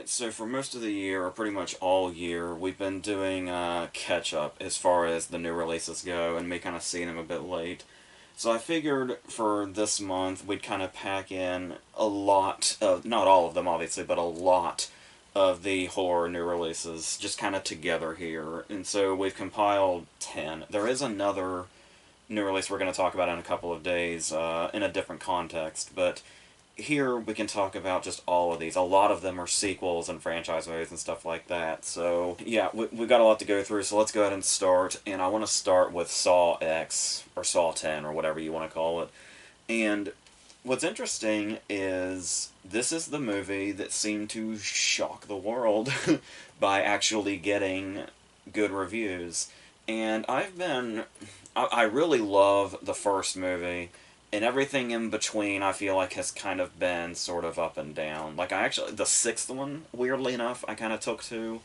Alright, so for most of the year, or pretty much all year, we've been doing catch-up as far as the new releases go, and me kind of seeing them a bit late. So I figured for this month, we'd kind of pack in a lot of, not all of them obviously, but a lot of the horror new releases, just kind of together here. And so we've compiled 10. There is another new release we're going to talk about in a couple of days, in a different context, but here we can talk about just all of these. A lot of them are sequels and franchise movies and stuff like that. So, yeah, we've got a lot to go through, so let's go ahead and start. And I want to start with Saw X, or Saw 10, or whatever you want to call it. And what's interesting is this is the movie that seemed to shock the world by actually getting good reviews. And I really love the first movie, and everything in between I feel like has kind of been sort of up and down. Like, the sixth one, weirdly enough, I kind of took to.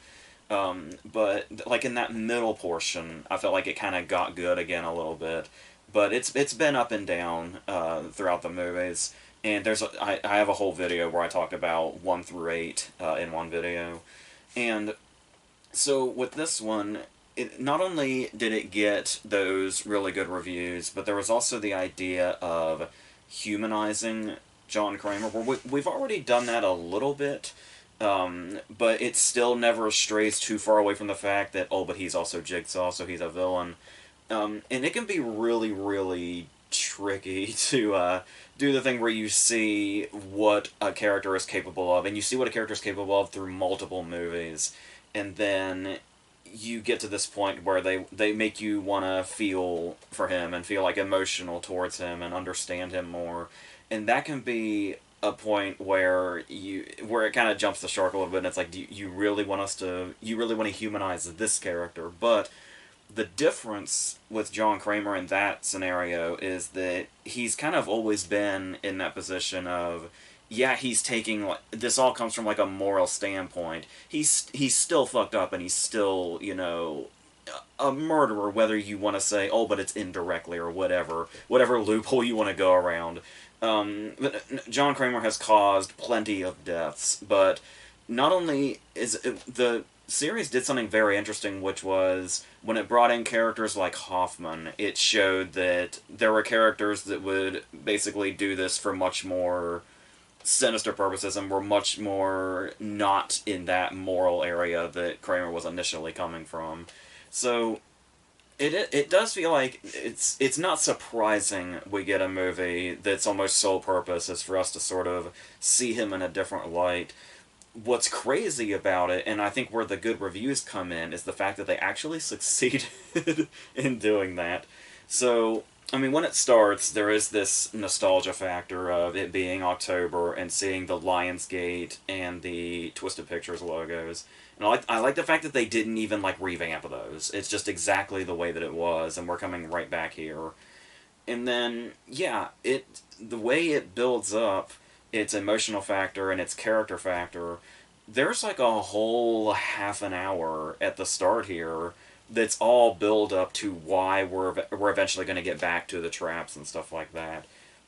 But, like, in that middle portion, I felt like it kind of got good again a little bit. But it's been up and down throughout the movies. And I have a whole video where I talk about 1 through 8 in one video. And so with this one, not only did it get those really good reviews, but there was also the idea of humanizing John Kramer. We've already done that a little bit, but it still never strays too far away from the fact that, oh, but he's also Jigsaw, so he's a villain. And it can be really, really tricky to do the thing where you see what a character is capable of, and you see what a character is capable of through multiple movies, and then you get to this point where they make you want to feel for him and feel like emotional towards him and understand him more, and that can be a point where it kind of jumps the shark a little bit, and it's like, do you really want you really want to humanize this character? But the difference with John Kramer in that scenario is that he's kind of always been in that position of, yeah, he's taking, like, this all comes from, like, a moral standpoint. He's still fucked up, and he's still, a murderer, whether you want to say, oh, but it's indirectly, or whatever loophole you want to go around. But John Kramer has caused plenty of deaths, but not only the series did something very interesting, which was when it brought in characters like Hoffman, it showed that there were characters that would basically do this for much more sinister purposes and were much more not in that moral area that Kramer was initially coming from. So it does feel like it's not surprising we get a movie that's almost sole purpose is for us to sort of see him in a different light. What's crazy about it, and I think where the good reviews come in, is the fact that they actually succeeded in doing that. So, I mean, when it starts, there is this nostalgia factor of it being October and seeing the Lionsgate and the Twisted Pictures logos. And I like the fact that they didn't even, like, revamp those. It's just exactly the way that it was, and we're coming right back here. And then, yeah, the way it builds up, its emotional factor and its character factor, there's like a whole half an hour at the start here that's all build up to why we're eventually going to get back to the traps and stuff like that.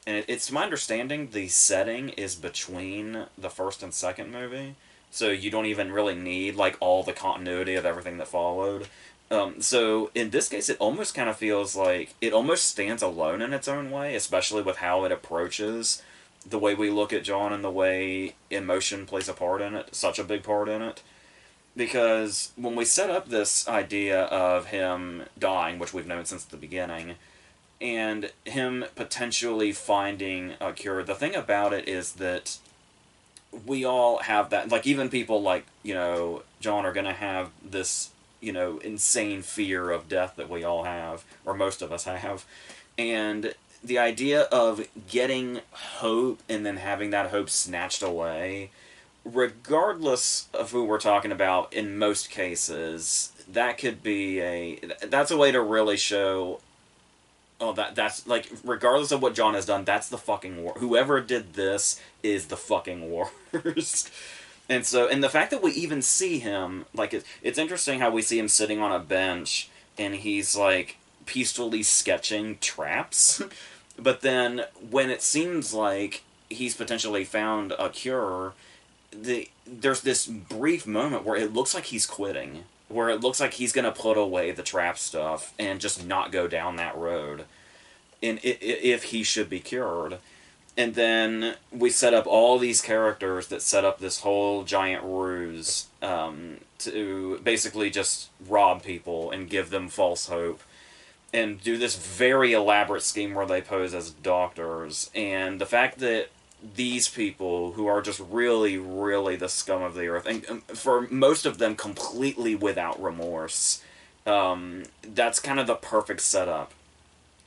And it's my understanding the setting is between the first and second movie, so you don't even really need like all the continuity of everything that followed. So in this case, it almost kind of feels like it almost stands alone in its own way, especially with how it approaches the way we look at John and the way emotion plays a part in it, such a big part in it. Because when we set up this idea of him dying, which we've known since the beginning, and him potentially finding a cure, the thing about it is that we all have that, like, even people like, John are going to have this, insane fear of death that we all have, or most of us have. And the idea of getting hope and then having that hope snatched away, regardless of who we're talking about, in most cases, that's a way to really show, oh, that's, like, regardless of what John has done, that's the fucking war. Whoever did this is the fucking worst. And the fact that we even see him, like, it's interesting how we see him sitting on a bench, and he's, like, peacefully sketching traps. But then when it seems like he's potentially found a cure, there's this brief moment where it looks like he's quitting, where it looks like he's gonna put away the trap stuff and just not go down that road, and if he should be cured. And then we set up all these characters that set up this whole giant ruse to basically just rob people and give them false hope and do this very elaborate scheme where they pose as doctors. And the fact that these people, who are just really, really the scum of the earth, and for most of them completely without remorse, that's kind of the perfect setup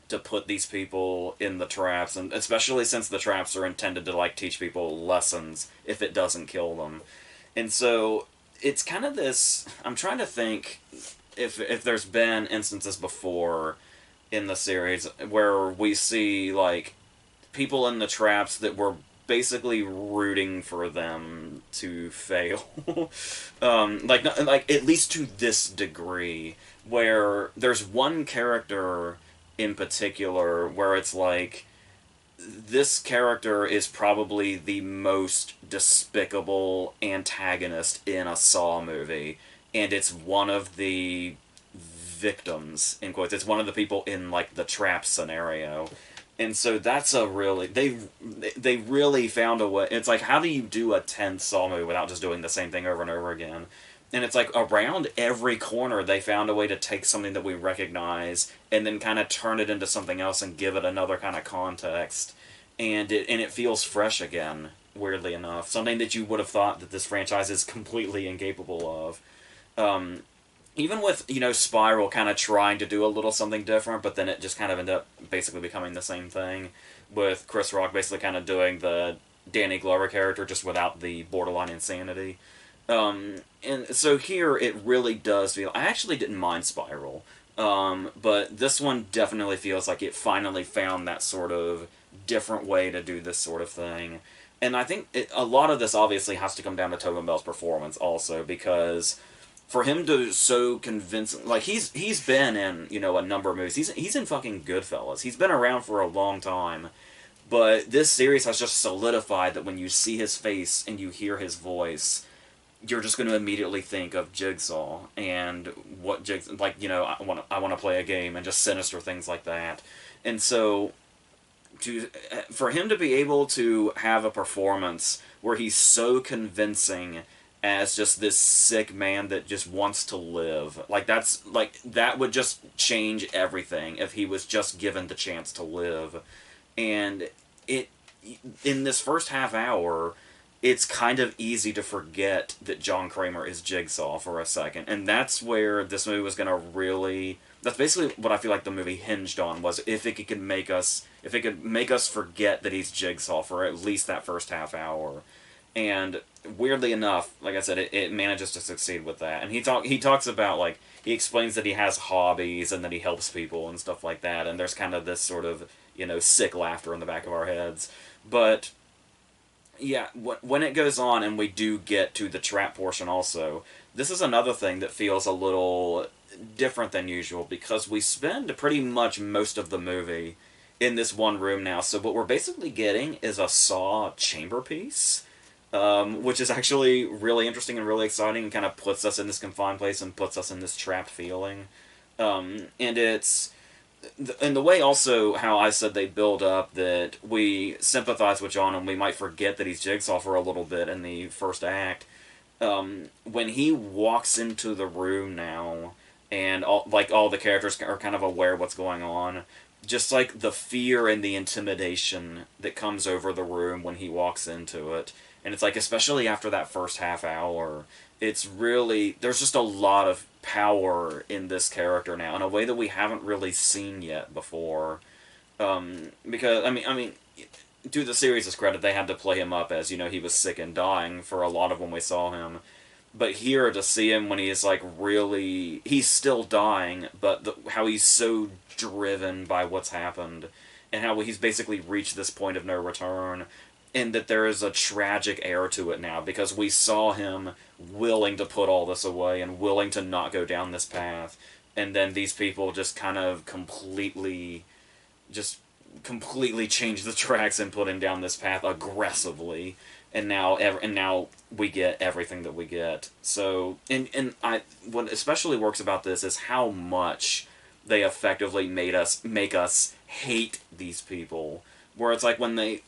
to put these people in the traps, and especially since the traps are intended to like teach people lessons if it doesn't kill them. And so it's kind of this, I'm trying to think if there's been instances before in the series where we see like people in the traps that were basically rooting for them to fail. Like at least to this degree, where there's one character in particular where it's like, this character is probably the most despicable antagonist in a Saw movie, and it's one of the victims, in quotes. It's one of the people in like the trap scenario. And so that's a really, they really found a way. It's like, how do you do a 10th Saw movie without just doing the same thing over and over again? And it's like, around every corner they found a way to take something that we recognize and then kind of turn it into something else and give it another kind of context. And it feels fresh again, weirdly enough. Something that you would have thought that this franchise is completely incapable of. Even with, Spiral kind of trying to do a little something different, but then it just kind of ended up basically becoming the same thing, with Chris Rock basically kind of doing the Danny Glover character just without the borderline insanity. And so here it really does feel... I actually didn't mind Spiral, but this one definitely feels like it finally found that sort of different way to do this sort of thing. And I think a lot of this obviously has to come down to Tobin Bell's performance also, because for him to so convincing... Like, he's been in, a number of movies. He's in fucking Goodfellas. He's been around for a long time. But this series has just solidified that when you see his face and you hear his voice, you're just going to immediately think of Jigsaw and what Jigsaw... Like, I want to play a game, and just sinister things like that. And so, for him to be able to have a performance where he's so convincing as just this sick man that just wants to live, that would just change everything if he was just given the chance to live. And in this first half hour, it's kind of easy to forget that John Kramer is Jigsaw for a second. And that's where this movie was going to really... That's basically what I feel like the movie hinged on, was if it could make us forget that he's Jigsaw for at least that first half hour. And weirdly enough, like I said, it manages to succeed with that. And he talks about, like, he explains that he has hobbies and that he helps people and stuff like that. And there's kind of this sort of, sick laughter in the back of our heads. But yeah, when it goes on and we do get to the trap portion also, this is another thing that feels a little different than usual, because we spend pretty much most of the movie in this one room now. So what we're basically getting is a Saw chamber piece, which is actually really interesting and really exciting, and kind of puts us in this confined place and puts us in this trapped feeling. And it's... And the way also how I said they build up that we sympathize with John and we might forget that he's Jigsaw for a little bit in the first act. When he walks into the room now, and all the characters are kind of aware of what's going on, just like the fear and the intimidation that comes over the room when he walks into it. And it's like, especially after that first half hour, it's really... There's just a lot of power in this character now in a way that we haven't really seen yet before. Because, I mean, to the series' credit, they had to play him up as, he was sick and dying for a lot of when we saw him. But here, to see him when he is, like, really... He's still dying, but how he's so driven by what's happened, and how he's basically reached this point of no return, and that there is a tragic air to it now, because we saw him willing to put all this away and willing to not go down this path, and then these people just kind of completely change the tracks and put him down this path aggressively. and now we get everything that we get. So, and I what especially works about this is how much they effectively make us hate these people. Where it's like when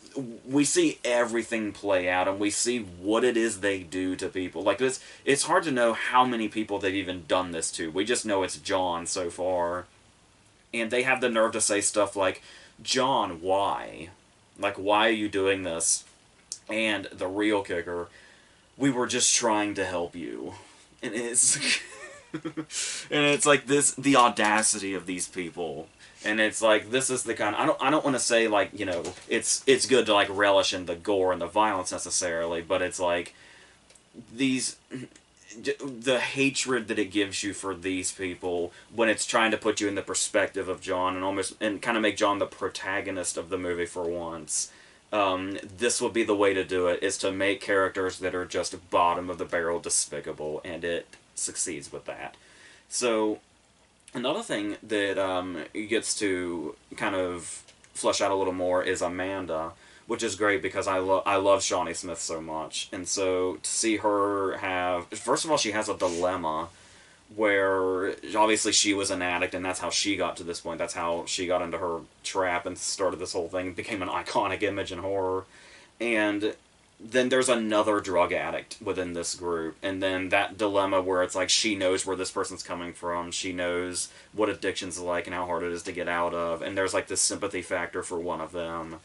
we see everything play out and we see what it is they do to people. Like this, it's hard to know how many people they've even done this to. We just know it's John so far, and they have the nerve to say stuff like, "John, why? Like, why are you doing this?" And the real kicker, we were just trying to help you. And it's and it's like the audacity of these people. And it's like this is the kind I don't want to say like, it's good to like relish in the gore and the violence necessarily, but it's like these the hatred that it gives you for these people when it's trying to put you in the perspective of John and kind of make John the protagonist of the movie for once. This would be the way to do it, is to make characters that are just bottom of the barrel despicable, and it succeeds with that. So, another thing that gets to kind of flesh out a little more is Amanda, which is great because I love Shawnee Smith so much. And so to see her have... First of all, she has a dilemma where obviously she was an addict, and that's how she got to this point. That's how she got into her trap and started this whole thing, became an iconic image in horror. And then there's another drug addict within this group, and then that dilemma where it's like she knows where this person's coming from, she knows what addiction's like and how hard it is to get out of, and there's like this sympathy factor for one of them.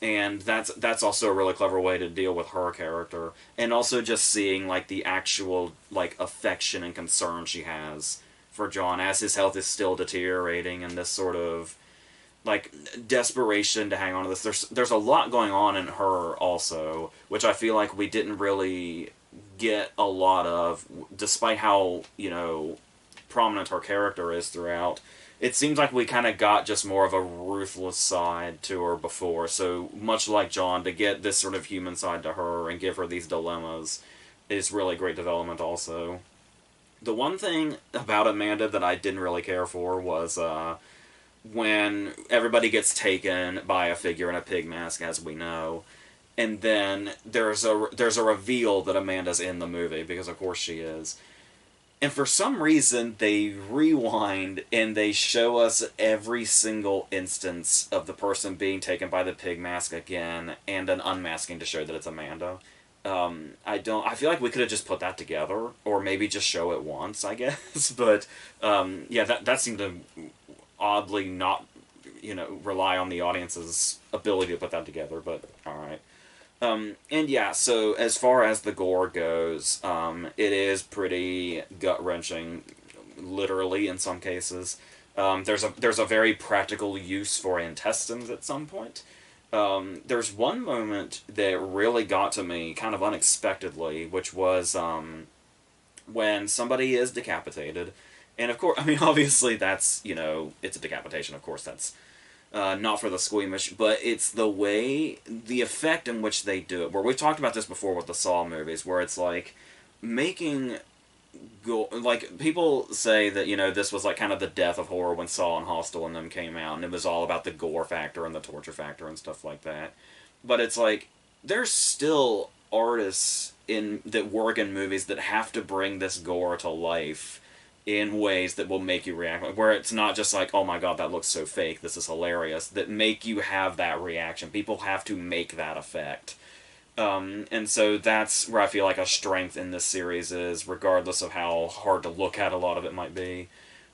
And that's also a really clever way to deal with her character, and also just seeing like the actual like affection and concern she has for John as his health is still deteriorating, and this sort of like desperation to hang on to this. There's a lot going on in her also, which I feel like we didn't really get a lot of, despite how prominent her character is throughout. It seems like we kind of got just more of a ruthless side to her before, so much like John, to get this sort of human side to her and give her these dilemmas is really great development also. The one thing about Amanda that I didn't really care for was when everybody gets taken by a figure in a pig mask, as we know, and then there's a reveal that Amanda's in the movie, because of course she is. And for some reason, they rewind and they show us every single instance of the person being taken by the pig mask again, and an unmasking to show that it's Amanda. I feel like we could have just put that together, or maybe just show it once, I guess. But yeah, that seemed to oddly not, rely on the audience's ability to put that together. But all right. And yeah, so as far as the gore goes, it is pretty gut-wrenching, literally in some cases. There's a very practical use for intestines at some point. There's one moment that really got to me, kind of unexpectedly, which was when somebody is decapitated. And of course, I mean, obviously that's, it's a decapitation, of course that's not for the squeamish, but it's the effect in which they do it. Where we've talked about this before with the Saw movies, where it's like making like people say that this was like kind of the death of horror when Saw and Hostel and them came out, and it was all about the gore factor and the torture factor and stuff like that. But it's like there's still artists that work in movies that have to bring this gore to life in ways that will make you react, where it's not just like, oh my god, that looks so fake, this is hilarious, that make you have that reaction. People have to make that effect. And so that's where I feel like a strength in this series is, regardless of how hard to look at a lot of it might be.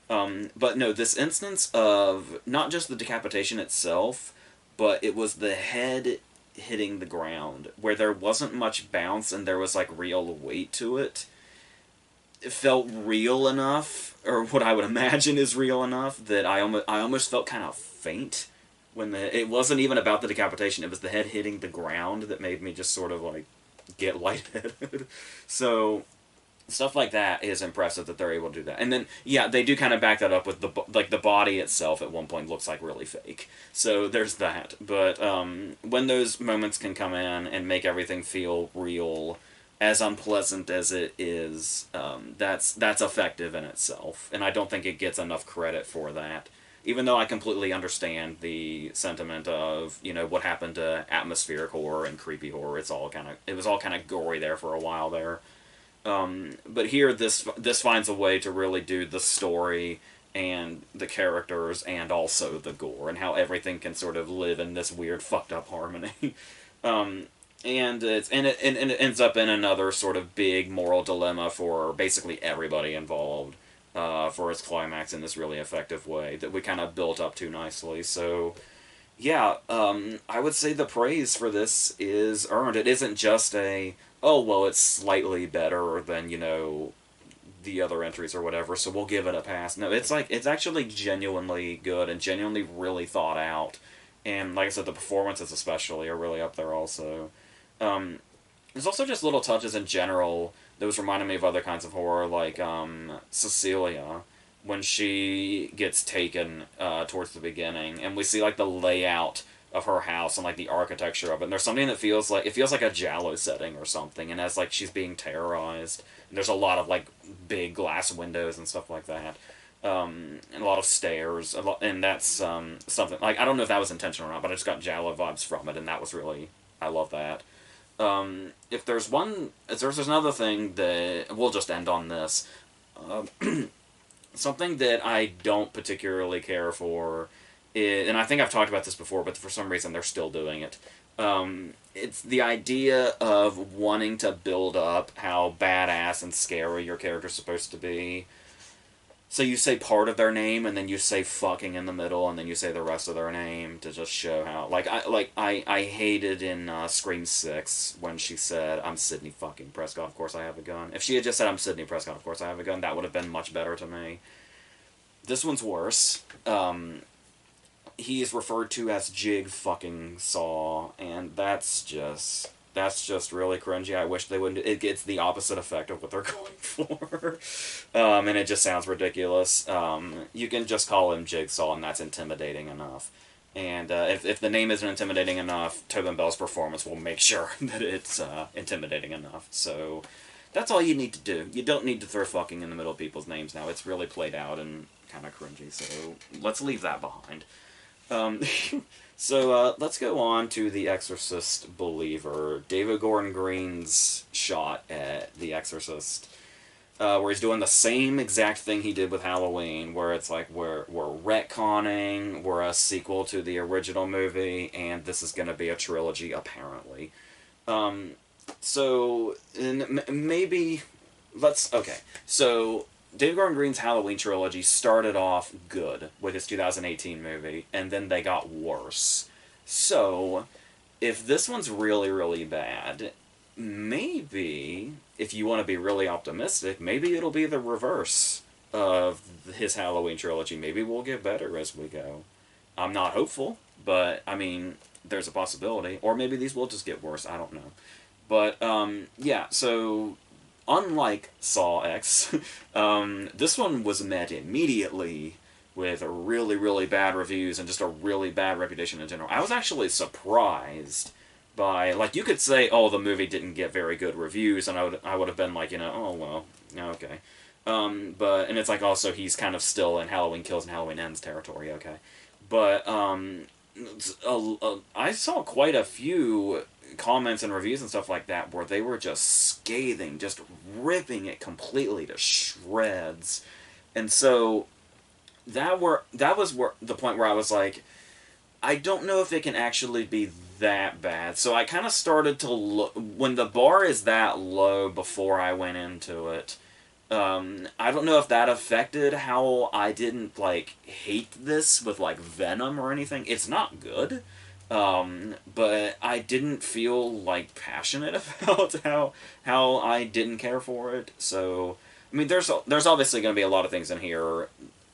But no, this instance of not just the decapitation itself, but it was the head hitting the ground, where there wasn't much bounce and there was like real weight to it. It felt real enough, or what I would imagine is real enough, that I almost felt kind of faint when it wasn't even about the decapitation. It was the head hitting the ground that made me just sort of like get lightheaded. So stuff like that is impressive that they're able to do that. And then yeah, they do kind of back that up with the body itself at one point looks like really fake. So there's that. But when those moments can come in and make everything feel real, as unpleasant as it is, that's effective in itself, and I don't think it gets enough credit for that. even though I completely understand the sentiment of, you know, what happened to atmospheric horror and creepy horror. It was all kind of gory there for a while there. But here, this finds a way to really do the story and the characters and also the gore and how everything can sort of live in this weird fucked up harmony. um, and it ends up in another sort of big moral dilemma for basically everybody involved, for its climax in this really effective way that we kind of built up to nicely. So yeah, I would say the praise for this is earned. It isn't just a, oh, well, it's slightly better than, you know, the other entries or whatever, so we'll give it a pass. No, it's like, it's actually genuinely good and genuinely really thought out. And like I said, the performances especially are really up there also. Um, there's also just little touches in general that was reminding me of other kinds of horror, like Cecilia, when she gets taken towards the beginning, and we see like the layout of her house and like the architecture of it. And there's something that feels like a Giallo setting or something, and as like she's being terrorized. And there's a lot of like big glass windows and stuff like that, and a lot of stairs, and that's something like I don't know if that was intentional or not, but I just got Giallo vibes from it, and that was really I love that. If there's another thing that we'll just end on this. Um, Something that I don't particularly care for, and I think I've talked about this before, but for some reason they're still doing it. It's the idea of wanting to build up how badass and scary your character's supposed to be. So you say part of their name, and then you say fucking in the middle, and then you say the rest of their name to just show how. I hated in Scream 6 when she said, "I'm Sidney fucking Prescott. Of course I have a gun." If she had just said, "I'm Sidney Prescott. Of course I have a gun," that would have been much better to me. This one's worse. He is referred to as Jig fucking Saw, and that's just really cringy. I wish they wouldn't. It gets the opposite effect of what they're going for, and it just sounds ridiculous. You can just call him Jigsaw, and that's intimidating enough. And if the name isn't intimidating enough, Tobin Bell's performance will make sure that it's intimidating enough. So that's all you need to do. You don't need to throw fucking in the middle of people's names now. It's really played out and kind of cringy. So let's leave that behind. Um, so let's go on to The Exorcist Believer, David Gordon Green's shot at The Exorcist, where he's doing the same exact thing he did with Halloween, where it's like we're retconning, we're a sequel to the original movie, and this is going to be a trilogy apparently. Um, so maybe okay. So David Gordon Green's Halloween trilogy started off good with his 2018 movie, and then they got worse. So, if this one's really, really bad, maybe, if you want to be really optimistic, maybe it'll be the reverse of his Halloween trilogy. Maybe we'll get better as we go. I'm not hopeful, but, I mean, there's a possibility. Or maybe these will just get worse, I don't know. But, yeah, so unlike Saw X, this one was met immediately with really, really bad reviews and just a really bad reputation in general. I was actually surprised by, like, you could say, oh, the movie didn't get very good reviews, and I would have been like, you know, oh, well, okay. And it's like, also, he's kind of still in Halloween Kills and Halloween Ends territory, okay. But, I saw quite a few comments and reviews and stuff like that where they were just scathing, just ripping it completely to shreds. And so that was the point where I was like, I don't know if it can actually be that bad. So I kind of started to look, when the bar is that low before I went into it, I don't know if that affected how I didn't, like, hate this with, like, venom or anything. It's not good. But I didn't feel, like, passionate about how I didn't care for it. So, I mean, there's obviously going to be a lot of things in here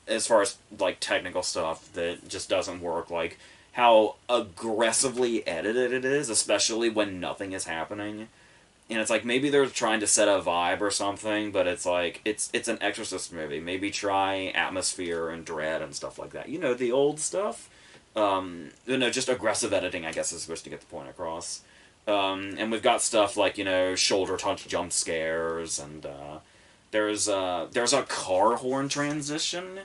as far as, like, technical stuff that just doesn't work. Like, how aggressively edited it is, especially when nothing is happening. And it's like, maybe they're trying to set a vibe or something, but it's like, it's an Exorcist movie. Maybe try atmosphere and dread and stuff like that. You know, the old stuff. Just aggressive editing, I guess, is supposed to get the point across. And we've got stuff like, you know, shoulder touch jump scares, and there's a car horn transition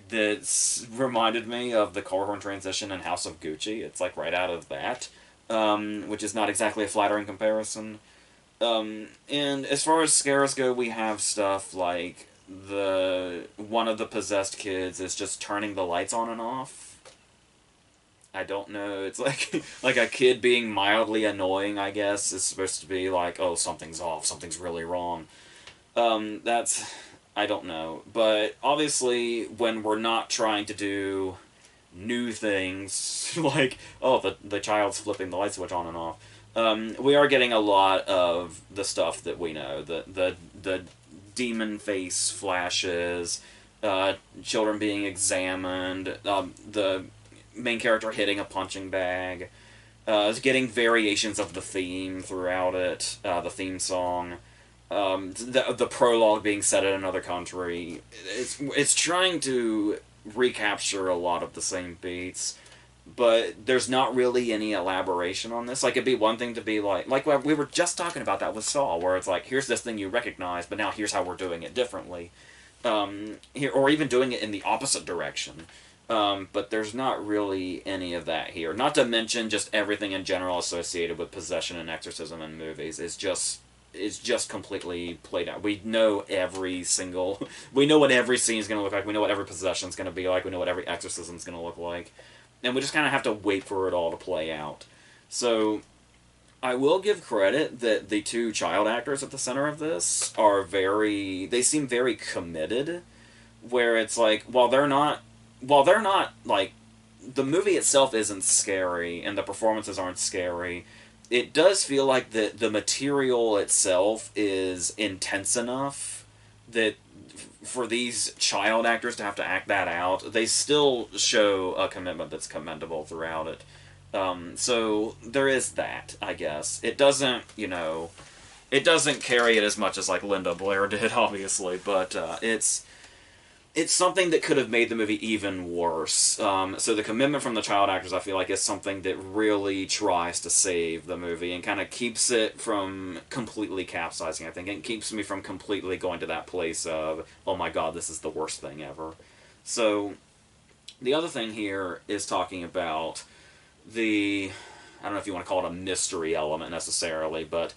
that's reminded me of the car horn transition in House of Gucci. It's like right out of that, which is not exactly a flattering comparison. And as far as scares go, we have stuff like one of the possessed kids is just turning the lights on and off. I don't know. It's like like a kid being mildly annoying, I guess, is supposed to be like, oh, something's off, something's really wrong. That's I don't know. But obviously when we're not trying to do new things like, oh, the child's flipping the light switch on and off. We are getting a lot of the stuff that we know. The demon face flashes, children being examined, the main character hitting a punching bag, getting variations of the theme throughout it, the theme song, the prologue being set in another country. It's trying to recapture a lot of the same beats, but there's not really any elaboration on this. Like, it'd be one thing to be like we were just talking about that with Saw, where it's like, here's this thing you recognize, but now here's how we're doing it differently. Here, or even doing it in the opposite direction. But there's not really any of that here. Not to mention just everything in general associated with possession and exorcism in movies is just completely played out. We know we know what every scene is going to look like. We know what every possession is going to be like. We know what every exorcism is going to look like. And we just kind of have to wait for it all to play out. So I will give credit that the two child actors at the center of this they seem very committed, where it's like, while they're not like, the movie itself isn't scary and the performances aren't scary, it does feel like the material itself is intense enough that for these child actors to have to act that out, they still show a commitment that's commendable throughout it. So there is that, I guess. It doesn't, it doesn't carry it as much as like Linda Blair did, obviously, but it's something that could have made the movie even worse. So the commitment from the child actors, I feel like, is something that really tries to save the movie and kind of keeps it from completely capsizing, I think. It keeps me from completely going to that place of, oh my god, this is the worst thing ever. So the other thing here is talking about I don't know if you want to call it a mystery element necessarily, but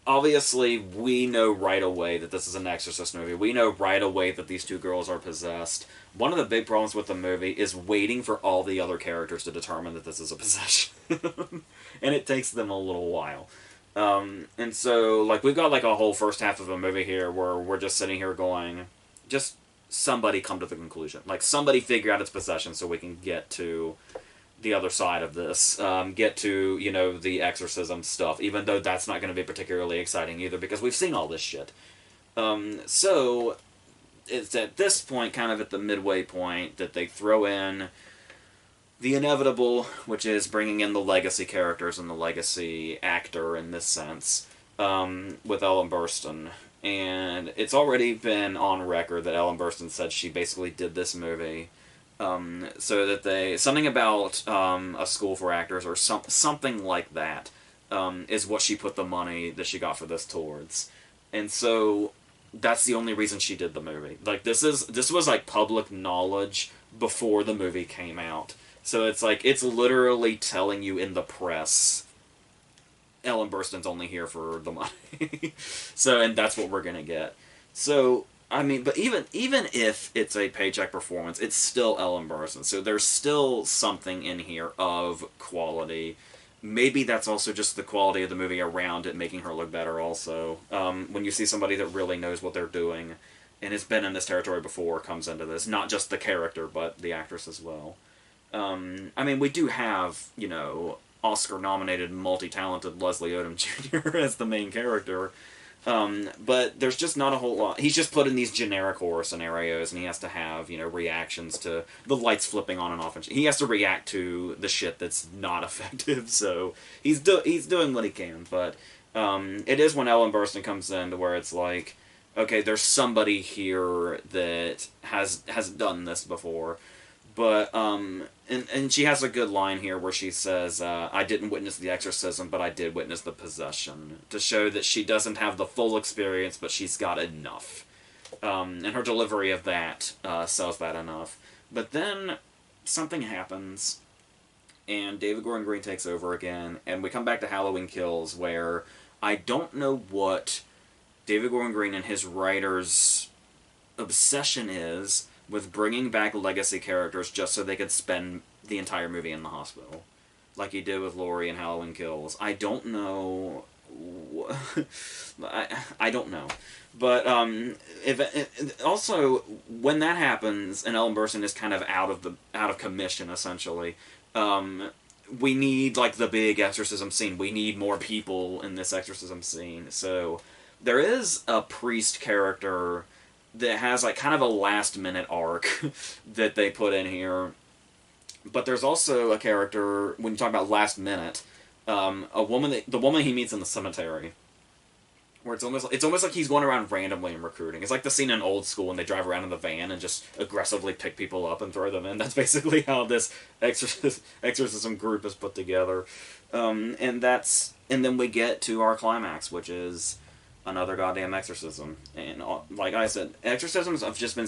obviously we know right away that this is an Exorcist movie. We know right away that these two girls are possessed. One of the big problems with the movie is waiting for all the other characters to determine that this is a possession. And it takes them a little while. And so, like, we've got like a whole first half of a movie here where we're just sitting here going, just somebody come to the conclusion. Like, somebody figure out its possession so we can get to the other side of this, get to, the exorcism stuff, even though that's not going to be particularly exciting either, because we've seen all this shit. So, it's at this point, kind of at the midway point, that they throw in the inevitable, which is bringing in the legacy characters and the legacy actor in this sense, with Ellen Burstyn. And it's already been on record that Ellen Burstyn said she basically did this movie so that something about a school for actors or something like that is what she put the money that she got for this towards. And so that's the only reason she did the movie. Like, this was like public knowledge before the movie came out. So it's like, it's literally telling you in the press, Ellen Burstyn's only here for the money. So, and that's what we're gonna get. So, I mean, but even if it's a paycheck performance, it's still Ellen Burstyn. So there's still something in here of quality. Maybe that's also just the quality of the movie around it, making her look better also. When you see somebody that really knows what they're doing and has been in this territory before comes into this, not just the character, but the actress as well. I mean, we do have, Oscar-nominated, multi-talented Leslie Odom Jr. as the main character. But there's just not a whole lot. He's just put in these generic horror scenarios, and he has to have, reactions to the lights flipping on and off. And he has to react to the shit that's not effective, so he's doing what he can. But it is when Ellen Burstyn comes in to where it's like, okay, there's somebody here that has done this before. But, and she has a good line here where she says, I didn't witness the exorcism, but I did witness the possession. To show that she doesn't have the full experience, but she's got enough. And her delivery of that sells that enough. But then something happens, and David Gordon Green takes over again, and we come back to Halloween Kills, where I don't know what David Gordon Green and his writers' obsession is with bringing back legacy characters just so they could spend the entire movie in the hospital, like he did with Laurie in Halloween Kills. I don't know. I don't know, but also when that happens and Ellen Burstyn is kind of out of commission essentially, we need like the big exorcism scene. We need more people in this exorcism scene. So there is a priest character that has like kind of a last minute arc that they put in here. But there's also a character, when you talk about last minute, the woman he meets in the cemetery, where it's almost like he's going around randomly and recruiting. It's like the scene in Old School when they drive around in the van and just aggressively pick people up and throw them in. That's basically how this exorcism group is put together. And then we get to our climax, which is another goddamn exorcism. And like I said, exorcisms have just been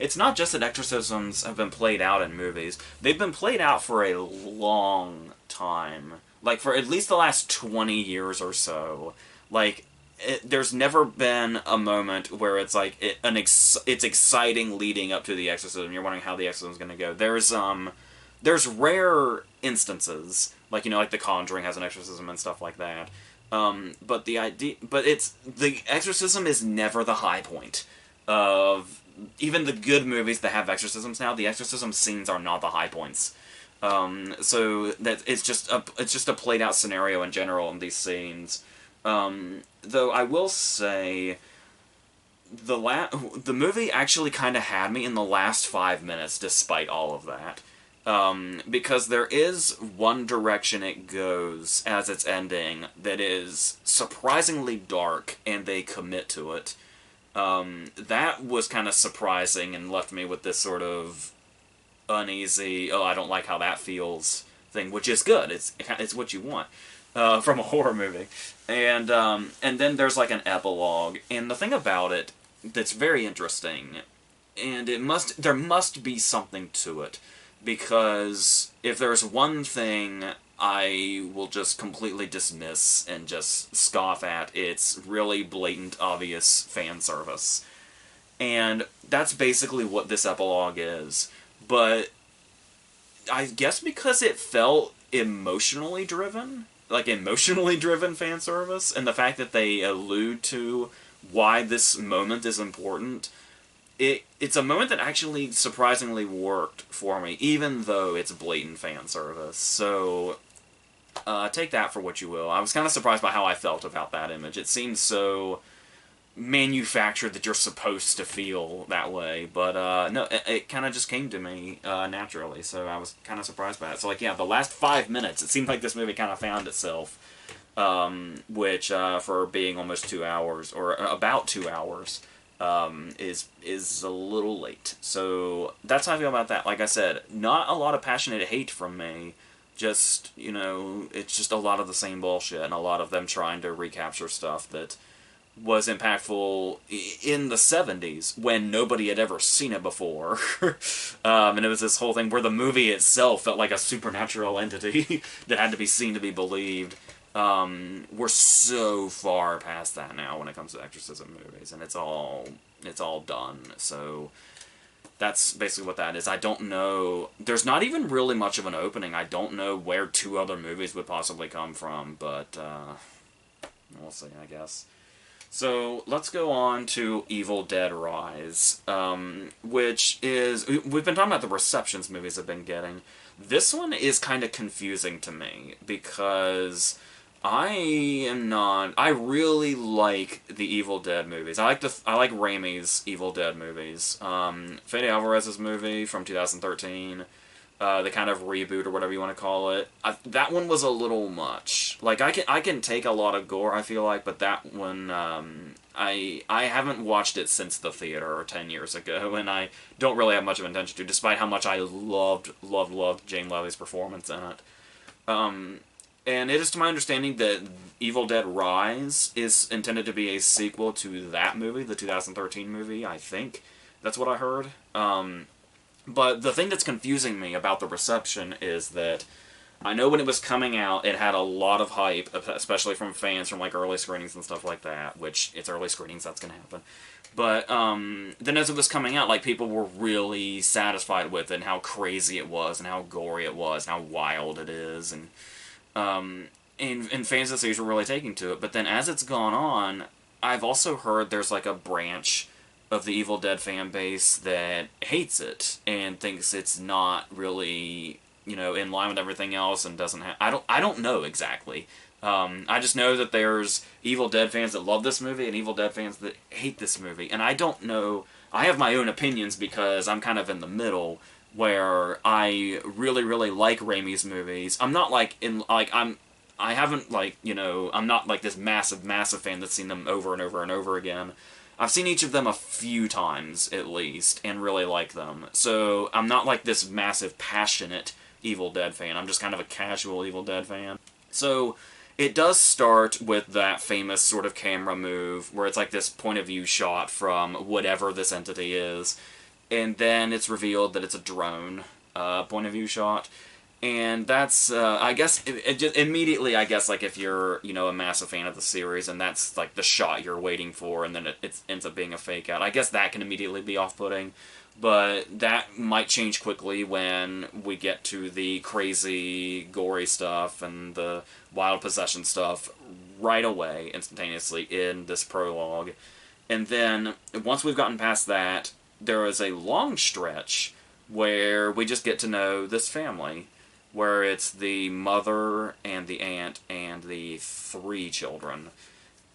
it's not just that exorcisms have been played out in movies. They've been played out for a long time. Like, for at least the last 20 years or so. Like, there's never been a moment where it's like, it's exciting leading up to the exorcism. You're wondering how the exorcism's gonna go. There's rare instances, like, like The Conjuring has an exorcism and stuff like that. But the exorcism is never the high point of even the good movies that have exorcisms now. The exorcism scenes are not the high points. So that it's just a played out scenario in general in these scenes. Though I will say, the movie actually kind of had me in the last 5 minutes, despite all of that. Because there is one direction it goes as it's ending that is surprisingly dark, and they commit to it. That was kind of surprising and left me with this sort of uneasy, I don't like how that feels thing, which is good. It's what you want from a horror movie. And then there's like an epilogue, and the thing about it that's very interesting, and there must be something to it. Because if there's one thing I will just completely dismiss and just scoff at, it's really blatant, obvious fan service. And that's basically what this epilogue is. But I guess because it felt emotionally driven fan service, and the fact that they allude to why this moment is important, it's a moment that actually surprisingly worked for me, even though it's blatant fan service. So, take that for what you will. I was kind of surprised by how I felt about that image. It seemed so manufactured that you're supposed to feel that way, but no, it kind of just came to me naturally, so I was kind of surprised by it. So, like, yeah, the last 5 minutes, it seemed like this movie kind of found itself, which, for being almost 2 hours, or about 2 hours, is a little late. So that's how I feel about that. Like I said, not a lot of passionate hate from me. Just, it's just a lot of the same bullshit, and a lot of them trying to recapture stuff that was impactful in the 70s when nobody had ever seen it before. And it was this whole thing where the movie itself felt like a supernatural entity that had to be seen to be believed. We're so far past that now when it comes to exorcism movies, and it's all done. So that's basically what that is. I don't know. There's not even really much of an opening. I don't know where 2 other movies would possibly come from, but we'll see, I guess. So let's go on to Evil Dead Rise, which is, we've been talking about the receptions movies have been getting. This one is kind of confusing to me because I really like the Evil Dead movies. I like Raimi's Evil Dead movies. Fede Alvarez's movie from 2013, the kind of reboot or whatever you want to call it. That one was a little much. Like, I can take a lot of gore, I feel like, but that one, I haven't watched it since the theater 10 years ago, and I don't really have much of an intention to, despite how much I loved Jane Levy's performance in it. And it is to my understanding that Evil Dead Rise is intended to be a sequel to that movie, the 2013 movie, I think. That's what I heard. But the thing that's confusing me about the reception is that I know when it was coming out, it had a lot of hype, especially from fans from like early screenings and stuff like that, which it's early screenings, that's going to happen. But then as it was coming out, like people were really satisfied with it and how crazy it was and how gory it was and how wild it is. And fans of the series were really taking to it. But then as it's gone on, I've also heard there's like a branch of the Evil Dead fan base that hates it and thinks it's not really, in line with everything else and doesn't have... I don't know exactly. I just know that there's Evil Dead fans that love this movie and Evil Dead fans that hate this movie. And I don't know... I have my own opinions because I'm kind of in the middle where I really, really like Raimi's movies. I'm not like... I haven't, I'm not like this massive, massive fan that's seen them over and over and over again. I've seen each of them a few times, at least, and really like them. So, I'm not like this massive, passionate Evil Dead fan. I'm just kind of a casual Evil Dead fan. So, it does start with that famous sort of camera move, where it's like this point-of-view shot from whatever this entity is, and then it's revealed that it's a drone point-of-view shot. And that's, I guess, it just immediately, I guess, like, if you're, a massive fan of the series, and that's, like, the shot you're waiting for, and then it ends up being a fake-out, I guess that can immediately be off-putting. But that might change quickly when we get to the crazy, gory stuff and the wild possession stuff right away, instantaneously, in this prologue. And then, once we've gotten past that, there is a long stretch where we just get to know this family, where it's the mother and the aunt and the 3 children.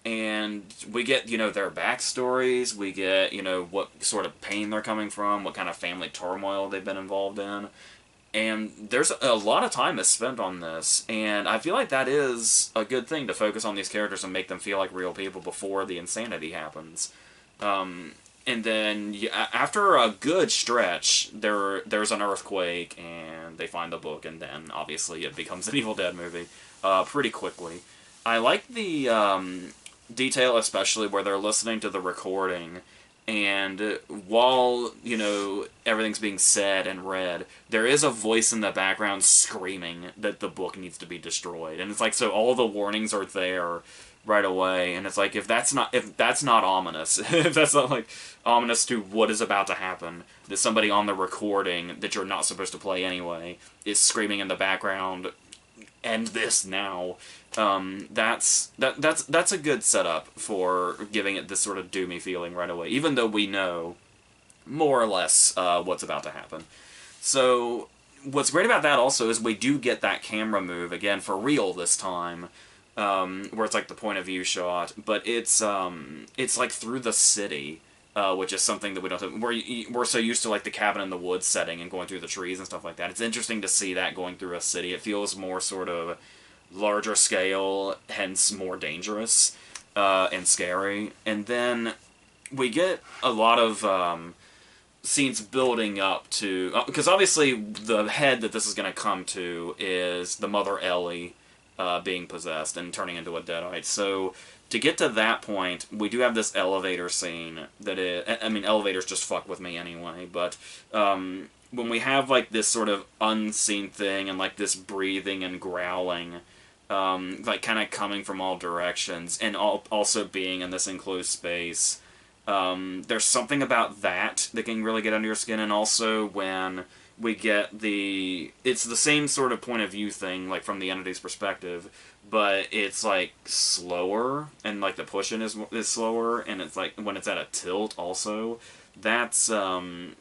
And we get, their backstories, we get, what sort of pain they're coming from, what kind of family turmoil they've been involved in. And there's a lot of time is spent on this, and I feel like that is a good thing, to focus on these characters and make them feel like real people before the insanity happens. And then, after a good stretch, there's an earthquake, and they find the book, and then, obviously, it becomes an Evil Dead movie pretty quickly. I like the detail, especially, where they're listening to the recording, and while, everything's being said and read, there is a voice in the background screaming that the book needs to be destroyed. And it's like, so all the warnings are there right away, and it's like, if that's not ominous, if that's not like ominous to what is about to happen, that somebody on the recording that you're not supposed to play anyway is screaming in the background, end this now. That's a good setup for giving it this sort of doomy feeling right away, even though we know more or less what's about to happen. So what's great about that also is we do get that camera move again for real this time. Where it's like the point of view shot, but it's like through the city, which is something that we don't have. We're so used to like the cabin in the woods setting and going through the trees and stuff like that. It's interesting to see that going through a city. It feels more sort of larger scale, hence more dangerous and scary. And then we get a lot of scenes building up to, because obviously the head that this is going to come to is the mother Ellie. Being possessed and turning into a deadite. So, to get to that point, we do have this elevator scene that elevators just fuck with me anyway, but when we have, like, this sort of unseen thing and, like, this breathing and growling, like, kind of coming from all directions, and also being in this enclosed space, there's something about that can really get under your skin, and also when we get it's the same sort of point of view thing, like, from the entity's perspective, but it's, like, slower, and, like, the pushing is slower, and it's, like, when it's at a tilt also, that's, the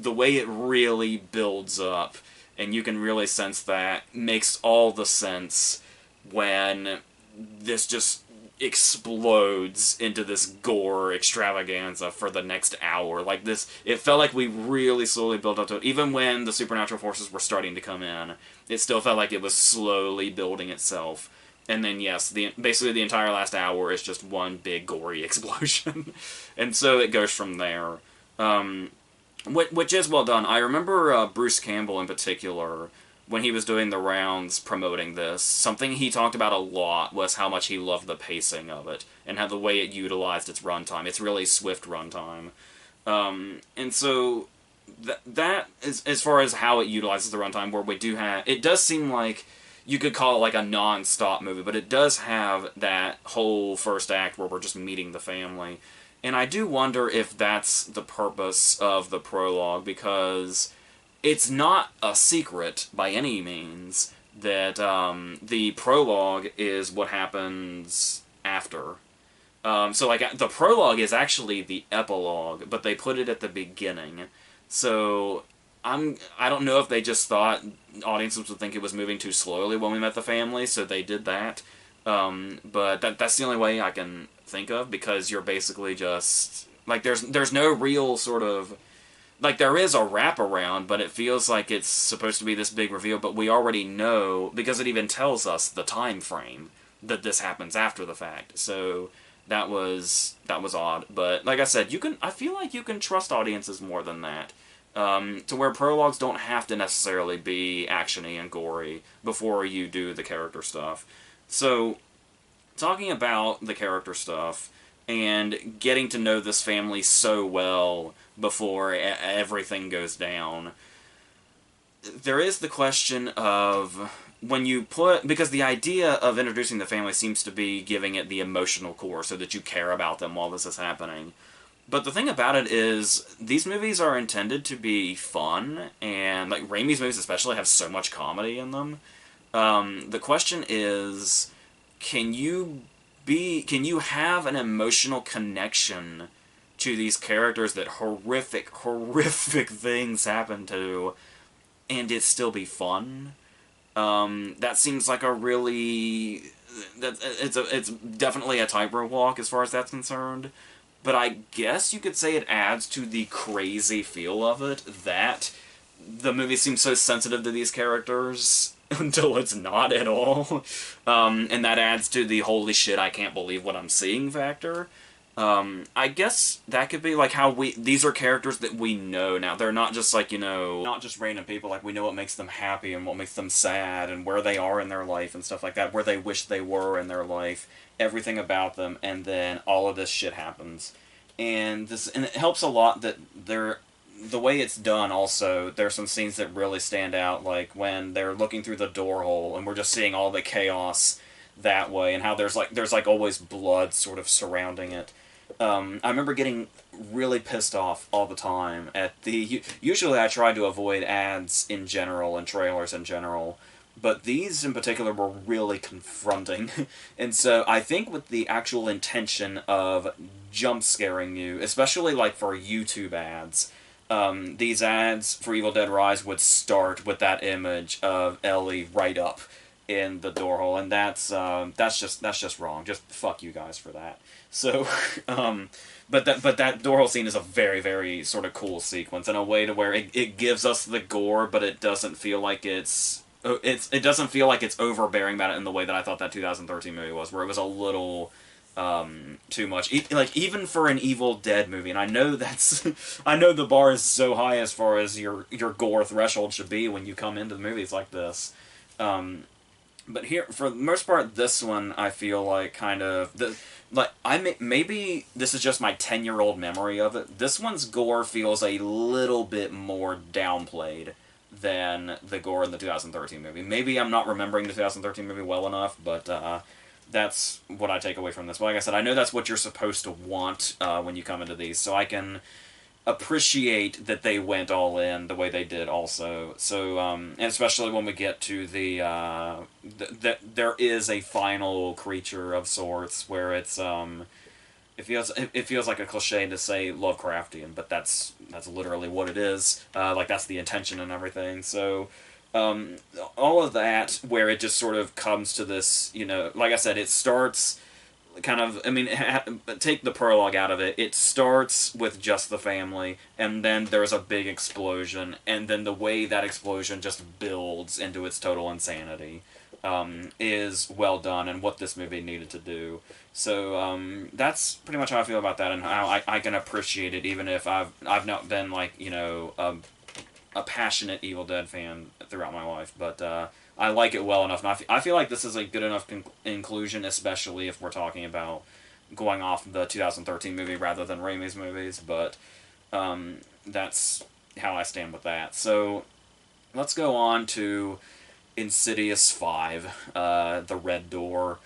way it really builds up, and you can really sense that, makes all the sense when this just explodes into this gore extravaganza for the next hour. Like this, it felt like we really slowly built up to it. Even when the supernatural forces were starting to come in, it still felt like it was slowly building itself. And then, yes, basically the entire last hour is just one big gory explosion. And so it goes from there. Which is well done. I remember Bruce Campbell in particular when he was doing the rounds promoting this, something he talked about a lot was how much he loved the pacing of it and how the way it utilized its runtime. It's really swift runtime. And so that is as far as how it utilizes the runtime, where we do have, it does seem like you could call it like a non-stop movie, but it does have that whole first act where we're just meeting the family. And I do wonder if that's the purpose of the prologue, because it's not a secret by any means that the prologue is what happens after. So like the prologue is actually the epilogue, but they put it at the beginning. So I don't know if they just thought audiences would think it was moving too slowly when we met the family, so they did that. But that's the only way I can think of, because you're basically just like there's no real sort of, like, there is a wraparound, but it feels like it's supposed to be this big reveal, but we already know, because it even tells us the time frame that this happens after the fact. So that was odd. But like I said, I feel like you can trust audiences more than that. To where prologues don't have to necessarily be actiony and gory before you do the character stuff. So, talking about the character stuff and getting to know this family so well before everything goes down, there is the question of when you put, because the idea of introducing the family seems to be giving it the emotional core so that you care about them while this is happening. But the thing about it is, these movies are intended to be fun, and like Raimi's movies especially have so much comedy in them. The question is, can you have an emotional connection to these characters that horrific things happen to, and it still be fun? That seems like a really, it's definitely a tightrope walk as far as that's concerned. But I guess you could say it adds to the crazy feel of it that the movie seems so sensitive to these characters until it's not at all. And that adds to the holy shit, I can't believe what I'm seeing factor. I guess that could be like how these are characters that we know now. They're not just like, not just random people. Like, we know what makes them happy and what makes them sad and where they are in their life and stuff like that, where they wish they were in their life, everything about them, and then all of this shit happens. And it helps a lot that the way it's done also, there's some scenes that really stand out, like when they're looking through the door hole and we're just seeing all the chaos that way, and how there's always blood sort of surrounding it. I remember getting really pissed off all the time at the... Usually I try to avoid ads in general and trailers in general, but these in particular were really confronting. And so I think with the actual intention of jump scaring you, especially like for YouTube ads, these ads for Evil Dead Rise would start with that image of Ellie right up in the door hole, and that's just wrong. Just fuck you guys for that. So, but that door hole scene is a very, very sort of cool sequence in a way to where it gives us the gore, but it doesn't feel like it doesn't feel like it's overbearing about it in the way that I thought that 2013 movie was, where it was a little too much. Like, even for an Evil Dead movie, and I know I know the bar is so high as far as your gore threshold should be when you come into movies like this. But here, for the most part, this one, I feel like maybe this is just my 10-year-old memory of it. This one's gore feels a little bit more downplayed than the gore in the 2013 movie. Maybe I'm not remembering the 2013 movie well enough, but that's what I take away from this. But like I said, I know that's what you're supposed to want when you come into these, so I can appreciate that they went all in the way they did also. So, and especially when we get to that there is a final creature of sorts where it's, it feels like a cliche to say Lovecraftian, but that's literally what it is. Like, that's the intention and everything. So, all of that, where it just sort of comes to this, like I said, it starts kind of, take the prologue out of it, it starts with just the family, and then there's a big explosion, and then the way that explosion just builds into its total insanity is well done, and what this movie needed to do. So that's pretty much how I feel about that, and how I can appreciate it, even if I've not been like, a passionate Evil Dead fan throughout my life, but I like it well enough. And I feel like this is a good enough inclusion, especially if we're talking about going off the 2013 movie rather than Raimi's movies, but that's how I stand with that. So let's go on to Insidious 5, The Red Door.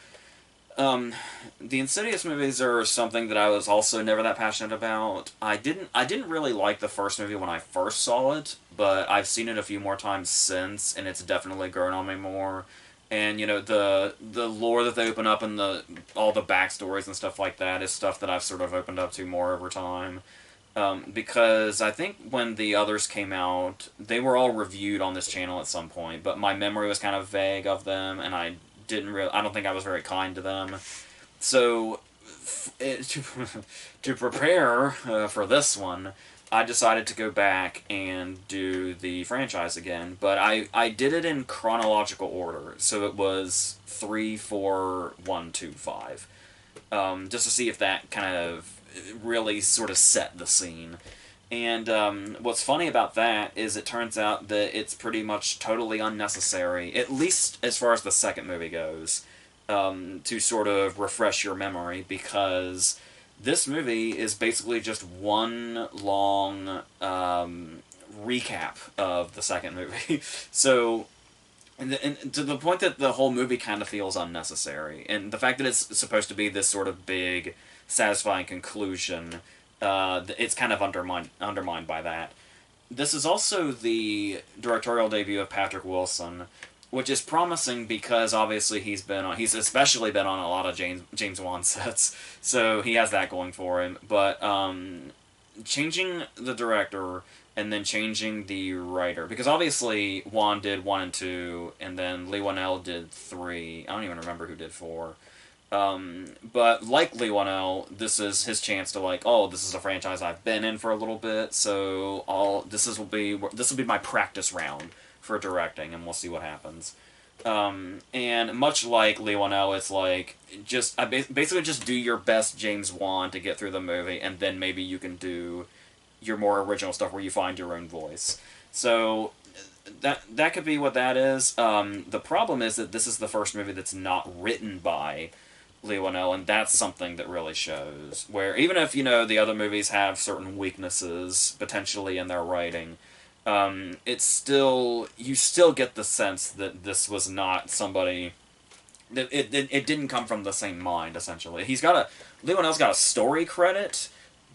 The Insidious movies are something that I was also never that passionate about. I didn't really like the first movie when I first saw it, but I've seen it a few more times since, and it's definitely grown on me more. And the lore that they open up and all the backstories and stuff like that is stuff that I've sort of opened up to more over time. Because I think when the others came out, they were all reviewed on this channel at some point, but my memory was kind of vague of them, and I don't think I was very kind to them. So, to prepare for this one, I decided to go back and do the franchise again, but I did it in chronological order, so it was 3, 4, 1, 2, 5. Just to see if that kind of really sort of set the scene. And what's funny about that is it turns out that it's pretty much totally unnecessary, at least as far as the second movie goes, to sort of refresh your memory, because this movie is basically just one long recap of the second movie. So, and to the point that the whole movie kind of feels unnecessary. And the fact that it's supposed to be this sort of big, satisfying conclusion, it's kind of undermined by that. This is also the directorial debut of Patrick Wilson, which is promising because obviously he's especially been on a lot of James Wan sets, so he has that going for him. But changing the director and then changing the writer, because obviously Wan did 1 and 2, and then Leigh Whannell did 3. I don't even remember who did 4. But like Leigh Whannell, this is his chance to this is a franchise I've been in for a little bit, so this will be my practice round for directing, and we'll see what happens. And much like Leigh Whannell, it's basically just do your best James Wan to get through the movie, and then maybe you can do your more original stuff where you find your own voice. So that could be what that is. The problem is that this is the first movie that's not written by Leigh Whannell, and that's something that really shows. Where even if the other movies have certain weaknesses potentially in their writing, you still get the sense that this was not somebody that it didn't come from the same mind. Essentially, Leigh Whannell's got a story credit,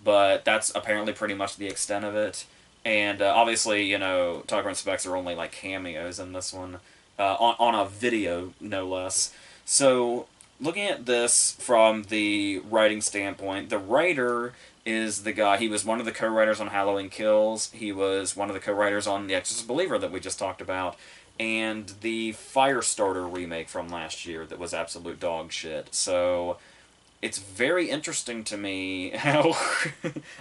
but that's apparently pretty much the extent of it. And obviously, Tucker and Specs are only cameos in this one, on a video no less. So, looking at this from the writing standpoint, the writer is the guy. He was one of the co-writers on Halloween Kills. He was one of the co-writers on The Exorcist Believer that we just talked about, and the Firestarter remake from last year that was absolute dog shit. So it's very interesting to me how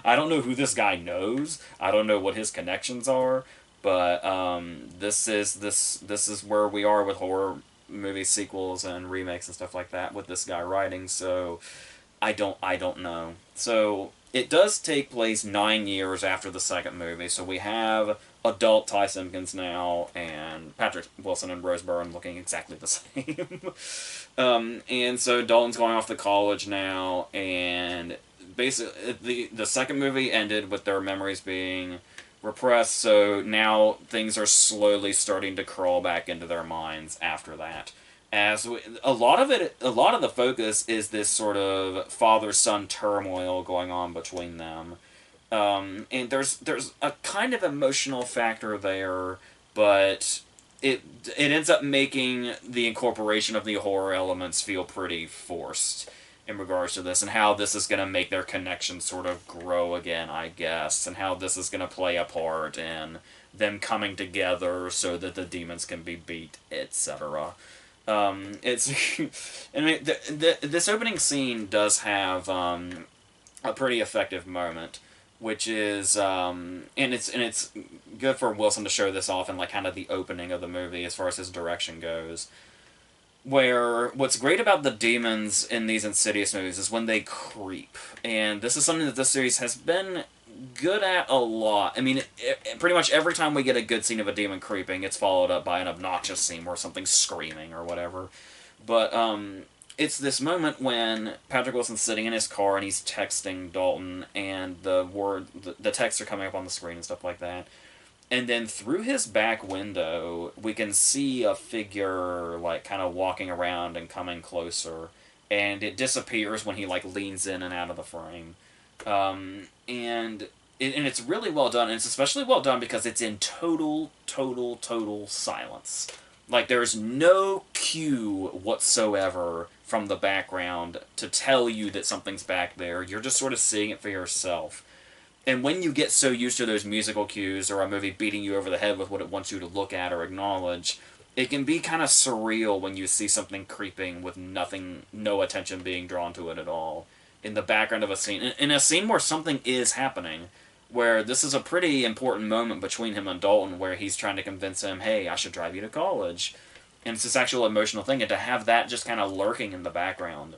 I don't know who this guy knows. I don't know what his connections are, but this is where we are with horror movie sequels and remakes and stuff like that with this guy writing. So I don't know. So it does take place 9 years after the second movie. So we have adult Ty Simpkins now, and Patrick Wilson and Rose Byrne looking exactly the same. And so Dalton's going off to college now, and basically the second movie ended with their memories being repressed, so now things are slowly starting to crawl back into their minds after that. A lot of the focus is this sort of father-son turmoil going on between them. And there's a kind of emotional factor there, but it ends up making the incorporation of the horror elements feel pretty forced in regards to this, and how this is going to make their connection sort of grow again, I guess, and how this is going to play a part in them coming together so that the demons can be beat, etc. It's I mean, this opening scene does have a pretty effective moment, which is and it's good for Wilson to show this off in kind of the opening of the movie as far as his direction goes. Where what's great about the demons in these Insidious movies is when they creep, and this is something that this series has been good at a lot. I mean, pretty much every time we get a good scene of a demon creeping, it's followed up by an obnoxious scene where something's screaming or whatever. But it's this moment when Patrick Wilson's sitting in his car and he's texting Dalton, and the texts are coming up on the screen and stuff like that. And then through his back window, we can see a figure like kind of walking around and coming closer, and it disappears when he like leans in and out of the frame. And it's really well done, and it's especially well done because it's in total silence. Like, there's no cue whatsoever from the background to tell you that something's back there. You're just sort of seeing it for yourself. And when you get so used to those musical cues or a movie beating you over the head with what it wants you to look at or acknowledge, it can be kind of surreal when you see something creeping with no attention being drawn to it at all in the background of a scene. In a scene where something is happening, where this is a pretty important moment between him and Dalton, where he's trying to convince him, hey, I should drive you to college. And it's this actual emotional thing, and to have that just kind of lurking in the background.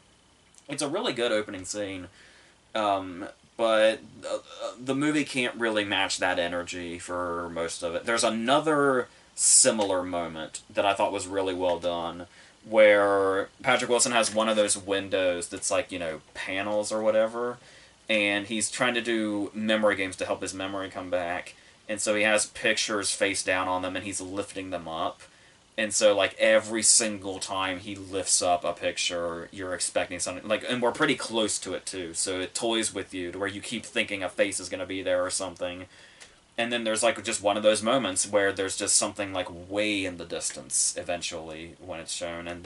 It's a really good opening scene, but the movie can't really match that energy for most of it. There's another similar moment that I thought was really well done, where Patrick Wilson has one of those windows that's like, panels or whatever, and he's trying to do memory games to help his memory come back. And so he has pictures face down on them, and he's lifting them up. And so, like, every single time he lifts up a picture, you're expecting something. Like, and we're pretty close to it, too. So it toys with you to where you keep thinking a face is going to be there or something. And then there's, like, just one of those moments where there's just something, like, way in the distance, eventually, when it's shown. And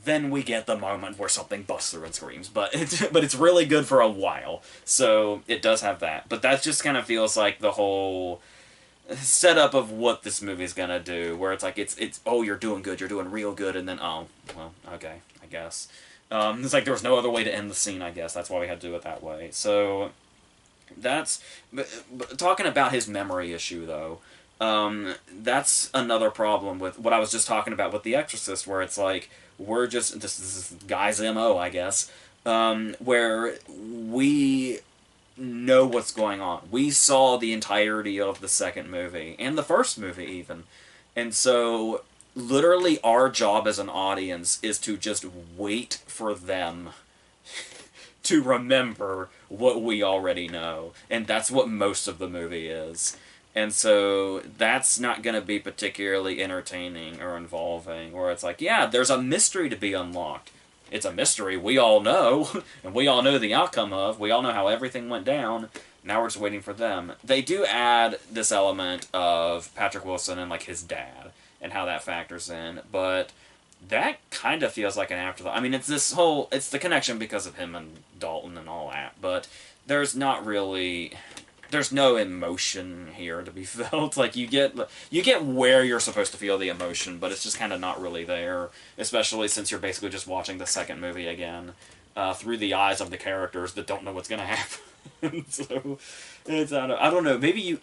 then we get the moment where something busts through and screams. But it's really good for a while. So it does have that. But that just kind of feels like the whole setup of what this movie's gonna do, where it's like, it's oh, you're doing good, you're doing real good, and then, oh, well, okay, I guess. It's like there was no other way to end the scene, I guess. That's why we had to do it that way. So that's... But talking about his memory issue, though, that's another problem with what I was just talking about with The Exorcist, where it's like, we're just... This is guy's MO, I guess. Where we know what's going on. We saw the entirety of the second movie, and the first movie, even. And so, literally, our job as an audience is to just wait for them to remember what we already know. And that's what most of the movie is. And so, that's not going to be particularly entertaining or involving, where it's like, yeah, there's a mystery to be unlocked. It's a mystery we all know, and we all know the outcome of. We all know how everything went down. Now we're just waiting for them. They do add this element of Patrick Wilson and, like, his dad, and how that factors in, but that kind of feels like an afterthought. I mean, it's the connection because of him and Dalton and all that, but there's no emotion here to be felt. Like, you get where you're supposed to feel the emotion, but it's just kind of not really there, especially since you're basically just watching the second movie again through the eyes of the characters that don't know what's going to happen. So it's, I don't know, maybe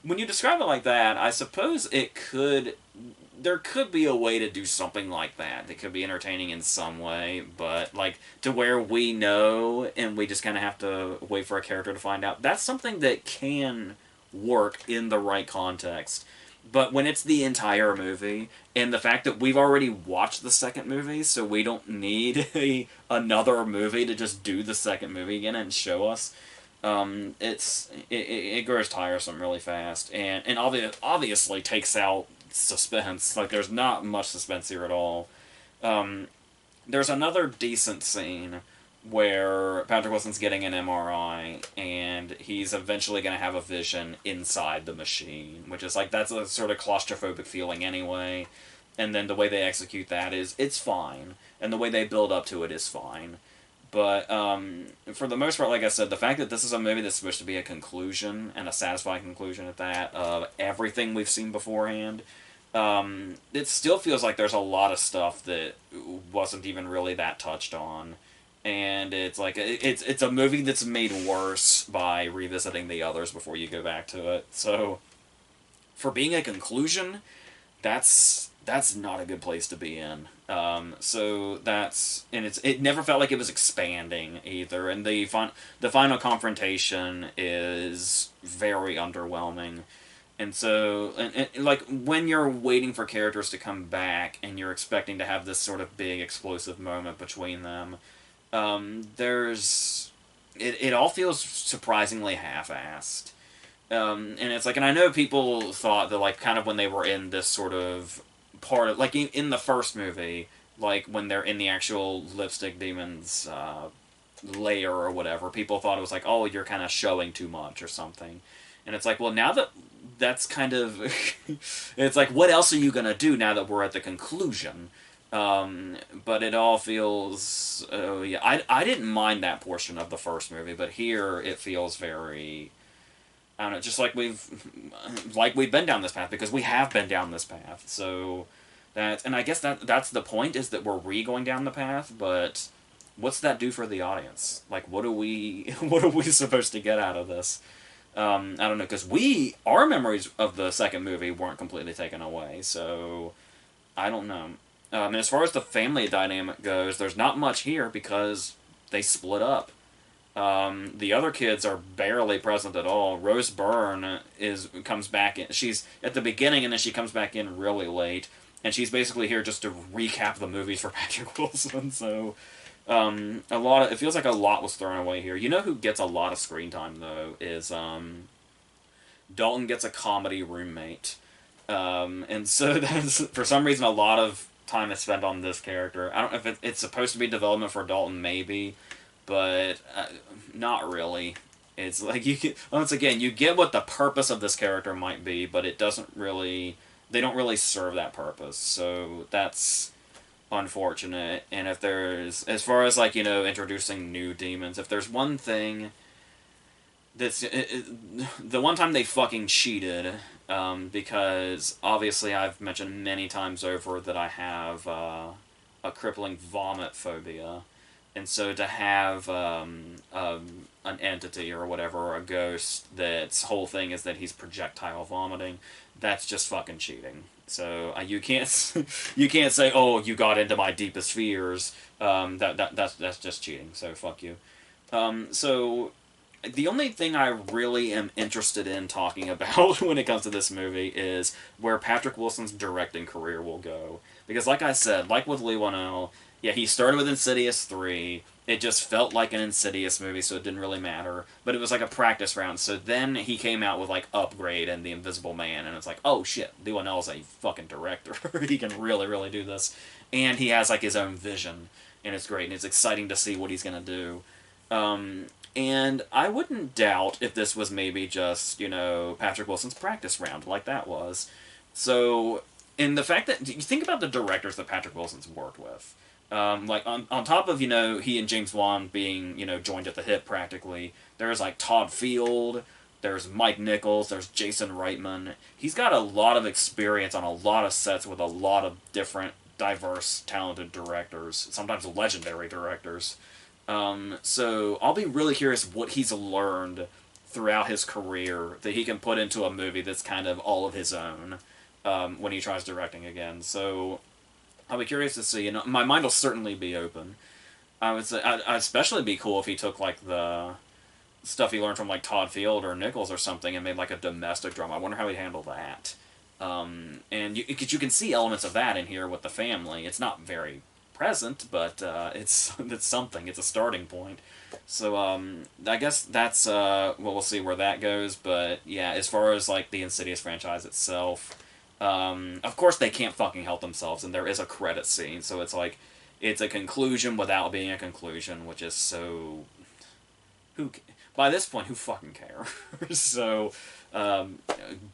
when you describe it like that, I suppose there could be a way to do something like that. That could be entertaining in some way, but, like, to where we know and we just kind of have to wait for a character to find out. That's something that can work in the right context. But when it's the entire movie, and the fact that we've already watched the second movie, so we don't need another movie to just do the second movie again and show us, it grows tiresome really fast, and obviously takes out suspense. Like, there's not much suspense here at all. There's another decent scene where Patrick Wilson's getting an MRI, and he's eventually going to have a vision inside the machine, which is like, that's a sort of claustrophobic feeling anyway, and then the way they execute that it's fine, and the way they build up to it is fine. But for the most part, like I said, the fact that this is a movie that's supposed to be a conclusion, and a satisfying conclusion at that, of everything we've seen beforehand, it still feels like there's a lot of stuff that wasn't even really that touched on. And it's like, it's a movie that's made worse by revisiting the others before you go back to it. So, for being a conclusion, that's that's not a good place to be in. So that's, and it never felt like it was expanding either. And the final confrontation is very underwhelming. And so, like, when you're waiting for characters to come back and you're expecting to have this sort of big explosive moment between them, there's it all feels surprisingly half-assed. And it's like, and I know people thought that, like, kind of when they were in this sort of part of, like, in the first movie, like, when they're in the actual lipstick demon's lair or whatever, people thought it was like, oh, you're kind of showing too much or something. And it's like, well, now that that's kind of, it's like, what else are you gonna do now that we're at the conclusion? But it all feels, oh yeah, I didn't mind that portion of the first movie, but here it feels very, I don't know, just like we've been down this path, because we have been down this path. So that, and I guess that's the point, is that we're going down the path, but what's that do for the audience? Like, what are we what are we supposed to get out of this? I don't know, because our memories of the second movie weren't completely taken away, so I don't know. And as far as the family dynamic goes, there's not much here because they split up. The other kids are barely present at all. Rose Byrne comes back in. She's at the beginning, and then she comes back in really late, and she's basically here just to recap the movies for Patrick Wilson. So it feels like a lot was thrown away here. You know who gets a lot of screen time though is Dalton gets a comedy roommate, and so that's, for some reason, a lot of time is spent on this character. I don't know if it's supposed to be development for Dalton, maybe, but not really. It's like, once again, you get what the purpose of this character might be, but it doesn't really. They don't really serve that purpose, so that's unfortunate. And if there's, as far as, like, introducing new demons, if there's one thing that's the one time they fucking cheated, because obviously I've mentioned many times over that I have a crippling vomit phobia, and so to have an entity or whatever, or a ghost that's whole thing is that he's projectile vomiting, that's just fucking cheating. So you can't you can't say, oh, you got into my deepest fears. That's just cheating. So fuck you. So the only thing I really am interested in talking about when it comes to this movie is where Patrick Wilson's directing career will go. Because, like I said, like with Lee Whannell, yeah, he started with Insidious 3. It just felt like an Insidious movie, so it didn't really matter. But it was like a practice round. So then he came out with, like, Upgrade and The Invisible Man, and it's like, oh shit, Lee Whannell's a fucking director. He can really, really do this. And he has, like, his own vision, and it's great, and it's exciting to see what he's gonna do. And I wouldn't doubt if this was maybe just, Patrick Wilson's practice round, like that was. So, and the fact that, you think about the directors that Patrick Wilson's worked with. Like, on top of, he and James Wan being, joined at the hip practically, there's, like, Todd Field, there's Mike Nichols, there's Jason Reitman. He's got a lot of experience on a lot of sets with a lot of different, diverse, talented directors, sometimes legendary directors. So I'll be really curious what he's learned throughout his career that he can put into a movie that's kind of all of his own, when he tries directing again. So I'll be curious to see. My mind will certainly be open. I would say I'd especially be cool if he took, like, the stuff he learned from, like, Todd Field or Nichols or something and made, like, a domestic drama. I wonder how he'd handle that. And you can see elements of that in here with the family. It's not very present, but it's something. It's a starting point. So I guess that's well, we'll see where that goes. But yeah, as far as, like, the Insidious franchise itself, of course they can't fucking help themselves, and there is a credit scene, so it's like it's a conclusion without being a conclusion, which is so, by this point, who fucking cares? So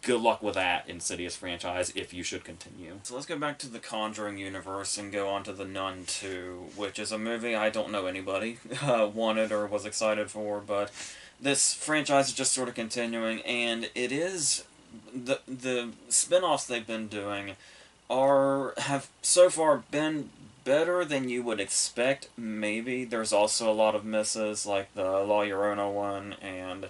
good luck with that Insidious franchise if you should continue. So let's go back to the Conjuring universe and go on to the Nun II, which is a movie I don't know anybody wanted or was excited for, but this franchise is just sort of continuing, and it is the spin-offs they've been doing have so far been better than you would expect. Maybe there's also a lot of misses, like the La Llorona one, and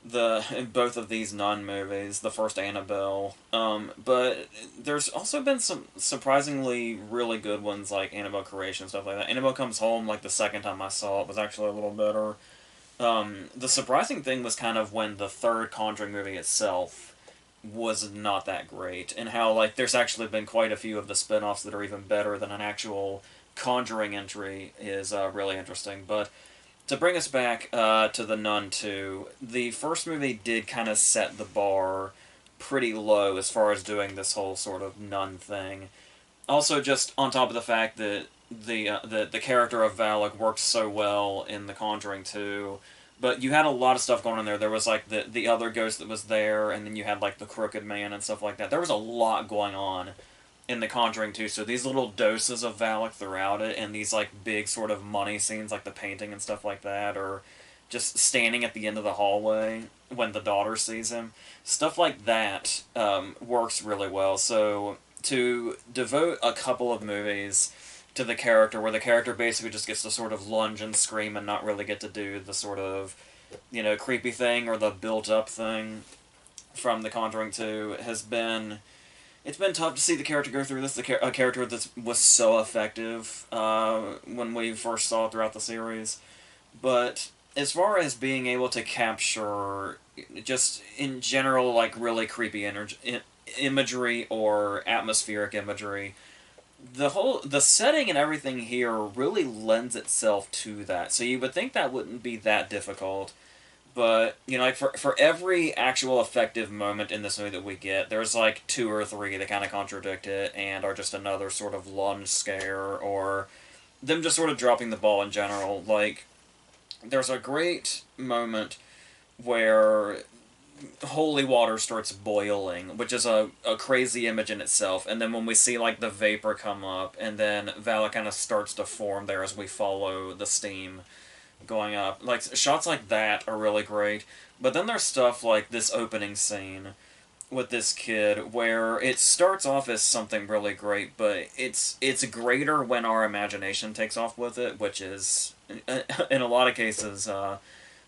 both of these Nun movies, the first Annabelle. But there's also been some surprisingly really good ones like Annabelle Creation and stuff like that. Annabelle Comes Home, like the second time I saw it, was actually a little better. The surprising thing was kind of when the third Conjuring movie itself was not that great, and how like there's actually been quite a few of the spin-offs that are even better than an actual Conjuring entry is really interesting. But to bring us back to the Nun II, the first movie did kind of set the bar pretty low as far as doing this whole sort of nun thing. Also, just on top of the fact that the character of Valak worked so well in The Conjuring 2, but you had a lot of stuff going on there. There was like the other ghost that was there, and then you had like the crooked man and stuff like that. There was a lot going on in The Conjuring 2, so these little doses of Valak throughout it, and these like big sort of money scenes like the painting and stuff like that, or just standing at the end of the hallway when the daughter sees him, stuff like that works really well. So to devote a couple of movies to the character where the character basically just gets to sort of lunge and scream and not really get to do the sort of, creepy thing or the built up thing from The Conjuring 2 has been, it's been tough to see the character go through this. A character that was so effective when we first saw it throughout the series. But as far as being able to capture, just in general, like really creepy imagery or atmospheric imagery, the setting and everything here really lends itself to that. So you would think that wouldn't be that difficult. But, like for every actual effective moment in this movie that we get, there's like two or three that kind of contradict it and are just another sort of lunge scare or them just sort of dropping the ball in general. Like, there's a great moment where holy water starts boiling, which is a crazy image in itself. And then when we see like the vapor come up, and then Vala kind of starts to form there as we follow the steam going up. Like shots like that are really great. But then there's stuff like this opening scene with this kid where it starts off as something really great, but it's greater when our imagination takes off with it, which is in a lot of cases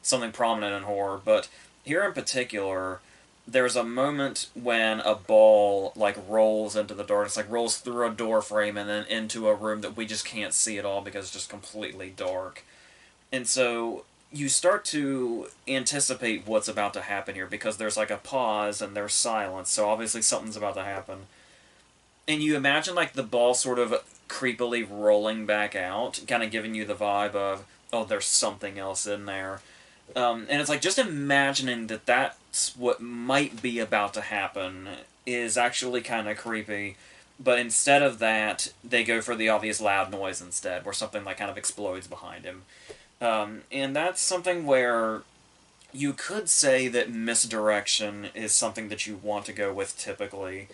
something prominent in horror. But here in particular, there's a moment when a ball like rolls into the darkness, like rolls through a door frame and then into a room that we just can't see at all because it's just completely dark. And so you start to anticipate what's about to happen here because there's like a pause and there's silence, so obviously something's about to happen. And you imagine like the ball sort of creepily rolling back out, kind of giving you the vibe of, oh, there's something else in there. And it's like just imagining that that's what might be about to happen is actually kind of creepy. But instead of that, they go for the obvious loud noise instead, where something like kind of explodes behind him. And that's something where you could say that misdirection is something that you want to go with typically.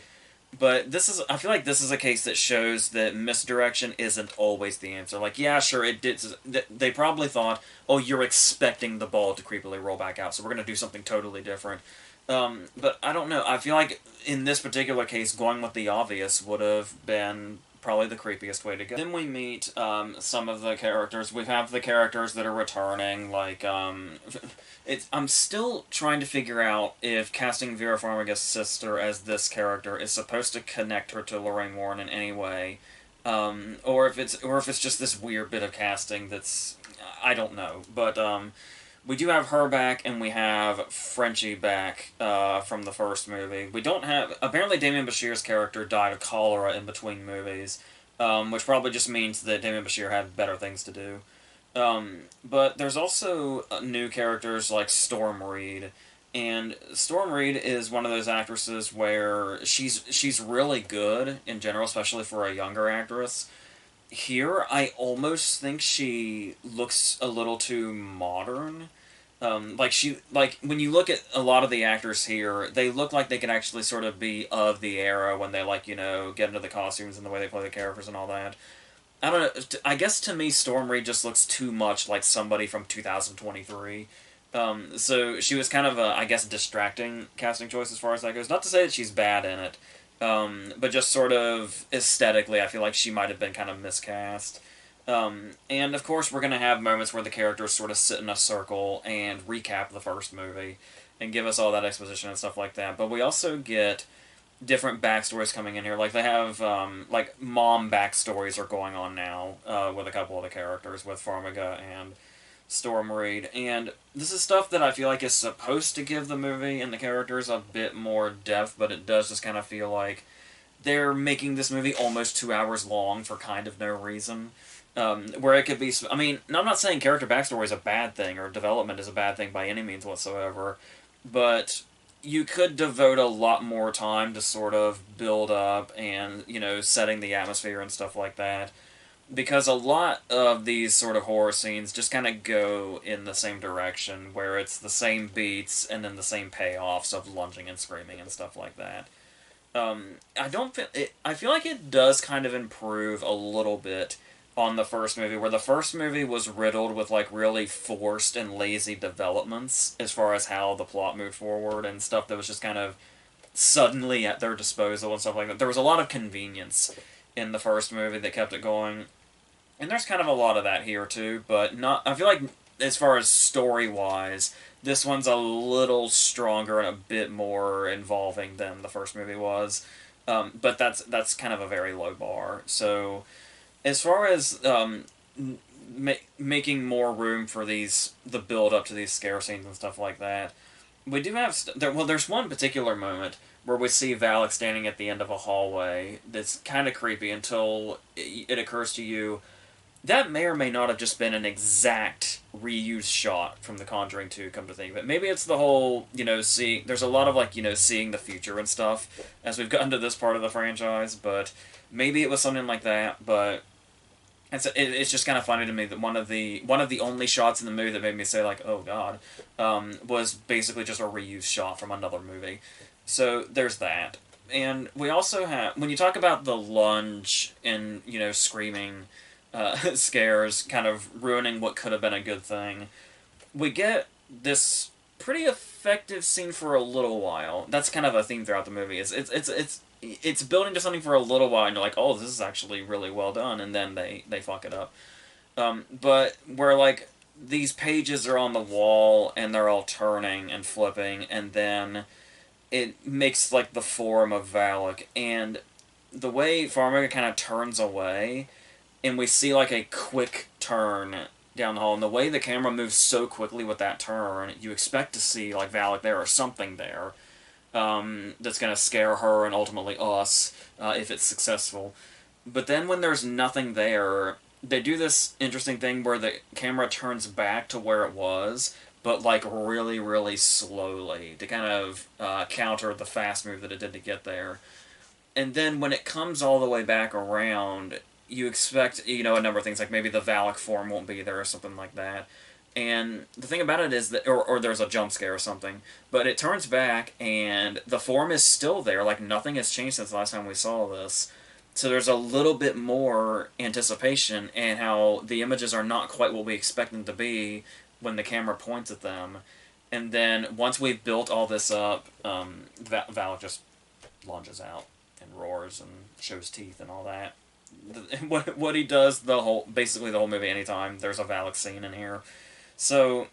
But I feel like this is a case that shows that misdirection isn't always the answer. Like, yeah, sure, it did. They probably thought, oh, you're expecting the ball to creepily roll back out, so we're going to do something totally different. But I don't know. I feel like in this particular case, going with the obvious would have been probably the creepiest way to go. Then we meet some of the characters. We have the characters that are returning, like, I'm still trying to figure out if casting Vera Farmiga's sister as this character is supposed to connect her to Lorraine Warren in any way, or if it's just this weird bit of casting that's, I don't know. But we do have her back, and we have Frenchie back from the first movie. We don't have... Apparently Damien Bashir's character died of cholera in between movies, which probably just means that Damien Bashir had better things to do. But there's also new characters like Storm Reed, and Storm Reed is one of those actresses where she's really good in general, especially for a younger actress. Here, I almost think she looks a little too modern. Like when you look at a lot of the actors here, they look like they can actually sort of be of the era when they get into the costumes and the way they play the characters and all that. I don't know. I guess to me, Storm Reed just looks too much like somebody from 2023. So she was kind of a, I guess, distracting casting choice as far as that goes. Not to say that she's bad in it, but just sort of aesthetically, I feel like she might have been kind of miscast. And of course, we're going to have moments where the characters sort of sit in a circle and recap the first movie and give us all that exposition and stuff like that. But we also get different backstories coming in here. Like they have like mom backstories are going on now with a couple of the characters, with Farmiga and Stormreed, and this is stuff that I feel like is supposed to give the movie and the characters a bit more depth, but it does just kind of feel like they're making this movie almost 2 hours long for kind of no reason. Where it could be, I mean, I'm not saying character backstory is a bad thing or development is a bad thing by any means whatsoever, but you could devote a lot more time to sort of build up and, setting the atmosphere and stuff like that. Because a lot of these sort of horror scenes just kind of go in the same direction, where it's the same beats and then the same payoffs of lunging and screaming and stuff like that. I don't feel it. I feel like it does kind of improve a little bit on the first movie, where the first movie was riddled with like really forced and lazy developments as far as how the plot moved forward and stuff that was just kind of suddenly at their disposal and stuff like that. There was a lot of convenience in the first movie that kept it going, and there's kind of a lot of that here too. But not. I feel like as far as story wise, this one's a little stronger and a bit more involving than the first movie was. But that's kind of a very low bar. So as far as making more room for the build up to these scare scenes and stuff like that, we do have there's one particular moment where we see Valak standing at the end of a hallway that's kind of creepy until it occurs to you that may or may not have just been an exact reused shot from The Conjuring 2, come to think of it. Maybe it's the whole, seeing... There's a lot of, seeing the future and stuff as we've gotten to this part of the franchise, but maybe it was something like that, but it's just kind of funny to me that one of the only shots in the movie that made me say, like, oh god, was basically just a reused shot from another movie. So there's that. And we also have... When you talk about the lunge and, screaming... scares kind of ruining what could have been a good thing, we get this pretty effective scene for a little while. That's kind of a theme throughout the movie. It's building to something for a little while, and you're like, oh, this is actually really well done, and then they fuck it up. But where like these pages are on the wall and they're all turning and flipping, and then it makes like the form of Valak, and the way Farmiga kind of turns away. And we see, like, a quick turn down the hall. And the way the camera moves so quickly with that turn, you expect to see, like, Valak there or something there that's going to scare her and ultimately us if it's successful. But then when there's nothing there, they do this interesting thing where the camera turns back to where it was, but, like, really, really slowly to kind of counter the fast move that it did to get there. And then when it comes all the way back around... You expect, a number of things, like maybe the Valak form won't be there or something like that. And the thing about it is that, or there's a jump scare or something, but it turns back and the form is still there, like nothing has changed since the last time we saw this. So there's a little bit more anticipation and how the images are not quite what we expect them to be when the camera points at them. And then once we've built all this up, Valak just lunges out and roars and shows teeth and all that. What he does basically the whole movie anytime there's a Valak scene in here. So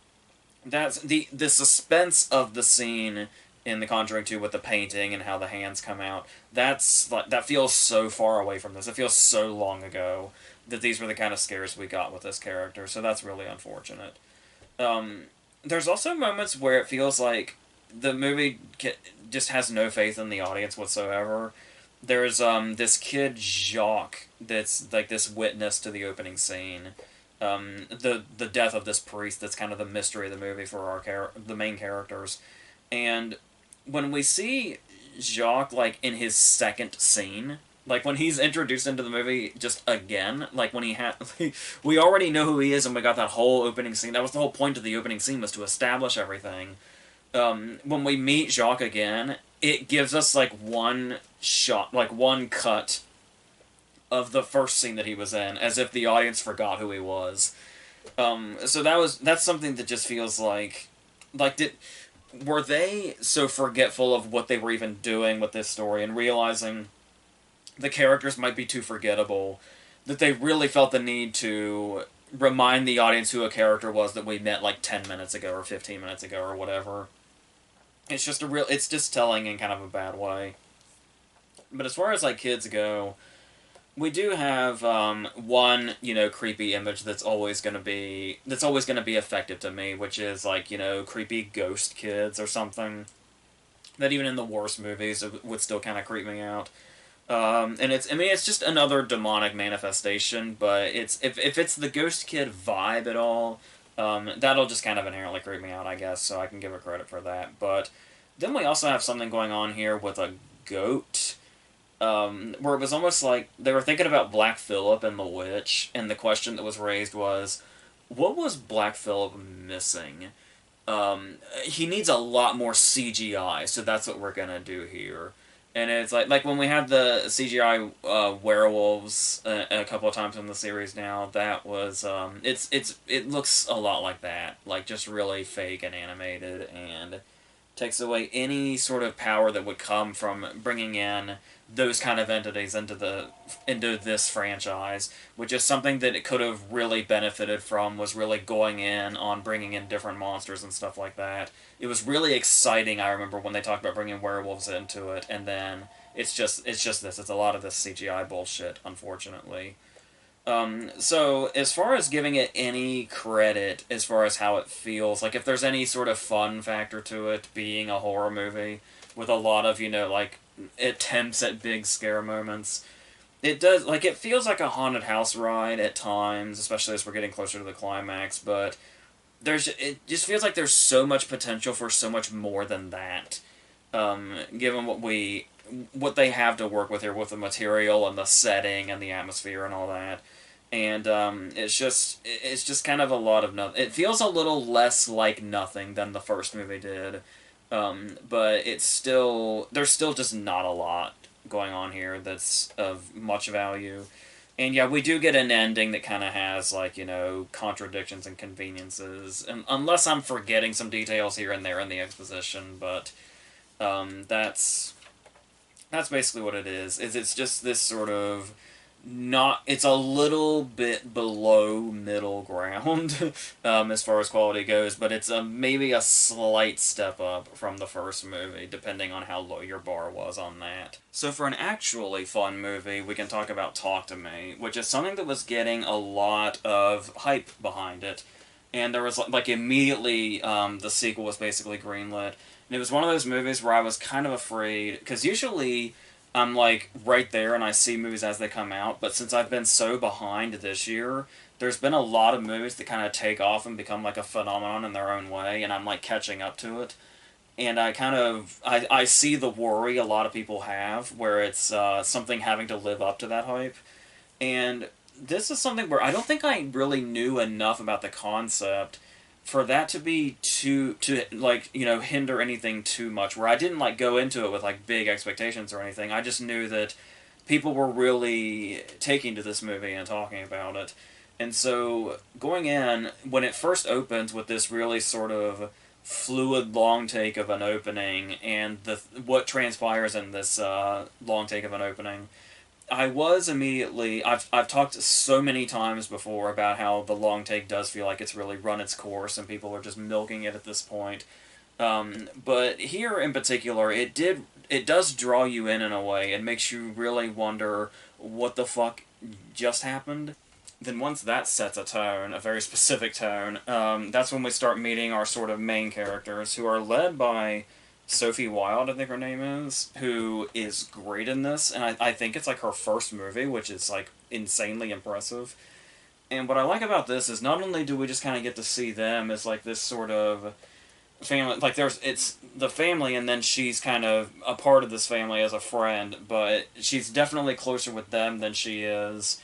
that's the suspense of the scene in The Conjuring 2 with the painting and how the hands come out. That feels so far away from this. It feels so long ago that these were the kind of scares we got with this character. So that's really unfortunate. There's also moments where it feels like the movie just has no faith in the audience whatsoever. There's this kid Jacques that's like this witness to the opening scene, the death of this priest. That's kind of the mystery of the movie for the main characters, and when we see Jacques like in his second scene, like when he's introduced into the movie just again, like when we already know who he is, and we got that whole opening scene. That was the whole point of the opening scene, was to establish everything. When we meet Jacques again, it gives us like one shot, like one cut of the first scene that he was in, as if the audience forgot who he was. So that's something that just feels like were they so forgetful of what they were even doing with this story and realizing the characters might be too forgettable that they really felt the need to remind the audience who a character was that we met like 10 minutes ago or 15 minutes ago or whatever. It's just it's just telling in kind of a bad way. But as far as like kids go, we do have one, creepy image that's always gonna be effective to me, which is like, creepy ghost kids or something that even in the worst movies would still kind of creep me out. And it's just another demonic manifestation, but if it's the ghost kid vibe at all, that'll just kind of inherently creep me out, I guess. So I can give it credit for that. But then we also have something going on here with a goat, where it was almost like they were thinking about Black Phillip and the witch, and the question that was raised was, what was Black Phillip missing? He needs a lot more CGI, so that's what we're gonna do here. And it's like when we have the CGI werewolves a couple of times in the series now, that was it looks a lot like that, like just really fake and animated, and takes away any sort of power that would come from bringing in those kind of entities into this franchise, which is something that it could have really benefited from, was really going in on bringing in different monsters and stuff like that. It was really exciting, I remember, when they talked about bringing werewolves into it, and then it's just this. It's a lot of this CGI bullshit, unfortunately. So, as far as giving it any credit, as far as how it feels, like if there's any sort of fun factor to it being a horror movie with a lot of, like, attempts at big scare moments, it does, like, it feels like a haunted house ride at times, especially as we're getting closer to the climax, but it just feels like there's so much potential for so much more than that, given what they have to work with here with the material and the setting and the atmosphere and all that. And it's just kind of a lot of nothing. It feels a little less like nothing than the first movie did, but there's still just not a lot going on here that's of much value. And yeah, we do get an ending that kind of has, like, contradictions and conveniences, and unless I'm forgetting some details here and there in the exposition, but that's basically what it is. It's just this sort of not. It's a little bit below middle ground as far as quality goes, but it's maybe a slight step up from the first movie, depending on how low your bar was on that. So for an actually fun movie, we can talk about Talk to Me, which is something that was getting a lot of hype behind it. And there was, like, immediately, the sequel was basically greenlit. And it was one of those movies where I was kind of afraid, because usually I'm, like, right there and I see movies as they come out, but since I've been so behind this year, there's been a lot of movies that kind of take off and become, like, a phenomenon in their own way, and I'm, like, catching up to it. And I see the worry a lot of people have, where it's something having to live up to that hype. And this is something where I don't think I really knew enough about the concept for that to be to like, hinder anything too much, where I didn't, like, go into it with, like, big expectations or anything. I just knew that people were really taking to this movie and talking about it. And so going in, when it first opens with this really sort of fluid long take of an opening, and what transpires in this long take of an opening, I was immediately. I've talked so many times before about how the long take does feel like it's really run its course and people are just milking it at this point. But here in particular, it does draw you in a way and makes you really wonder what the fuck just happened. Then once that sets a tone, a very specific tone, that's when we start meeting our sort of main characters, who are led by Sophie Wilde, I think her name is, who is great in this, and I think it's, like, her first movie, which is, like, insanely impressive. And what I like about this is not only do we just kind of get to see them as, like, this sort of family, like, it's the family, and then she's kind of a part of this family as a friend, but she's definitely closer with them than she is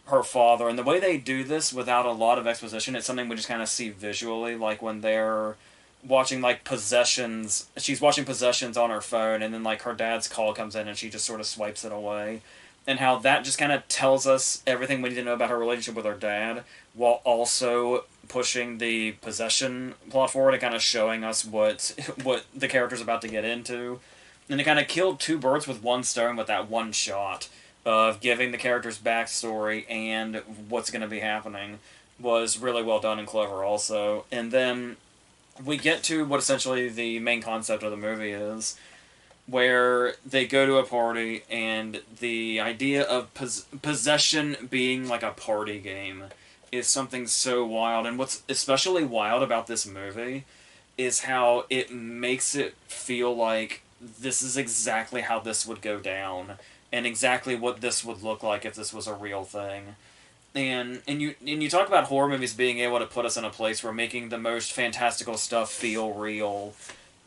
her father. And the way they do this without a lot of exposition, it's something we just kind of see visually, like when they're watching, like, Possessions. She's watching Possessions on her phone, and then, like, her dad's call comes in and she just sort of swipes it away. And how that just kind of tells us everything we need to know about her relationship with her dad, while also pushing the possession plot forward and kind of showing us what the character's about to get into. And it kind of killed two birds with one stone with that one shot. of giving the characters backstory and what's going to be happening was really well done and clever also. And then we get to what essentially the main concept of the movie is, where they go to a party, and the idea of possession being like a party game is something so wild. And what's especially wild about this movie is how it makes it feel like this is exactly how this would go down, and exactly what this would look like if this was a real thing. And you talk about horror movies being able to put us in a place where making the most fantastical stuff feel real.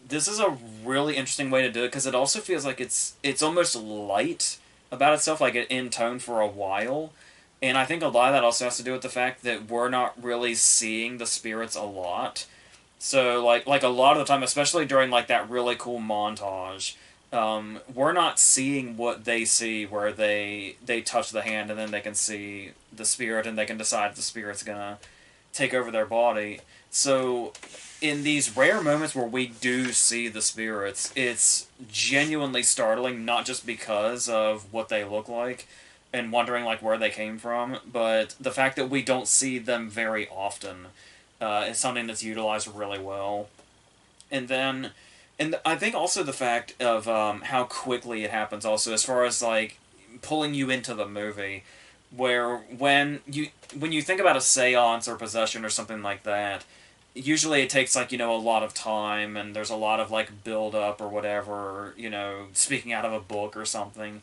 This is a really interesting way to do it, because it also feels like it's almost light about itself, like in tone for a while. And I think a lot of that also has to do with the fact that we're not really seeing the spirits a lot. So like a lot of the time, especially during like that really cool montage, we're not seeing what they see, where they touch the hand and then they can see the spirit and they can decide if the spirit's gonna take over their body. So in these rare moments where we do see the spirits, it's genuinely startling, not just because of what they look like and wondering like where they came from, but the fact that we don't see them very often is something that's utilized really well. And then, and I think also the fact of how quickly it happens, also as far as like pulling you into the movie, where when you think about a seance or possession or something like that, usually it takes like a lot of time, and there's a lot of like build up or whatever, speaking out of a book or something.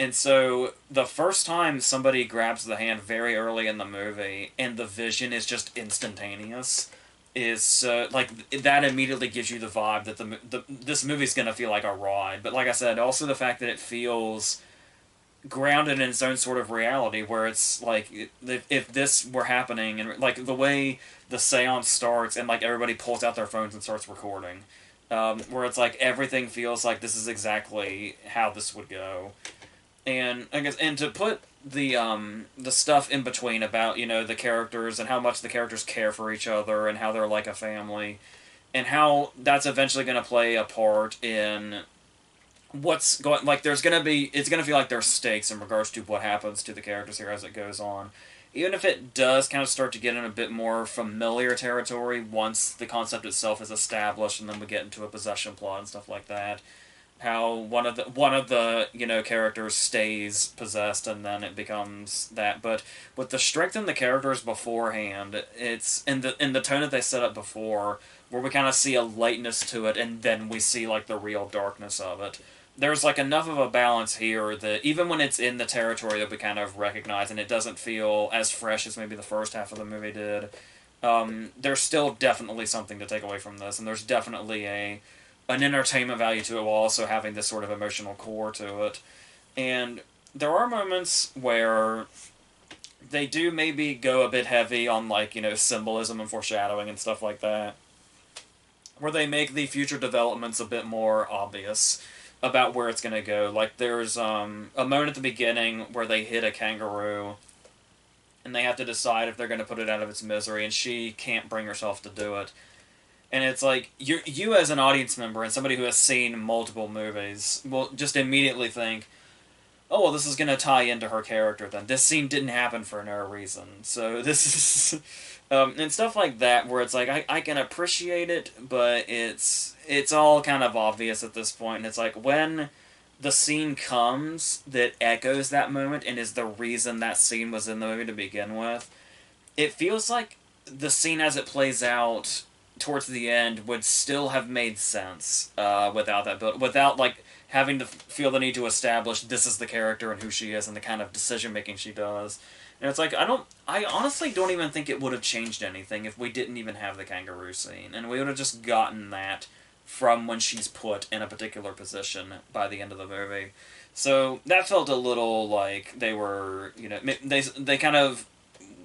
And so the first time somebody grabs the hand very early in the movie and the vision is just instantaneous, is like that immediately gives you the vibe that this movie's gonna feel like a ride. But like I said, also the fact that it feels grounded in its own sort of reality, where it's like if this were happening, and like the way the seance starts and like everybody pulls out their phones and starts recording, where it's like everything feels like this is exactly how this would go. And I guess, and to put the stuff in between about the characters and how much the characters care for each other and how they're like a family, and how that's eventually going to play a part in what's going, like there's going to be, it's going to feel like there's stakes in regards to what happens to the characters here as it goes on, even if it does kind of start to get in a bit more familiar territory once the concept itself is established, and then we get into a possession plot and stuff like that. How one of the characters stays possessed, and then it becomes that. But with the strength in the characters beforehand, it's in the tone that they set up before, where we kind of see a lightness to it, and then we see like the real darkness of it. There's like enough of a balance here that even when it's in the territory that we kind of recognize, and it doesn't feel as fresh as maybe the first half of the movie did, there's still definitely something to take away from this, and there's definitely an entertainment value to it while also having this sort of emotional core to it. And there are moments where they do maybe go a bit heavy on like symbolism and foreshadowing and stuff like that, where they make the future developments a bit more obvious about where it's going to go. Like there's a moment at the beginning where they hit a kangaroo and they have to decide if they're going to put it out of its misery, and she can't bring herself to do it. And it's like, you as an audience member and somebody who has seen multiple movies will just immediately think, oh, well, this is going to tie into her character then. This scene didn't happen for no reason. So this is... and stuff like that, where it's like, I can appreciate it, but it's all kind of obvious at this point. And it's like, when the scene comes that echoes that moment and is the reason that scene was in the movie to begin with, it feels like the scene as it plays out towards the end would still have made sense without that build, without like having to feel the need to establish this is the character and who she is and the kind of decision making she does. And it's like, I honestly don't even think it would have changed anything if we didn't even have the kangaroo scene, and we would have just gotten that from when she's put in a particular position by the end of the movie. So that felt a little like they were, they kind of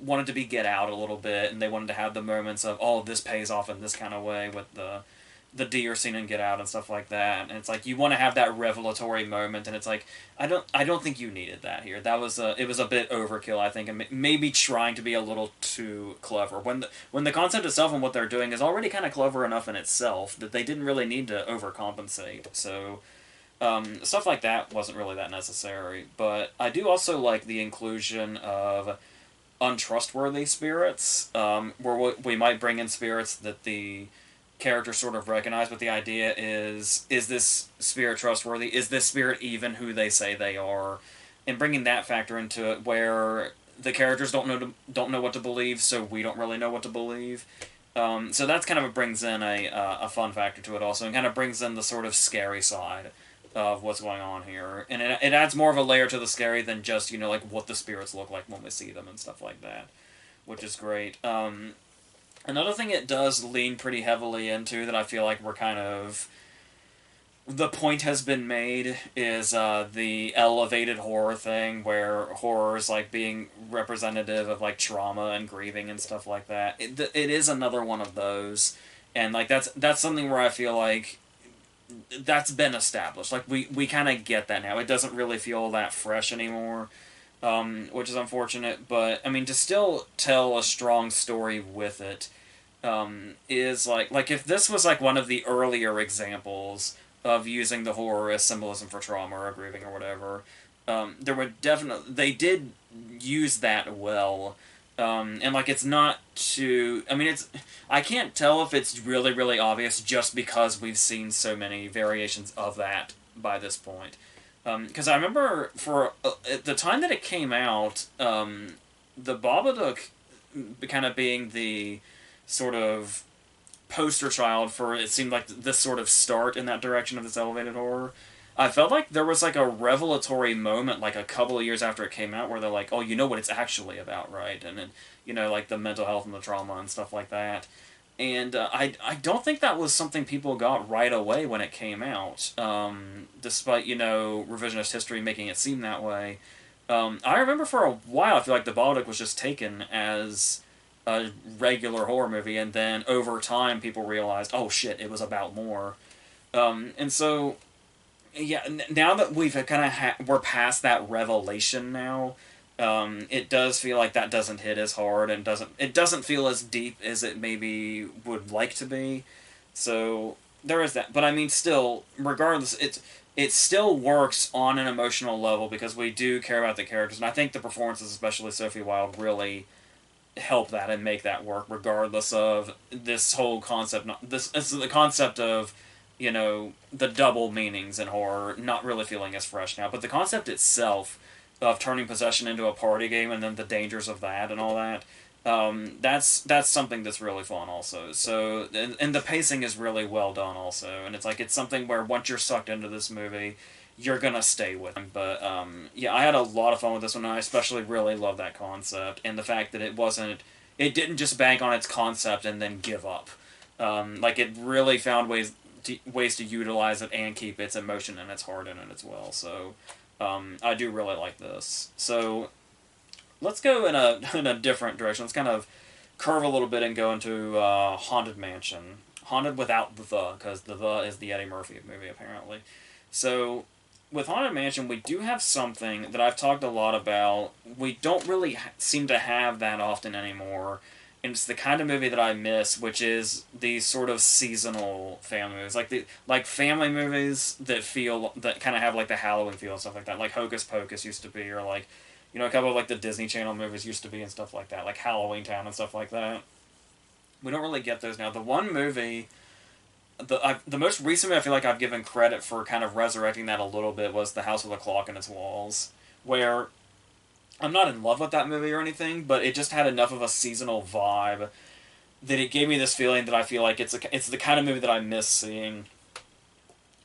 wanted to be Get Out a little bit, and they wanted to have the moments of, oh, this pays off in this kind of way with the deer scene in Get Out and stuff like that. And it's like, you want to have that revelatory moment, and it's like, I don't think you needed that here. That was it was a bit overkill, I think, and maybe trying to be a little too clever when the concept itself and what they're doing is already kind of clever enough in itself that they didn't really need to overcompensate. So Stuff like that wasn't really that necessary, but I do also like the inclusion of untrustworthy spirits, where we might bring in spirits that the characters sort of recognize, but the idea is this spirit trustworthy? Is this spirit even who they say they are? And bringing that factor into it, where the characters don't know what to believe, so we don't really know what to believe. So that's kind of brings in a fun factor to it also, and kind of brings in the sort of scary side of what's going on here, and it adds more of a layer to the scary than just like what the spirits look like when we see them and stuff like that, which is great. Another thing it does lean pretty heavily into that I feel like we're kind of the point has been made is the elevated horror thing, where horror is like being representative of like trauma and grieving and stuff like that. It is another one of those, and like that's something where I feel like that's been established. Like we kind of get that now. It doesn't really feel that fresh anymore, which is unfortunate. But I mean, to still tell a strong story with it is like if this was like one of the earlier examples of using the horror as symbolism for trauma or grieving or whatever, there would definitely they did use that well. And like it's not too. I mean, I can't tell if it's really really obvious just because we've seen so many variations of that by this point. Because I remember for at the time that it came out, the Babadook kind of being the sort of poster child for it seemed like this sort of start in that direction of this elevated horror. I felt like there was like a revelatory moment like a couple of years after it came out where they're like, oh, you know what it's actually about, right? And then, like the mental health and the trauma and stuff like that. And I don't think that was something people got right away when it came out, despite, revisionist history making it seem that way. I remember for a while I feel like The Babadook was just taken as a regular horror movie, and then over time people realized, oh shit, it was about more. And so yeah, now that we've kind of we're past that revelation now, it does feel like that doesn't hit as hard and doesn't feel as deep as it maybe would like to be. So there is that, but I mean, still, regardless, it still works on an emotional level because we do care about the characters, and I think the performances, especially Sophie Wilde, really help that and make that work, regardless of this whole concept. This is the concept of the double meanings in horror not really feeling as fresh now, but the concept itself of turning possession into a party game and then the dangers of that and all that, that's something that's really fun also. So and the pacing is really well done also, and it's something where once you're sucked into this movie, you're gonna stay with them. But yeah, I had a lot of fun with this one, and I especially really love that concept and the fact that it didn't just bank on its concept and then give up. Like it really found ways to utilize it and keep its emotion and its heart in it as well. So I do really like this. So let's go in a different direction. Let's kind of curve a little bit and go into Haunted Mansion. Haunted without the because the is the Eddie Murphy movie apparently. So with Haunted Mansion, we do have something that I've talked a lot about. We don't really seem to have that often anymore. And it's the kind of movie that I miss, which is these sort of seasonal family movies, like family movies that kind of have like the Halloween feel and stuff like that, like Hocus Pocus used to be, or like a couple of like the Disney Channel movies used to be and stuff like that, like Halloween Town and stuff like that. We don't really get those now. The one movie, the most recent movie I feel like I've given credit for kind of resurrecting that a little bit was The House with a Clock in Its Walls, where I'm not in love with that movie or anything, but it just had enough of a seasonal vibe that it gave me this feeling that I feel like it's the kind of movie that I miss seeing.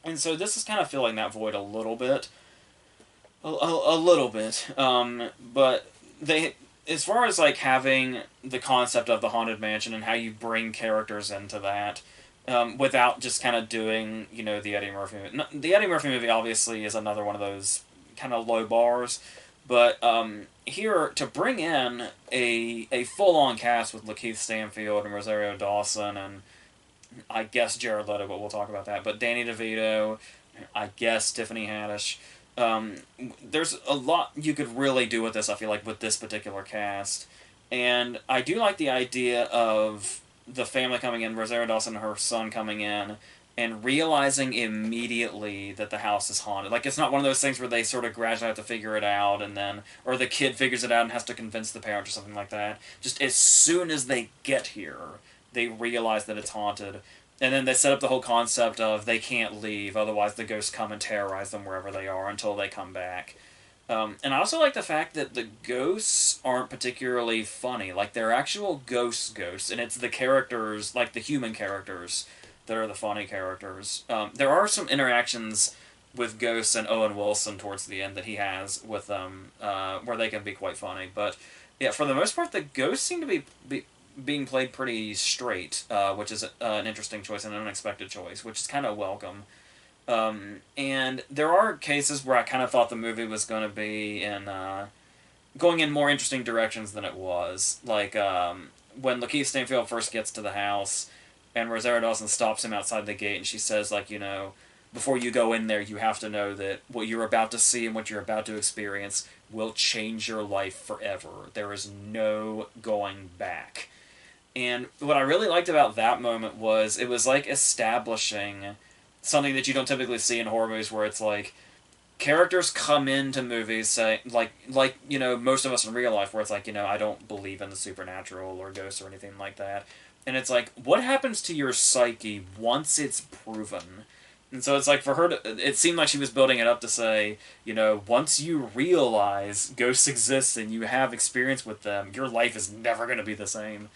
And so this is kind of filling that void a little bit. A little bit. But as far as like having the concept of the Haunted Mansion and how you bring characters into that, without just kind of doing, the Eddie Murphy movie. The Eddie Murphy movie obviously is another one of those kind of low bars. But here, to bring in a full-on cast with Lakeith Stanfield and Rosario Dawson and I guess Jared Leto, but we'll talk about that. But Danny DeVito, I guess Tiffany Haddish. There's a lot you could really do with this, I feel like, with this particular cast. And I do like the idea of the family coming in, Rosario Dawson and her son coming in, and realizing immediately that the house is haunted. Like, it's not one of those things where they sort of gradually have to figure it out, and then, or the kid figures it out and has to convince the parent or something like that. Just as soon as they get here, they realize that it's haunted. And then they set up the whole concept of they can't leave, otherwise the ghosts come and terrorize them wherever they are until they come back. And I also like the fact that the ghosts aren't particularly funny. Like, they're actual ghosts, and it's the characters, like the human characters, that are the funny characters. There are some interactions with ghosts and Owen Wilson towards the end that he has with them, where they can be quite funny. But yeah, for the most part, the ghosts seem to be being played pretty straight, which is an interesting choice and an unexpected choice, which is kind of welcome. And there are cases where I kind of thought the movie was going to be going in more interesting directions than it was. Like, when Lakeith Stanfield first gets to the house, and Rosario Dawson stops him outside the gate, and she says, like, you know, before you go in there, you have to know that what you're about to see and what you're about to experience will change your life forever. There is no going back. And what I really liked about that moment was it was like establishing something that you don't typically see in horror movies, where it's like characters come into movies say like you know, most of us in real life, where it's like, you know, I don't believe in the supernatural or ghosts or anything like that, and it's like, what happens to your psyche once it's proven? And so it's like, for her it seemed like she was building it up to say, you know, once you realize ghosts exist and you have experience with them, your life is never going to be the same.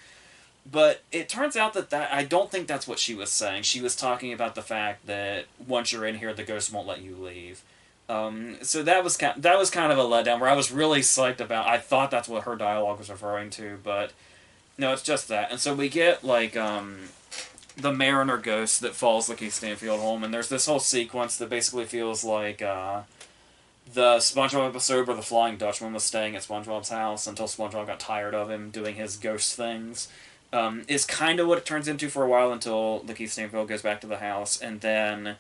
But it turns out that I don't think that's what she was saying. She was talking about the fact that once you're in here, the ghost won't let you leave. So that was kind of a letdown, where I was really psyched about. I thought that's what her dialogue was referring to, but no, it's just that. And so we get like the Mariner ghost that follows Lakeith Stanfield home, and there's this whole sequence that basically feels like the SpongeBob episode where the Flying Dutchman was staying at SpongeBob's house until SpongeBob got tired of him doing his ghost things. Is kind of what it turns into for a while, until Lakeith Stanfield goes back to the house, and then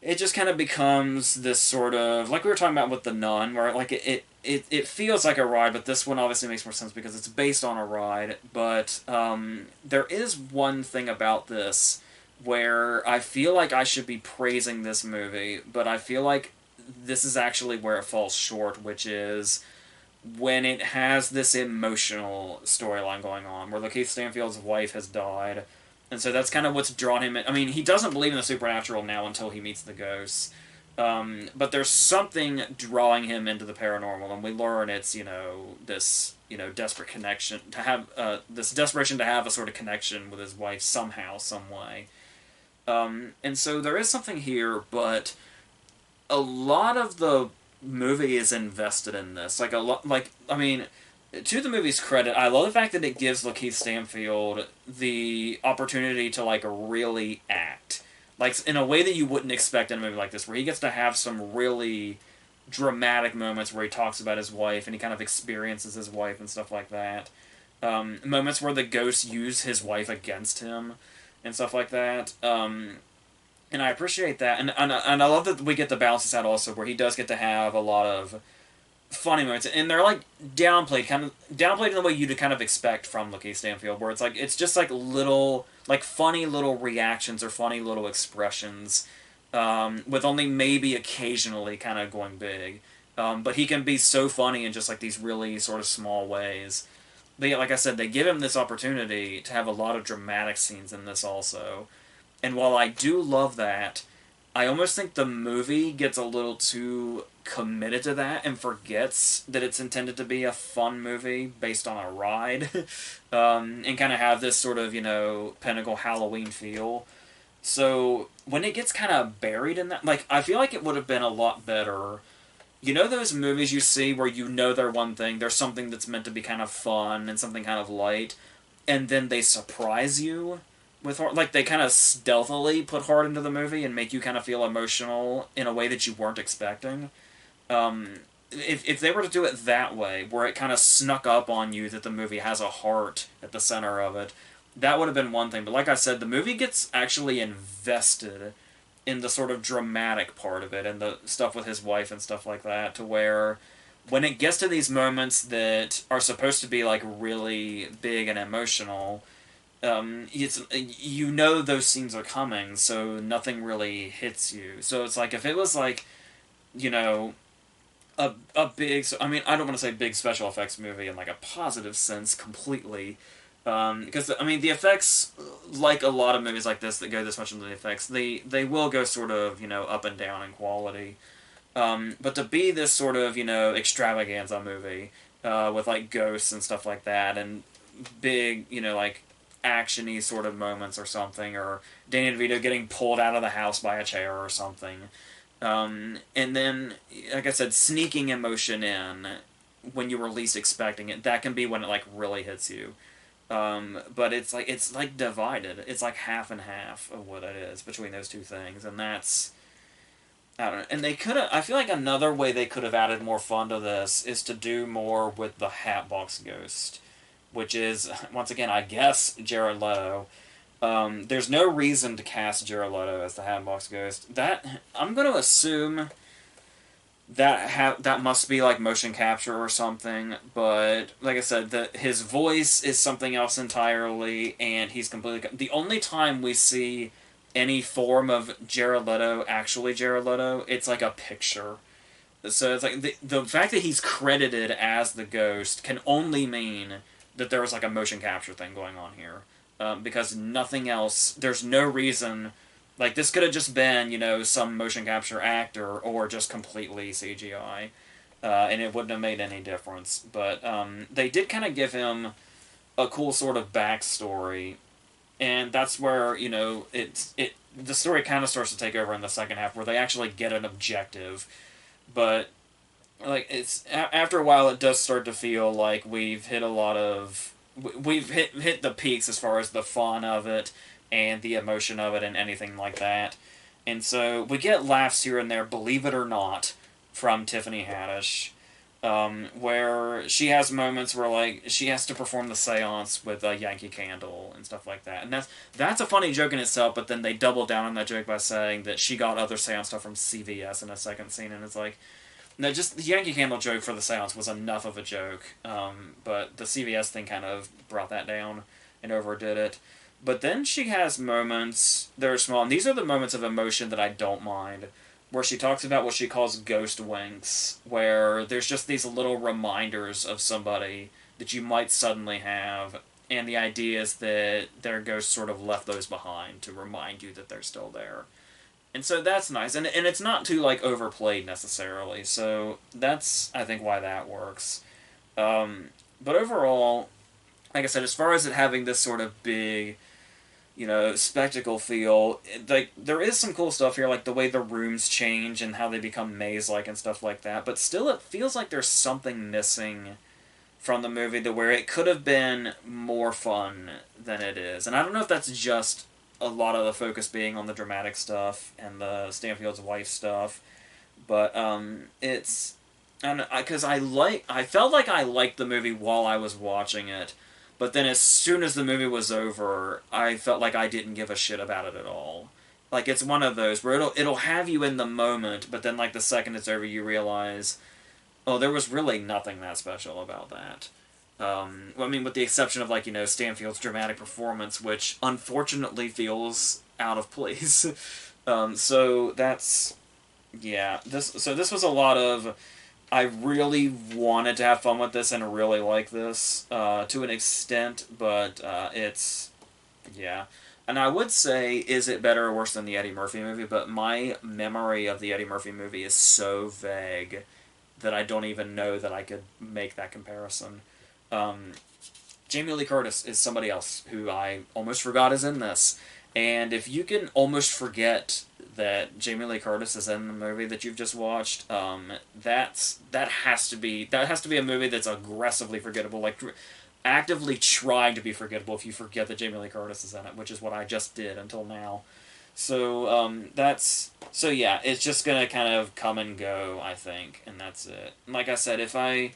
it just kind of becomes this sort of, like we were talking about with the Nun, where like it feels like a ride, but this one obviously makes more sense because it's based on a ride. But there is one thing about this where I feel like I should be praising this movie, but I feel like this is actually where it falls short, which is when it has this emotional storyline going on, where Lakeith Stanfield's wife has died, and so that's kind of what's drawn him in. I mean, he doesn't believe in the supernatural now until he meets the ghosts, but there's something drawing him into the paranormal, and we learn it's, you know, this, you know, desperate connection to have, this desperation to have a sort of connection with his wife somehow, some way. And so there is something here, but a lot of the movie is invested in this. Like, a lot, like, I mean, to the movie's credit, I love the fact that it gives Lakeith Stanfield the opportunity to, like, really act. Like, in a way that you wouldn't expect in a movie like this, where he gets to have some really dramatic moments where he talks about his wife and he kind of experiences his wife and stuff like that. Moments where the ghosts use his wife against him and stuff like that. And I appreciate that, and I love that we get to balance this out also, where he does get to have a lot of funny moments, and they're like downplayed in the way you'd kind of expect from Lakeith Stanfield, where it's like, it's just like little, like funny little reactions or funny little expressions, with only maybe occasionally kind of going big, but he can be so funny in just like these really sort of small ways. But yeah, like I said, they give him this opportunity to have a lot of dramatic scenes in this also. And while I do love that, I almost think the movie gets a little too committed to that and forgets that it's intended to be a fun movie based on a ride, and kind of have this sort of, you know, Pinnacle Halloween feel. So when it gets kind of buried in that, like, I feel like it would have been a lot better. You know those movies you see where you know they're one thing, there's something that's meant to be kind of fun and something kind of light, and then they surprise you with horror, like they kind of stealthily put horror into the movie and make you kind of feel emotional in a way that you weren't expecting. If they were to do it that way, where it kind of snuck up on you that the movie has a heart at the center of it, that would have been one thing. But like I said, the movie gets actually invested in the sort of dramatic part of it and the stuff with his wife and stuff like that, to where when it gets to these moments that are supposed to be like really big and emotional, it's, you know those scenes are coming, so nothing really hits you. So it's like if it was like, you know, a big, I mean, I don't want to say big special effects movie in like a positive sense completely, because I mean the effects, like a lot of movies like this that go this much into the effects, they will go sort of, up and down in quality. But to be this sort of, extravaganza movie, with like ghosts and stuff like that, and big, like actiony sort of moments or something, or Danny DeVito getting pulled out of the house by a chair or something, and then, like I said, sneaking emotion in when you were least expecting it. That can be when it like really hits you. But it's like divided. It's like half and half of what it is between those two things, and that's, I don't know. And they could have. I feel like another way they could have added more fun to this is to do more with the Hatbox Ghost, which is, once again, I guess, Jared Leto. There's no reason to cast Jared Leto as the Hatbox Ghost. That, I'm going to assume that must be like motion capture or something. But like I said, his voice is something else entirely, and he's completely. The only time we see any form of Jared Leto, actually Jared Leto, it's like a picture. So it's like the fact that he's credited as the ghost can only mean that there was like a motion capture thing going on here, because nothing else. There's no reason. Like this could have just been, some motion capture actor or just completely CGI, and it wouldn't have made any difference. But they did kind of give him a cool sort of backstory, and that's where, the story kind of starts to take over in the second half, where they actually get an objective. But like it's after a while, it does start to feel like we've hit a lot of we've hit the peaks as far as the fun of it and the emotion of it and anything like that. And so we get laughs here and there, believe it or not, from Tiffany Haddish, where she has moments where like she has to perform the seance with a Yankee Candle and stuff like that, and that's a funny joke in itself. But then they double down on that joke by saying that she got other seance stuff from CVS in a second scene, and it's like, no, just the Yankee Candle joke for the seance was enough of a joke, but the CVS thing kind of brought that down and overdid it. But then she has moments that are small, and these are the moments of emotion that I don't mind, where she talks about what she calls ghost winks, where there's just these little reminders of somebody that you might suddenly have, and the idea is that their ghost sort of left those behind to remind you that they're still there. And so that's nice, and it's not too like overplayed necessarily, so that's, I think, why that works. But overall, like I said, as far as it having this sort of big, spectacle feel, like there is some cool stuff here, like the way the rooms change and how they become maze-like and stuff like that. But still, it feels like there's something missing from the movie to where it could have been more fun than it is. And I don't know if that's just a lot of the focus being on the dramatic stuff and the Stanfield's wife stuff, but it's, and because I felt like I liked the movie while I was watching it. But then as soon as the movie was over, I felt like I didn't give a shit about it at all. Like it's one of those where it'll have you in the moment, but then like the second it's over, you realize, oh, there was really nothing that special about that. Well, I mean, with the exception of like Stanfield's dramatic performance, which unfortunately feels out of place. So that's, yeah. This was a lot of, I really wanted to have fun with this and really like this, to an extent, but it's, yeah. And I would say, is it better or worse than the Eddie Murphy movie? But my memory of the Eddie Murphy movie is so vague that I don't even know that I could make that comparison. Um, Jamie Lee Curtis is somebody else who I almost forgot is in this. And if you can almost forget that Jamie Lee Curtis is in the movie that you've just watched, that has to be a movie that's aggressively forgettable, like actively trying to be forgettable if you forget that Jamie Lee Curtis is in it, which is what I just did until now. So yeah, it's just gonna kind of come and go, I think, and that's it. Like I said, if I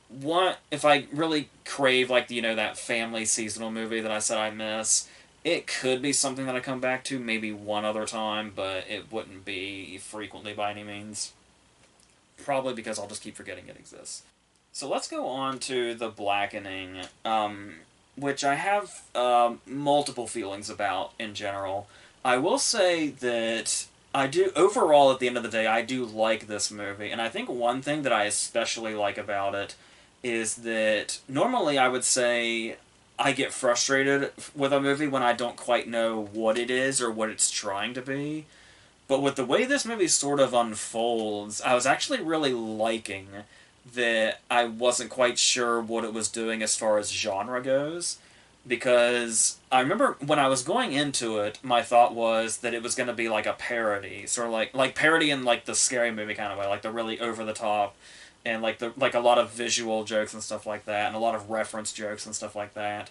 really crave like that family seasonal movie that I said I miss, it could be something that I come back to maybe one other time, but it wouldn't be frequently by any means. Probably because I'll just keep forgetting it exists. So let's go on to the Blackening. which I have multiple feelings about in general. I will say that I do, overall, at the end of the day, I do like this movie. And I think one thing that I especially like about it is that normally I would say I get frustrated with a movie when I don't quite know what it is or what it's trying to be. But with the way this movie sort of unfolds, I was actually really liking that I wasn't quite sure what it was doing as far as genre goes. Because I remember when I was going into it, my thought was that it was going to be like a parody, sort of like parody in like the scary movie kind of way, like the really over the top, and like a lot of visual jokes and stuff like that, and a lot of reference jokes and stuff like that.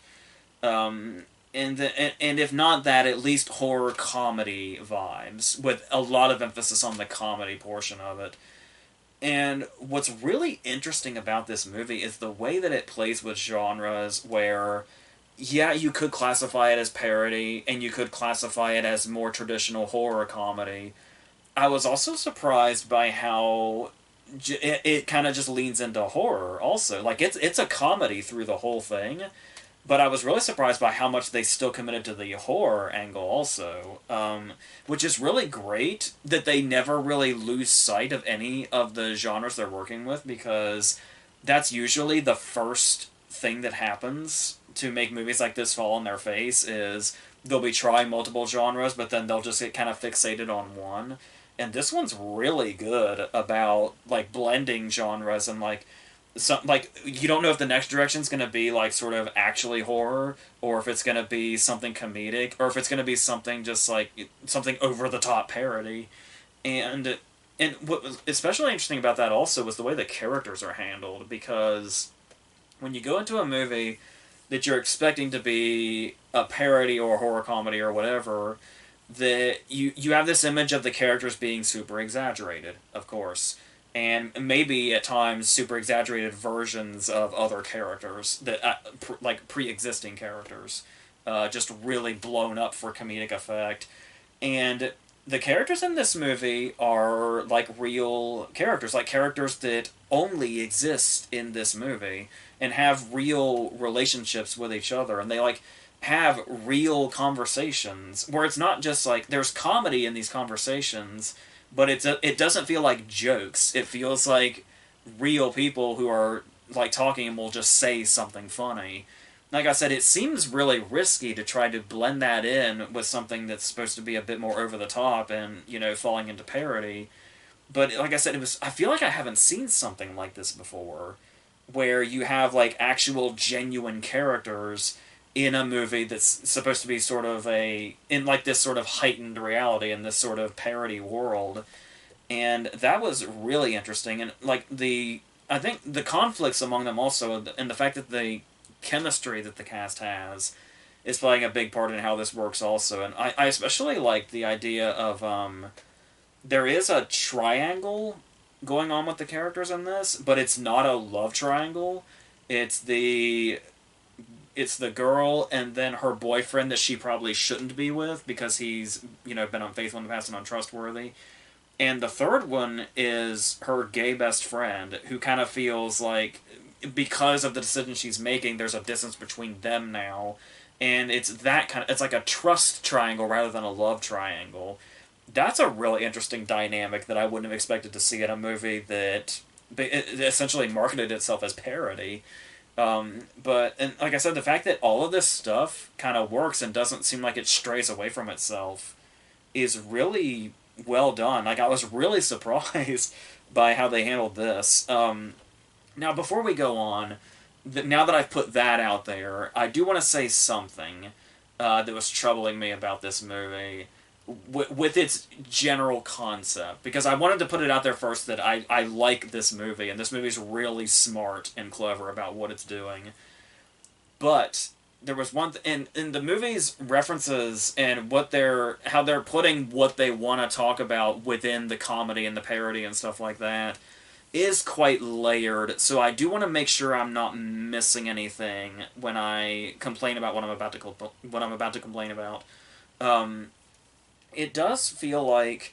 Um, and if not that, at least horror comedy vibes with a lot of emphasis on the comedy portion of it. And what's really interesting about this movie is the way that it plays with genres where, yeah, you could classify it as parody and you could classify it as more traditional horror comedy. I was also surprised by how it kind of just leans into horror also. Like it's a comedy through the whole thing, but I was really surprised by how much they still committed to the horror angle also, which is really great that they never really lose sight of any of the genres they're working with, because that's usually the first thing that happens to make movies like this fall on their face is they'll be trying multiple genres, but then they'll just get kind of fixated on one. And this one's really good about like blending genres and like you don't know if the next direction's going to be like sort of actually horror, or if it's going to be something comedic, or if it's going to be something just like something over the top parody. And what was especially interesting about that also was the way the characters are handled, because when you go into a movie that you're expecting to be a parody or a horror comedy or whatever, that you have this image of the characters being super exaggerated, of course, and maybe at times super exaggerated versions of other characters that like pre-existing characters, just really blown up for comedic effect. And the characters in this movie are like real characters, like characters that only exist in this movie and have real relationships with each other, and they like have real conversations where it's not just like there's comedy in these conversations, but it doesn't feel like jokes. It feels like real people who are like talking and will just say something funny. Like I said, it seems really risky to try to blend that in with something that's supposed to be a bit more over the top and, you know, falling into parody. But like I said, I feel like I haven't seen something like this before, where you have like actual genuine characters in a movie that's supposed to be sort of in like this sort of heightened reality in this sort of parody world. And that was really interesting. And like I think the conflicts among them also, and the fact that the chemistry that the cast has is playing a big part in how this works also. And I especially like the idea of there is a triangle going on with the characters in this, but it's not a love triangle. It's the girl and then her boyfriend that she probably shouldn't be with because he's, you know, been unfaithful in the past and untrustworthy. And the third one is her gay best friend, who kind of feels like because of the decision she's making, there's a distance between them now. And it's like a trust triangle rather than a love triangle. That's a really interesting dynamic that I wouldn't have expected to see in a movie that essentially marketed itself as parody. But and like I said, the fact that all of this stuff kind of works and doesn't seem like it strays away from itself is really well done. Like I was really surprised by how they handled this. Now before we go on, now that I've put that out there, I do want to say something that was troubling me about this movie with its general concept, because I wanted to put it out there first that I like this movie, and this movie's really smart and clever about what it's doing. But there was one in the movie's references and how they're putting what they want to talk about within the comedy and the parody and stuff like that is quite layered. So I do want to make sure I'm not missing anything when I complain about what I'm about to complain about. It does feel like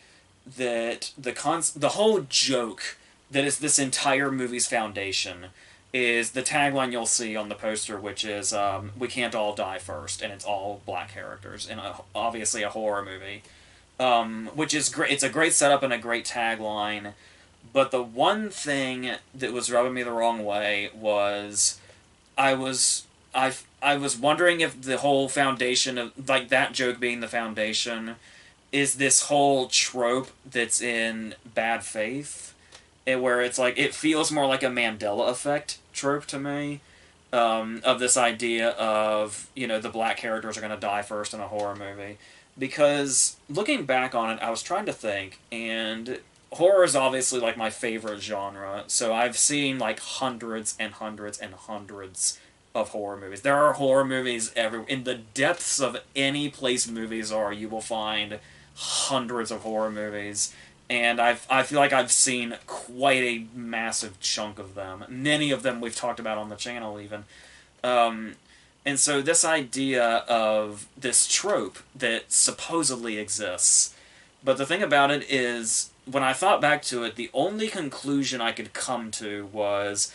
that the whole joke that is this entire movie's foundation is the tagline you'll see on the poster, which is "We can't all die first," and it's all black characters in obviously a horror movie, which is great. It's a great setup and a great tagline. But the one thing that was rubbing me the wrong way was I was I was wondering if the whole foundation of like that joke being the foundation is this whole trope that's in Bad Faith, and where it's like it feels more like a Mandela effect trope to me, of this idea of the black characters are going to die first in a horror movie, because looking back on it, I was trying to think, and horror is obviously like my favorite genre, so I've seen like hundreds and hundreds and hundreds of horror movies. There are horror movies everywhere. In the depths of any place movies are, you will find hundreds of horror movies. And I feel like I've seen quite a massive chunk of them. Many of them we've talked about on the channel, even. And so this idea of this trope that supposedly exists. But the thing about it is, when I thought back to it, the only conclusion I could come to was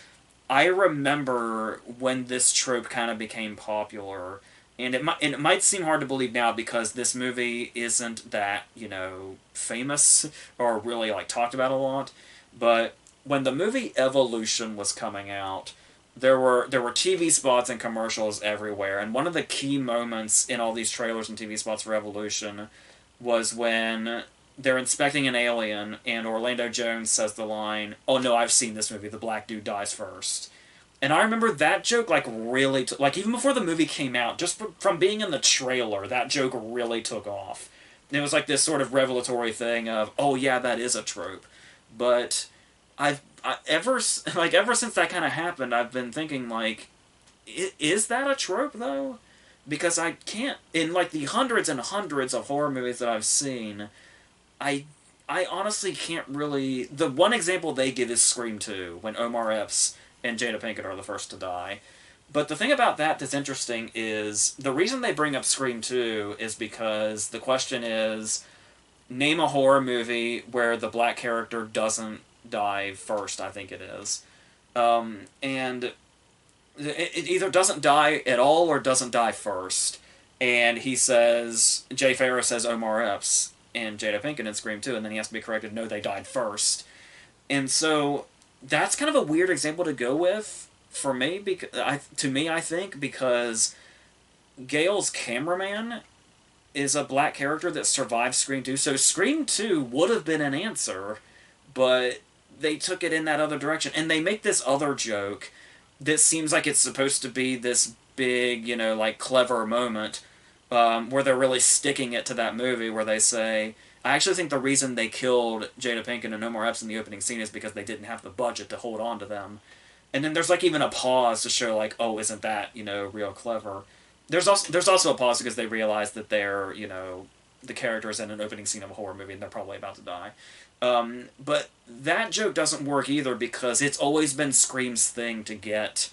I remember when this trope kind of became popular, and it might seem hard to believe now because this movie isn't that famous or really like talked about a lot. But when the movie Evolution was coming out, there were TV spots and commercials everywhere, and one of the key moments in all these trailers and TV spots for Evolution was when they're inspecting an alien, and Orlando Jones says the line, "Oh no, I've seen this movie. The black dude dies first." And I remember that joke like really like even before the movie came out, just from being in the trailer, that joke really took off. And it was like this sort of revelatory thing of, oh yeah, that is a trope. But ever since that kind of happened, I've been thinking like, is that a trope though? Because I can't, in like the hundreds and hundreds of horror movies that I've seen, I I honestly can't really. The one example they give is Scream 2, when Omar Epps and Jada Pinkett are the first to die. But the thing about that that's interesting is the reason they bring up Scream 2 is because the question is, name a horror movie where the black character doesn't die first, I think it is. And it either doesn't die at all or doesn't die first. And he says, Jay Farrow says Omar Epps and Jada Pinkett in Scream 2, and then he has to be corrected, no, they died first. And so that's kind of a weird example to go with for me, I think, because Gale's cameraman is a black character that survived Scream 2, so Scream 2 would have been an answer, but they took it in that other direction. And they make this other joke that seems like it's supposed to be this big, like clever moment, where they're really sticking it to that movie, where they say, I actually think the reason they killed Jada Pinkett and Omar Epps in the opening scene is because they didn't have the budget to hold on to them. And then there's like even a pause to show like, oh, isn't that, real clever? There's also a pause because they realize that they're, the characters in an opening scene of a horror movie and they're probably about to die. But that joke doesn't work either because it's always been Scream's thing to get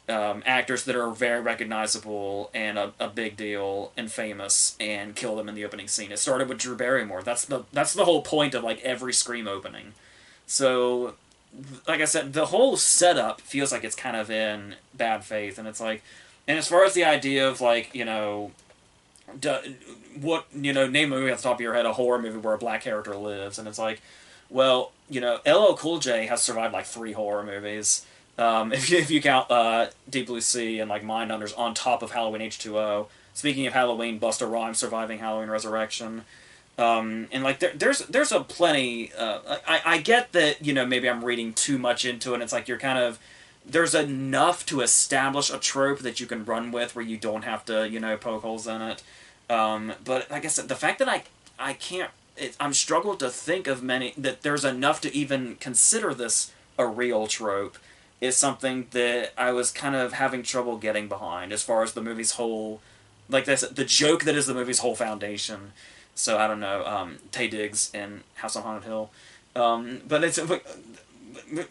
actors that are very recognizable and a big deal and famous and kill them in the opening scene. It started with Drew Barrymore. That's the whole point of like every Scream opening. So, like I said, the whole setup feels like it's kind of in bad faith, and it's like, and as far as the idea of like, name a movie off the top of your head, a horror movie where a black character lives, and it's like, well, LL Cool J has survived like 3 horror movies. If you count Deep Blue Sea and like Mindhunters on top of Halloween H2O. Speaking of Halloween, Busta Rhymes surviving Halloween Resurrection. And like there's a plenty. I get that maybe I'm reading too much into it. And it's like you're kind of there's enough to establish a trope that you can run with where you don't have to poke holes in it. But like I said, the fact that I can't I'm struggled to think of many that there's enough to even consider this a real trope is something that I was kind of having trouble getting behind as far as the movie's whole, like this, the joke that is the movie's whole foundation. So I don't know, Tay Diggs in House on Haunted Hill. But it's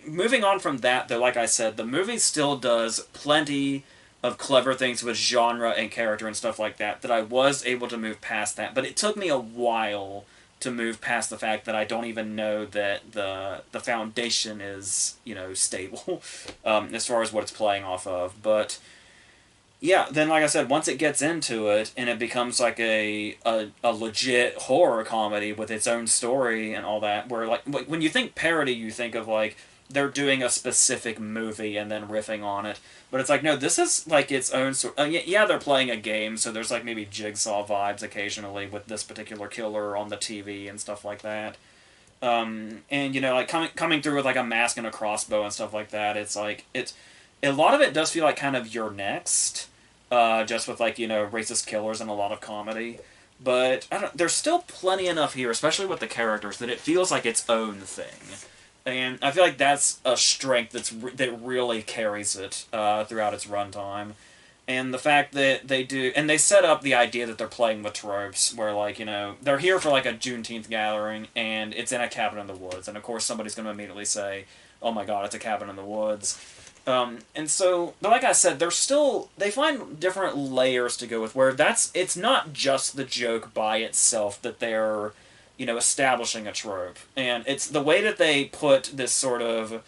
moving on from that, though. Like I said, the movie still does plenty of clever things with genre and character and stuff like that. That I was able to move past that, but it took me a while to move past the fact that I don't even know that the foundation is, stable, as far as what it's playing off of. But yeah, then like I said, once it gets into it and it becomes like a legit horror comedy with its own story and all that, where like when you think parody, you think of like they're doing a specific movie and then riffing on it. But it's like, no, this is like its own sort. Yeah, they're playing a game, so there's like maybe Jigsaw vibes occasionally with this particular killer on the TV and stuff like that. And like coming through with like a mask and a crossbow and stuff like that. It's like it's a lot of it does feel like kind of You're Next, just with like racist killers and a lot of comedy. But there's still plenty enough here, especially with the characters, that it feels like its own thing. And I feel like that's a strength that really carries it throughout its runtime. And the fact that they do, and they set up the idea that they're playing with tropes, where like they're here for like a Juneteenth gathering, and it's in a cabin in the woods, and of course somebody's going to immediately say, "Oh my God, it's a cabin in the woods." And so, but like I said, they find different layers to go with, where it's not just the joke by itself that they're establishing a trope, and it's the way that they put this sort of.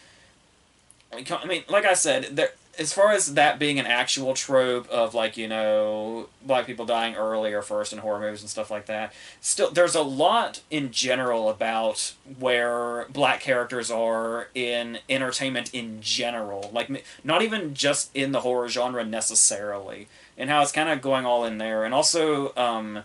I mean, like I said, as far as that being an actual trope of like black people dying early or first in horror movies and stuff like that, still there's a lot in general about where black characters are in entertainment in general, like not even just in the horror genre necessarily, and how it's kind of going all in there, and also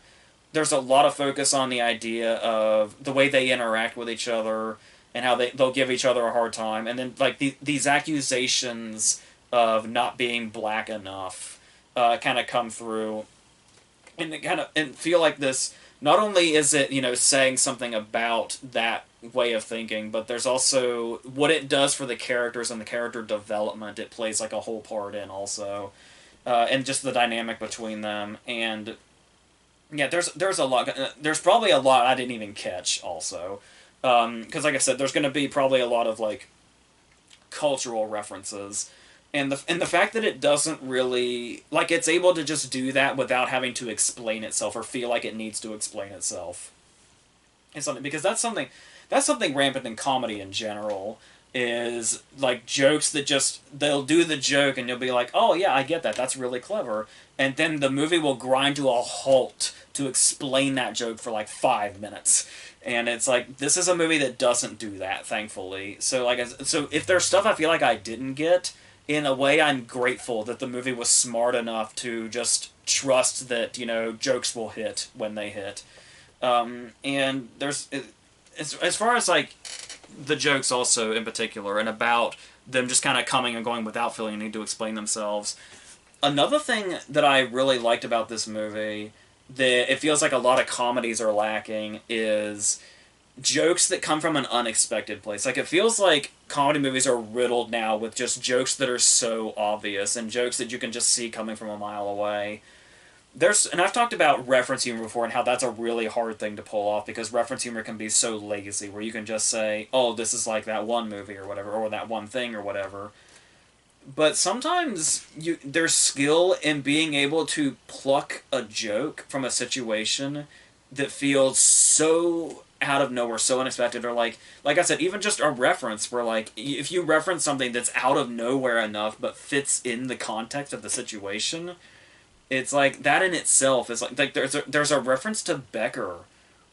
there's a lot of focus on the idea of the way they interact with each other and how they'll give each other a hard time, and then like these accusations of not being black enough kind of come through, and feel like this. Not only is it saying something about that way of thinking, but there's also what it does for the characters and the character development. It plays like a whole part in also, and just the dynamic between them. And yeah, there's a lot. There's probably a lot I didn't even catch also, because like I said, there's going to be probably a lot of like cultural references. And the fact that it doesn't really like it's able to just do that without having to explain itself or feel like it needs to explain itself. It's something, because that's something rampant in comedy in general, is like jokes that just they'll do the joke and you'll be like, "Oh yeah, I get that. That's really clever." And then the movie will grind to a halt to explain that joke for like 5 minutes. And it's like, this is a movie that doesn't do that, thankfully. So if there's stuff I feel like I didn't get, in a way, I'm grateful that the movie was smart enough to just trust that jokes will hit when they hit. And there's as far as like the jokes also in particular, and about them just kind of coming and going without feeling the need to explain themselves. Another thing that I really liked about this movie that it feels like a lot of comedies are lacking is jokes that come from an unexpected place. Like, it feels like comedy movies are riddled now with just jokes that are so obvious and jokes that you can just see coming from a mile away. And I've talked about reference humor before and how that's a really hard thing to pull off, because reference humor can be so lazy, where you can just say, "Oh, this is like that one movie or whatever, or that one thing or whatever." But sometimes there's skill in being able to pluck a joke from a situation that feels so out of nowhere, so unexpected, or like I said, even just a reference where like if you reference something that's out of nowhere enough but fits in the context of the situation, it's like that in itself is like there's a reference to Becker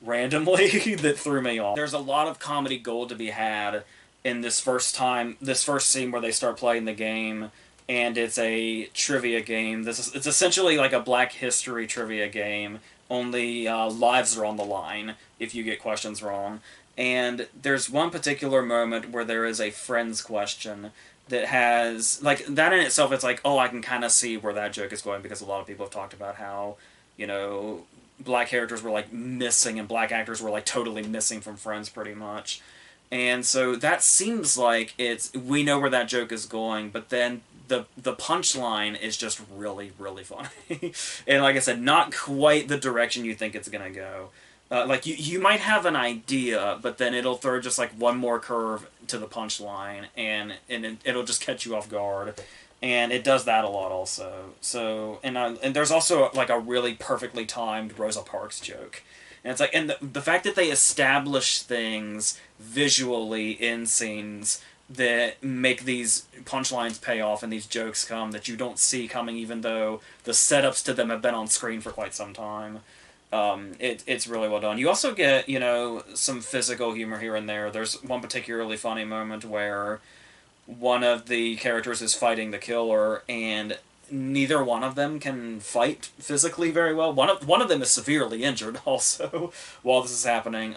randomly that threw me off. There's a lot of comedy gold to be had in this first scene where they start playing the game, and it's a trivia game. It's essentially like a Black History trivia game, only lives are on the line if you get questions wrong. And there's one particular moment where there is a Friends question that has, like, that in itself, it's like, oh, I can kind of see where that joke is going, because a lot of people have talked about how, black characters were, like, missing, and black actors were, like, totally missing from Friends, pretty much. And so that seems like we know where that joke is going, but then the punchline is just really, really funny. And like I said, not quite the direction you think it's going to go. Like, you might have an idea, but then it'll throw just like one more curve to the punchline, and it'll just catch you off guard. And it does that a lot also. So, and there's also like a really perfectly timed Rosa Parks joke And it's like, and the fact that they establish things visually in scenes that make these punchlines pay off and these jokes come that you don't see coming, even though the setups to them have been on screen for quite some time. It's really well done. You also get, some physical humor here and there. There's one particularly funny moment where one of the characters is fighting the killer, and neither one of them can fight physically very well. One of them is severely injured also while this is happening.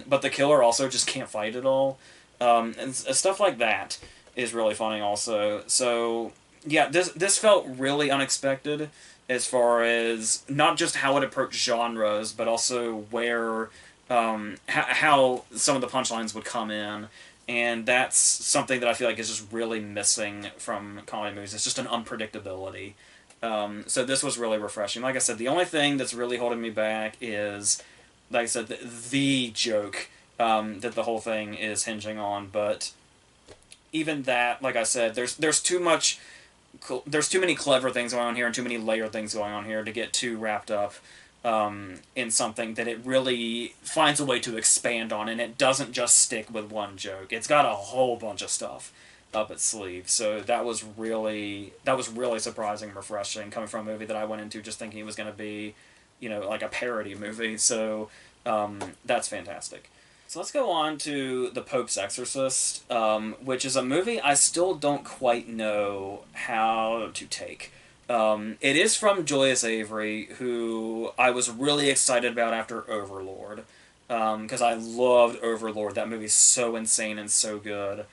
But the killer also just can't fight at all. And stuff like that is really funny also. So yeah, this felt really unexpected as far as not just how it approached genres, but also where how some of the punchlines would come in. And that's something that I feel like is just really missing from comedy movies. It's just an unpredictability. So this was really refreshing. Like I said, the only thing that's really holding me back is, like I said, the joke that the whole thing is hinging on. But even that, like I said, there's too many clever things going on here and too many layered things going on here to get too wrapped up in something that it really finds a way to expand on, and it doesn't just stick with one joke. It's got a whole bunch of stuff up its sleeve. So that was really surprising and refreshing, coming from a movie that I went into just thinking it was going to be, like a parody movie. So that's fantastic. So let's go on to The Pope's Exorcist, which is a movie I still don't quite know how to take. It is from Julius Avery, who I was really excited about after Overlord, because I loved Overlord. That movie's so insane and so good.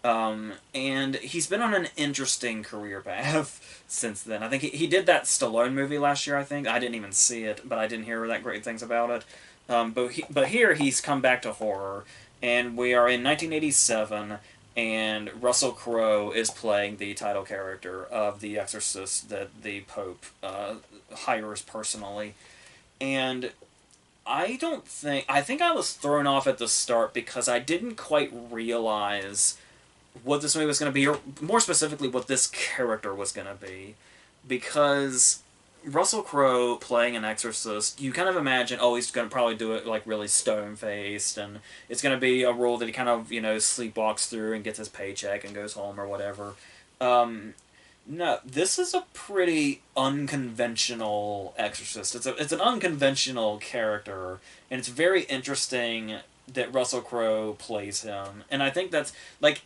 And he's been on an interesting career path since then. I think he did that Stallone movie last year, I think. I didn't even see it, but I didn't hear that great things about it. But here he's come back to horror, and we are in 1987, and Russell Crowe is playing the title character of the Exorcist that the Pope hires personally. And I think I was thrown off at the start because I didn't quite realize what this movie was going to be, or more specifically what this character was going to be. Because Russell Crowe playing an exorcist, you kind of imagine, he's going to probably do it like really stone-faced, and it's going to be a role that he kind of, sleepwalks through and gets his paycheck and goes home or whatever. No, this is a pretty unconventional exorcist. It's an unconventional character, and it's very interesting that Russell Crowe plays him. And I think that's,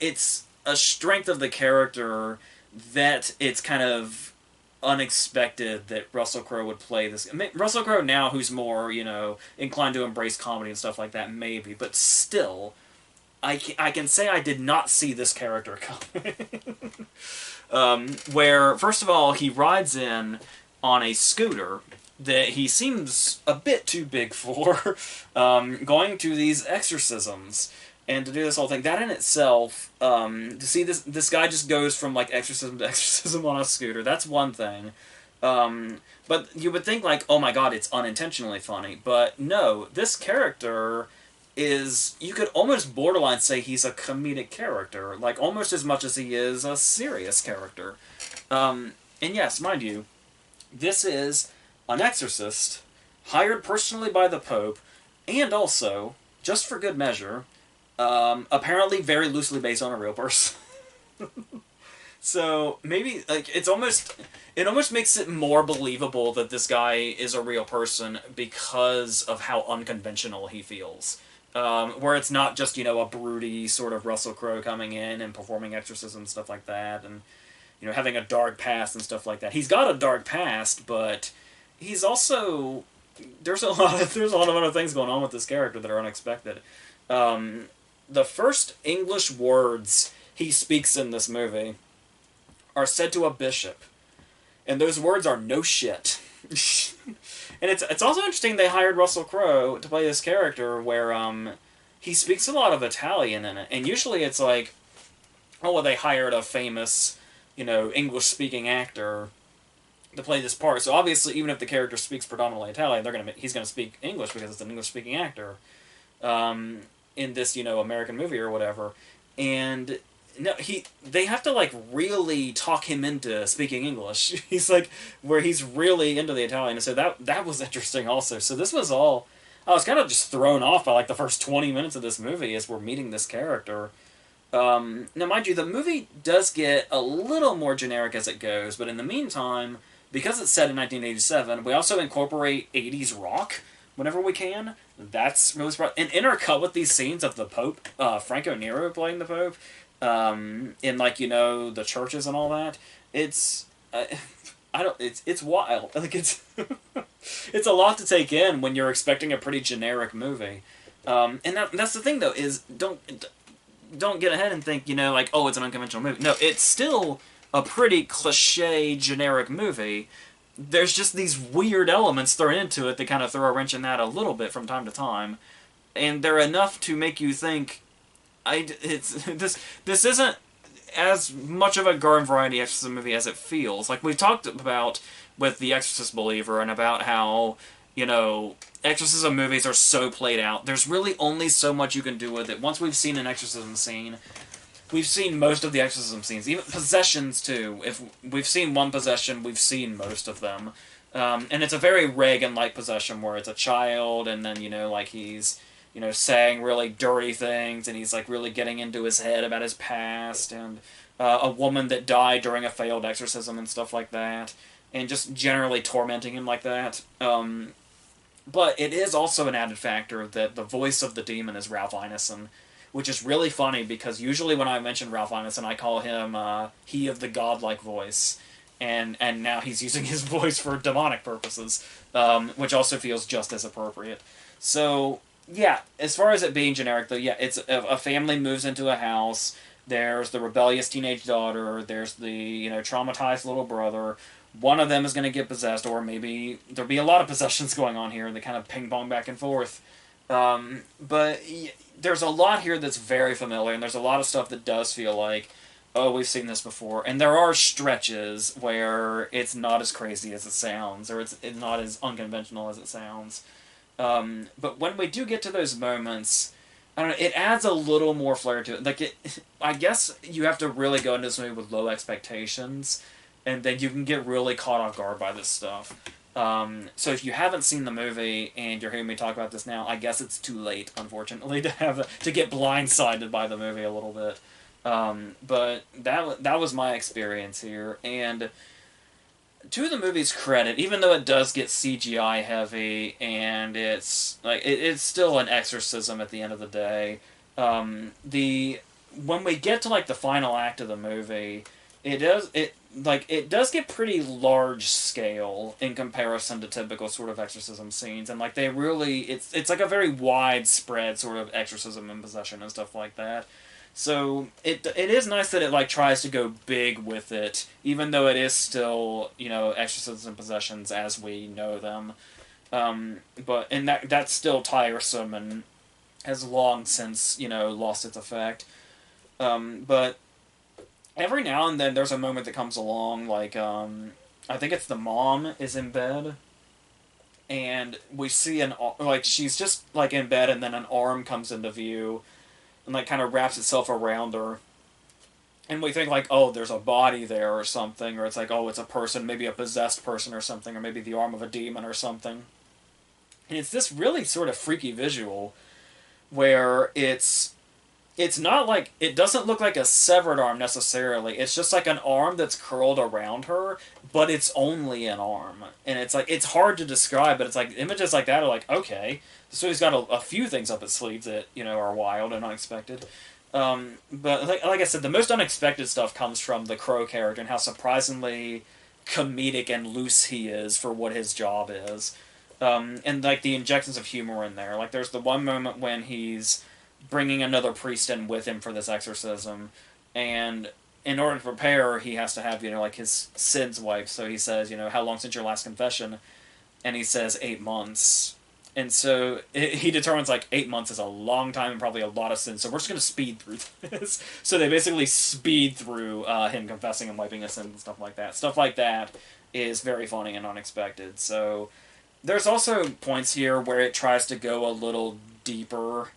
it's a strength of the character that it's kind of unexpected that Russell Crowe would play this. Russell Crowe now, who's more, inclined to embrace comedy and stuff like that, maybe, but still, I can say I did not see this character coming. Where, first of all, he rides in on a scooter that he seems a bit too big for, going to these exorcisms. And to do this whole thing, that in itself, to see this guy just goes from, exorcism to exorcism on a scooter, that's one thing. But you would think, oh my god, it's unintentionally funny. But no, this character is, you could almost borderline say he's a comedic character, almost as much as he is a serious character. And yes, mind you, this is an exorcist, hired personally by the Pope, and also, just for good measure, apparently very loosely based on a real person. So maybe it almost makes it more believable that this guy is a real person because of how unconventional he feels. Where it's not just, a broody sort of Russell Crowe coming in and performing exorcism and stuff like that, and having a dark past and stuff like that. He's got a dark past, but he's also, there's a lot of other things going on with this character that are unexpected. The first English words he speaks in this movie are said to a bishop, and those words are "no shit." And it's also interesting they hired Russell Crowe to play this character where he speaks a lot of Italian in it, and usually it's they hired a famous English speaking actor to play this part. So obviously, even if the character speaks predominantly Italian, he's gonna speak English because it's an English speaking actor. In this, American movie or whatever. And no, they have to really talk him into speaking English. He's where he's really into the Italian. So that was interesting also. So this was all, I was kind of just thrown off by like the first 20 minutes of this movie as we're meeting this character. Now, mind you, the movie does get a little more generic as it goes, but in the meantime, because it's set in 1987, we also incorporate 80s rock whenever we can. That's really surprising. And intercut with these scenes of the Pope, Franco Nero playing the Pope, in like, you know, the churches and all that. It's I don't. It's wild. Like it's it's a lot to take in when you're expecting a pretty generic movie. And that's the thing though is don't get ahead and think, you know, like, oh, it's an unconventional movie. No, it's still a pretty cliche generic movie. There's just these weird elements thrown into it that kind of throw a wrench in that a little bit from time to time, and they're enough to make you think. This isn't as much of a garden variety exorcism movie as it feels. Like we've talked about with The Exorcist Believer and about how, you know, exorcism movies are so played out. There's really only so much you can do with it. Once we've seen an exorcism scene, we've seen most of the exorcism scenes. Even possessions too. If we've seen one possession, we've seen most of them. And it's a very Reagan-like possession where it's a child and then, you know, like he's, you know, saying really dirty things, and he's like really getting into his head about his past, and a woman that died during a failed exorcism and stuff like that, and just generally tormenting him like that. But it is also an added factor that the voice of the demon is Ralph Ineson, which is really funny because usually when I mention Ralph Ineson, I call him he of the godlike voice, and now he's using his voice for demonic purposes, which also feels just as appropriate. So. Yeah, as far as it being generic, though, yeah, it's a family moves into a house. There's the rebellious teenage daughter. There's the, you know, traumatized little brother. One of them is going to get possessed, or maybe there'll be a lot of possessions going on here, and they kind of ping pong back and forth. But there's a lot here that's very familiar, and there's a lot of stuff that does feel like, oh, we've seen this before. And there are stretches where it's not as crazy as it sounds, or it's not as unconventional as it sounds. But when we do get to those moments, I don't know, it adds a little more flair to it. Like, I guess you have to really go into this movie with low expectations, and then you can get really caught off guard by this stuff. So if you haven't seen the movie and you're hearing me talk about this now, I guess it's too late, unfortunately, to get blindsided by the movie a little bit. But that was my experience here, and to the movie's credit, even though it does get CGI heavy and it's like it's still an exorcism at the end of the day. When we get to like the final act of the movie, it does get pretty large scale in comparison to typical sort of exorcism scenes, and like they really it's like a very widespread sort of exorcism and possession and stuff like that. So it is nice that it like tries to go big with it, even though it is still, you know, exorcisms and possessions as we know them. But and that's still tiresome and has long since, you know, lost its effect. But every now and then there's a moment that comes along, like I think it's the mom is in bed, and we see like she's just like in bed, and then an arm comes into view and like kind of wraps itself around her, and we think like, oh, there's a body there or something, or it's like, oh, it's a person, maybe a possessed person or something, or maybe the arm of a demon or something. And it's this really sort of freaky visual where it's not like, it doesn't look like a severed arm necessarily. It's just like an arm that's curled around her, but it's only an arm. And it's like, it's hard to describe, but it's like, images like that are like, okay, so he's got a few things up his sleeves that, you know, are wild and unexpected. But like I said, the most unexpected stuff comes from the Crow character and how surprisingly comedic and loose he is for what his job is. And like the injections of humor in there. Like there's the one moment when he's bringing another priest in with him for this exorcism, and in order to prepare, he has to have, you know, like his sins wiped. So he says, you know, how long since your last confession? And he says 8 months. And so he determines like 8 months is a long time and probably a lot of sins, so we're just going to speed through this. So they basically speed through him confessing and wiping his sins and stuff like that. Stuff like that is very funny and unexpected. So there's also points here where it tries to go a little deeper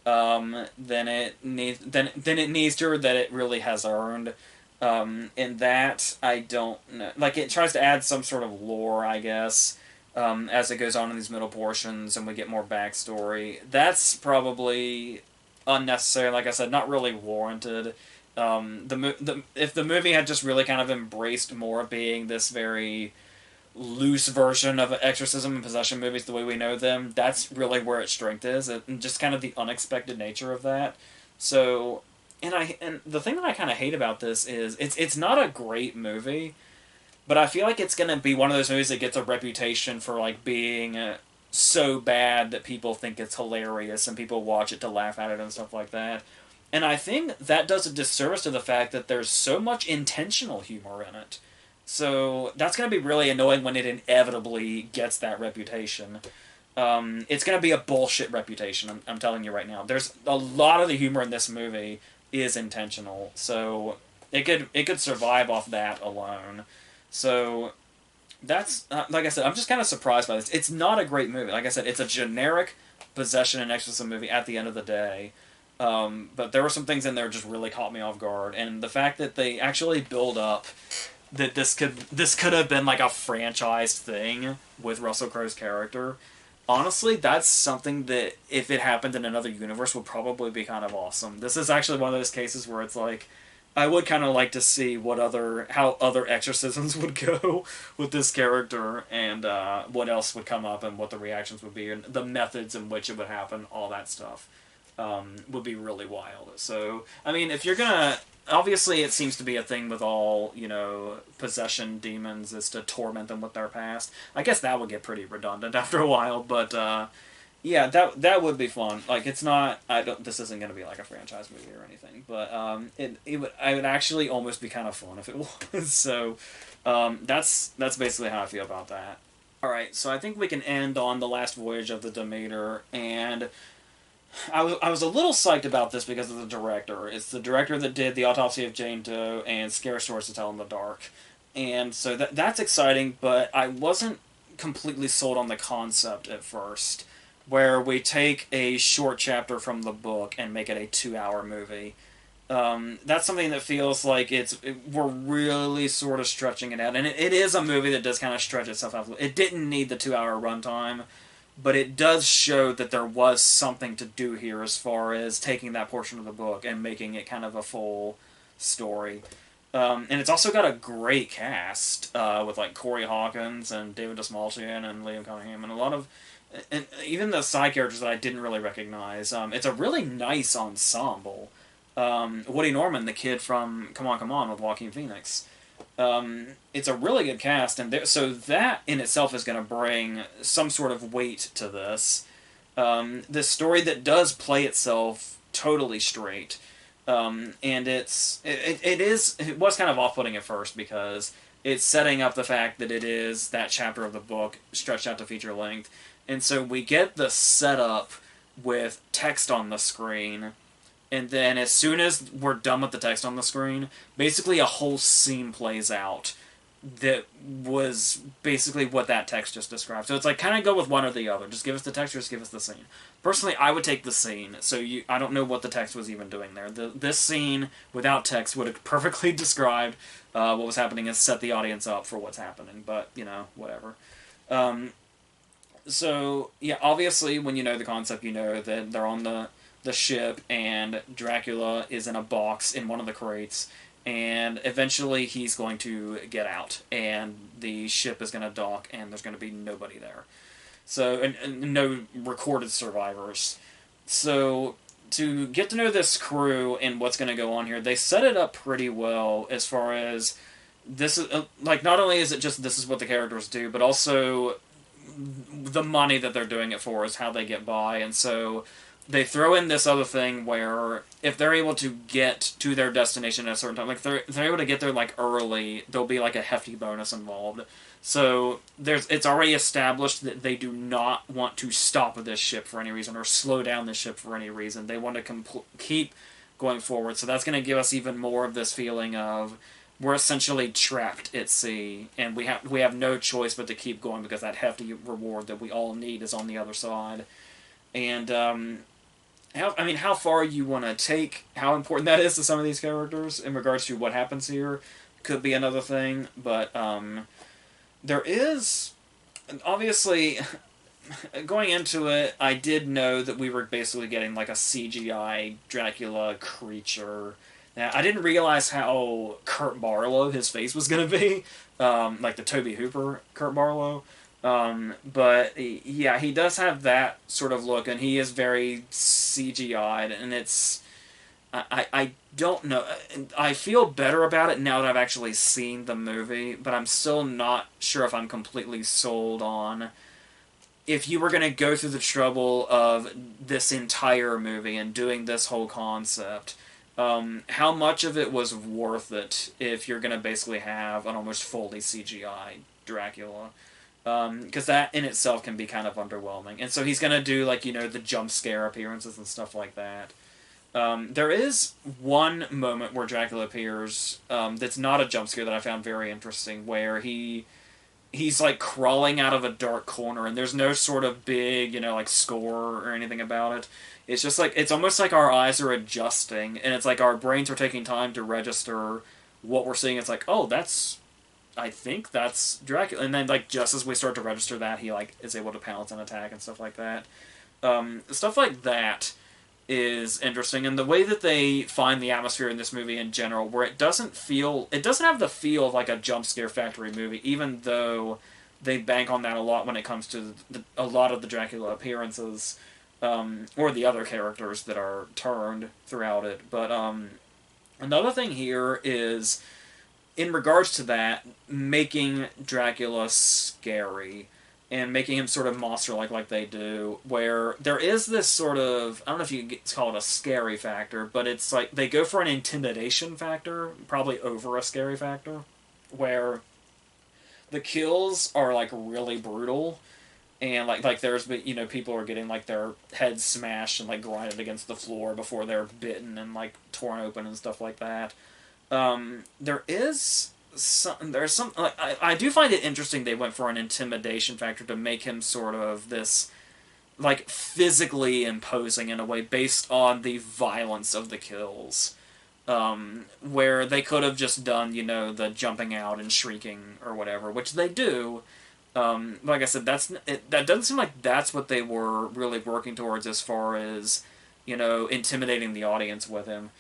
than it needs to, or that it really has earned. In that, I don't know. Like, it tries to add some sort of lore, I guess, as it goes on in these middle portions and we get more backstory. That's probably unnecessary. Like I said, not really warranted. If the movie had just really kind of embraced more of being this very loose version of exorcism and possession movies the way we know them, that's really where its strength is, and just kind of the unexpected nature of that. So, and the thing that I kind of hate about this is it's not a great movie, but I feel like it's gonna be one of those movies that gets a reputation for like being so bad that people think it's hilarious and people watch it to laugh at it and stuff like that. And I think that does a disservice to the fact that there's so much intentional humor in it. So that's going to be really annoying when it inevitably gets that reputation. It's going to be a bullshit reputation, I'm telling you right now. There's a lot of the humor in this movie is intentional, so it could survive off that alone. So that's like I said, I'm just kind of surprised by this. It's not a great movie. Like I said, it's a generic possession and exorcism movie at the end of the day. But there were some things in there that just really caught me off guard, and the fact that they actually build up that this could have been like a franchised thing with Russell Crowe's character. Honestly, that's something that if it happened in another universe would probably be kind of awesome. This is actually one of those cases where it's like I would kind of like to see how other exorcisms would go with this character, and what else would come up, and what the reactions would be, and the methods in which it would happen, all that stuff. Would be really wild. So, I mean, if you're gonna... Obviously, it seems to be a thing with all, possession demons is to torment them with their past. I guess that would get pretty redundant after a while, but, yeah, that would be fun. Like, it's not... This isn't going to be like a franchise movie or anything, but, I would actually almost be kind of fun if it was. So, that's basically how I feel about that. Alright, so I think we can end on the last voyage of the Demeter, and... I was a little psyched about this because of the director. It's the director that did The Autopsy of Jane Doe and Scare Stories to Tell in the Dark. And so that's exciting, but I wasn't completely sold on the concept at first, where we take a short chapter from the book and make it a 2-hour movie. That's something that feels like we're really sort of stretching it out. And it is a movie that does kind of stretch itself out. It didn't need the 2-hour runtime, but it does show that there was something to do here as far as taking that portion of the book and making it kind of a full story. And it's also got a great cast with like Corey Hawkins and David Dastmalchian and Liam Cunningham and a lot of... And even the side characters that I didn't really recognize. It's a really nice ensemble. Woody Norman, the kid from Come On, Come On with Joaquin Phoenix. It's a really good cast, and so that in itself is going to bring some sort of weight to this. This story that does play itself totally straight, and it was kind of off-putting at first because it's setting up the fact that it is that chapter of the book stretched out to feature length, and so we get the setup with text on the screen. And then as soon as we're done with the text on the screen, basically a whole scene plays out that was basically what that text just described. So it's like, kind of go with one or the other. Just give us the text or just give us the scene. Personally, I would take the scene. So I don't know what the text was even doing there. This scene, without text, would have perfectly described what was happening and set the audience up for what's happening. But, whatever. So, yeah, obviously, when you know the concept, you know that they're on the ship, and Dracula is in a box in one of the crates, and eventually he's going to get out, and the ship is going to dock, and there's going to be nobody there. So, and no recorded survivors. So, to get to know this crew and what's going to go on here, they set it up pretty well as far as this is, like, not only is it just this is what the characters do, but also the money that they're doing it for is how they get by, and so they throw in this other thing where if they're able to get to their destination at a certain time, like if they're able to get there like early, there'll be like a hefty bonus involved. So it's already established that they do not want to stop this ship for any reason or slow down this ship for any reason. They want to keep going forward. So that's going to give us even more of this feeling of we're essentially trapped at sea, and we have no choice but to keep going because that hefty reward that we all need is on the other side. And how far you want to take how important that is to some of these characters in regards to what happens here could be another thing, but there is obviously, going into it, I did know that we were basically getting like a CGI Dracula creature. Now, I didn't realize how Kurt Barlow his face was going to be, like the Toby Hooper Kurt Barlow. But yeah, he does have that sort of look, and he is very CGI'd, and I don't know. I feel better about it now that I've actually seen the movie, but I'm still not sure if I'm completely sold on if you were going to go through the trouble of this entire movie and doing this whole concept, how much of it was worth it if you're going to basically have an almost fully CGI Dracula? Because that in itself can be kind of underwhelming. And so he's going to do, like, the jump scare appearances and stuff like that. There is one moment where Dracula appears that's not a jump scare that I found very interesting, where he's like crawling out of a dark corner, and there's no sort of big, like score or anything about it. It's just like, it's almost like our eyes are adjusting, and it's like our brains are taking time to register what we're seeing. It's like, oh, I think that's Dracula. And then, like, just as we start to register that, he, like, is able to pounce and attack and stuff like that. Stuff like that is interesting, and the way that they find the atmosphere in this movie in general, where it doesn't have the feel of like a jump scare factory movie, even though they bank on that a lot when it comes to a lot of the Dracula appearances, or the other characters that are turned throughout it. But another thing here is, in regards to that, making Dracula scary and making him sort of monster-like like they do, where there is this sort of, I don't know if you could call it a scary factor, but it's like they go for an intimidation factor, probably over a scary factor, where the kills are like really brutal, and like there's people are getting like their heads smashed and like grinded against the floor before they're bitten and like torn open and stuff like that. There's some like, I do find it interesting they went for an intimidation factor to make him sort of this like physically imposing in a way based on the violence of the kills, where they could have just done the jumping out and shrieking or whatever, which they do. Like I said, that doesn't seem like that's what they were really working towards as far as intimidating the audience with him.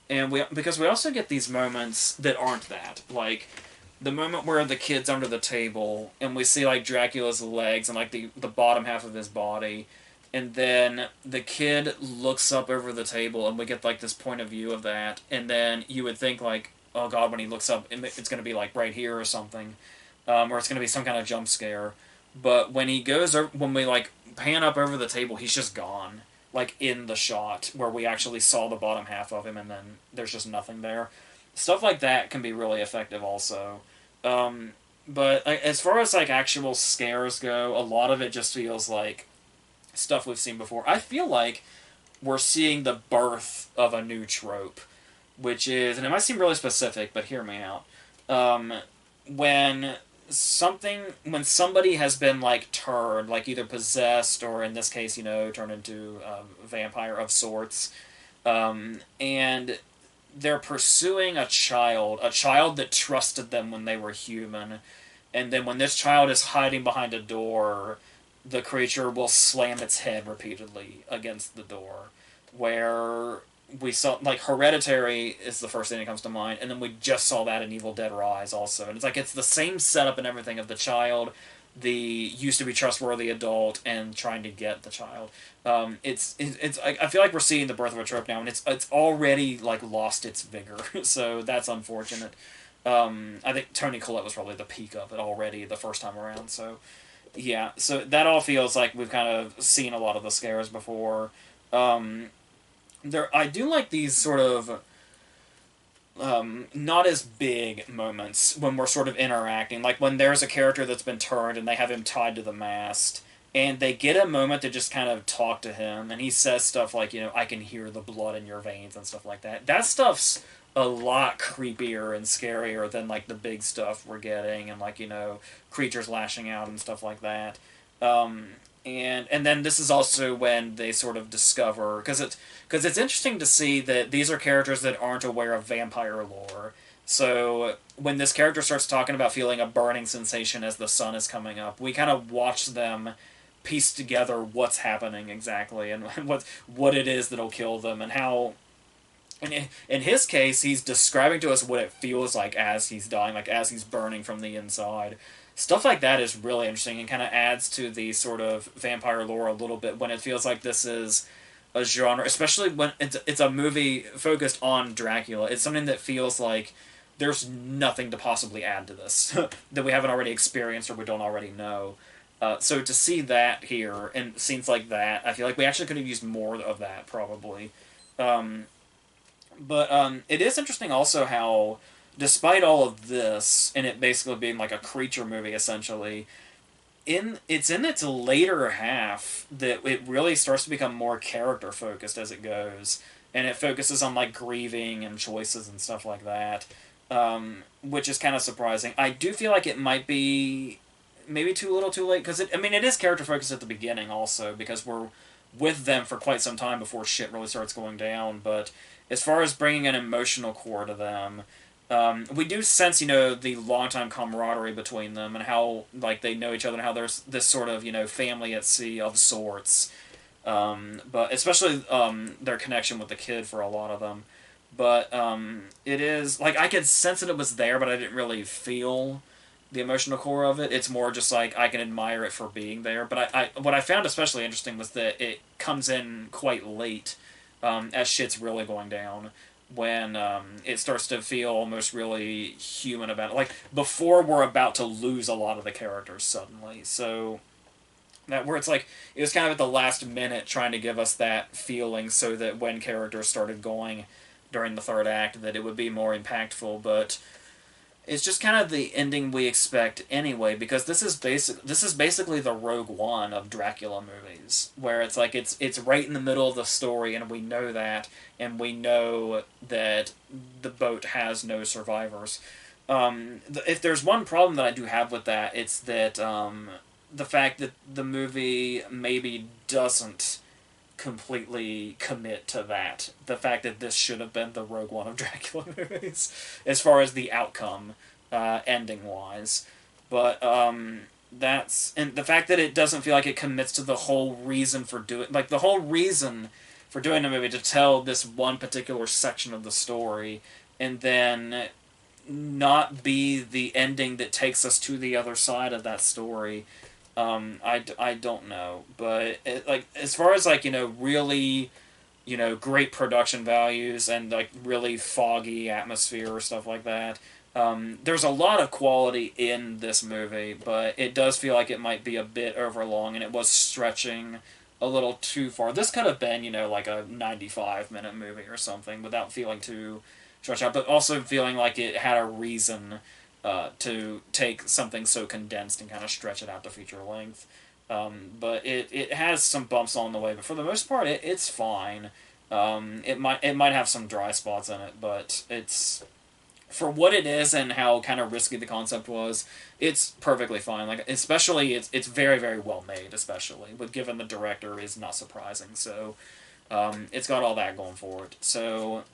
And because we also get these moments that aren't that. Like, the moment where the kid's under the table, and we see, like, Dracula's legs and, like, the bottom half of his body, and then the kid looks up over the table, and we get, like, this point of view of that, and then you would think, like, oh god, when he looks up, it's going to be, like, right here or something, or it's going to be some kind of jump scare. But when when we, like, pan up over the table, he's just gone. Like, in the shot where we actually saw the bottom half of him, and then there's just nothing there. Stuff like that can be really effective also. But as far as like actual scares go, a lot of it just feels like stuff we've seen before. I feel like we're seeing the birth of a new trope, which is, and it might seem really specific, but hear me out. When somebody has been like turned, like either possessed or in this case, turned into a vampire of sorts, and they're pursuing a child that trusted them when they were human, and then when this child is hiding behind a door, the creature will slam its head repeatedly against the door, where we saw, like, Hereditary is the first thing that comes to mind, and then we just saw that in Evil Dead Rise also. And it's like, it's the same setup and everything of the child, the used to be trustworthy adult, and trying to get the child. It's I feel like we're seeing the birth of a trope now, and it's already, like, lost its vigor, so that's unfortunate. I think Toni Collette was probably the peak of it already the first time around, so yeah. So that all feels like we've kind of seen a lot of the scares before. I do like these sort of not as big moments when we're sort of interacting. Like when there's a character that's been turned and they have him tied to the mast, and they get a moment to just kind of talk to him, and he says stuff like, I can hear the blood in your veins and stuff like that. That stuff's a lot creepier and scarier than like the big stuff we're getting, and like, creatures lashing out and stuff like that. And then this is also when they sort of discover, because it's interesting to see that these are characters that aren't aware of vampire lore, So when this character starts talking about feeling a burning sensation as the sun is coming up, we kind of watch them piece together what's happening exactly and what it is that'll kill them and how. In his case, he's describing to us what it feels like as he's dying, like as he's burning from the inside. Stuff like that is really interesting and kind of adds to the sort of vampire lore a little bit when it feels like this is a genre, especially when it's a movie focused on Dracula. It's something that feels like there's nothing to possibly add to this that we haven't already experienced or we don't already know. So to see that here and scenes like that, I feel like we actually could have used more of that probably. Um, but it is interesting also how, despite all of this, and it basically being like a creature movie essentially, in its later half that it really starts to become more character focused as it goes, and it focuses on like grieving and choices and stuff like that, which is kind of surprising. I do feel like it might be maybe too little, too late because it is character focused at the beginning also because we're with them for quite some time before shit really starts going down. But as far as bringing an emotional core to them, we do sense, the longtime camaraderie between them and how, like, they know each other and how there's this sort of, family at sea of sorts. But especially their connection with the kid for a lot of them. But it is, like, I could sense that it was there, but I didn't really feel the emotional core of it. It's more just like I can admire it for being there. But what I found especially interesting was that it comes in quite late as shit's really going down when it starts to feel almost really human about it. Like before we're about to lose a lot of the characters suddenly. So that where it's like it was kind of at the last minute trying to give us that feeling so that when characters started going during the third act that it would be more impactful. But it's just kind of the ending we expect anyway, because this is basically the Rogue One of Dracula movies, where it's like it's right in the middle of the story, and we know that, and we know that the boat has no survivors. If there's one problem that I do have with that, it's that the fact that the movie maybe doesn't completely commit to that. The fact that this should have been the Rogue One of Dracula movies, as far as the outcome, ending wise. But that's and the fact that it doesn't feel like it commits to the whole reason for doing the whole reason for doing the movie to tell this one particular section of the story, and then not be the ending that takes us to the other side of that story. I don't know, but as far as really great production values and like really foggy atmosphere or stuff like that. There's a lot of quality in this movie, but it does feel like it might be a bit overlong, and it was stretching a little too far. This could have been like a 95-minute movie or something without feeling too stretched out, but also feeling like it had a reason to take something so condensed and kind of stretch it out to feature length. But it has some bumps on the way, but for the most part, it's fine. It might have some dry spots in it, but it's for what it is and how kind of risky the concept was. It's perfectly fine. Like especially it's very very well made, especially with given the director is not surprising. So it's got all that going for it. So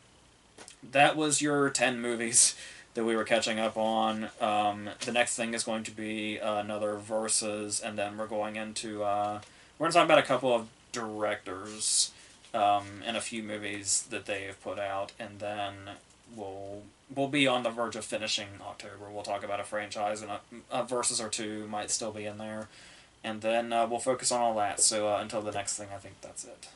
that was your 10 movies that we were catching up on. The next thing is going to be another versus, and then we're going into we're going to talk about a couple of directors and a few movies that they have put out, and then we'll be on the verge of finishing October. We'll talk about a franchise, and a versus or two might still be in there, and then we'll focus on all that. So until the next thing, I think that's it.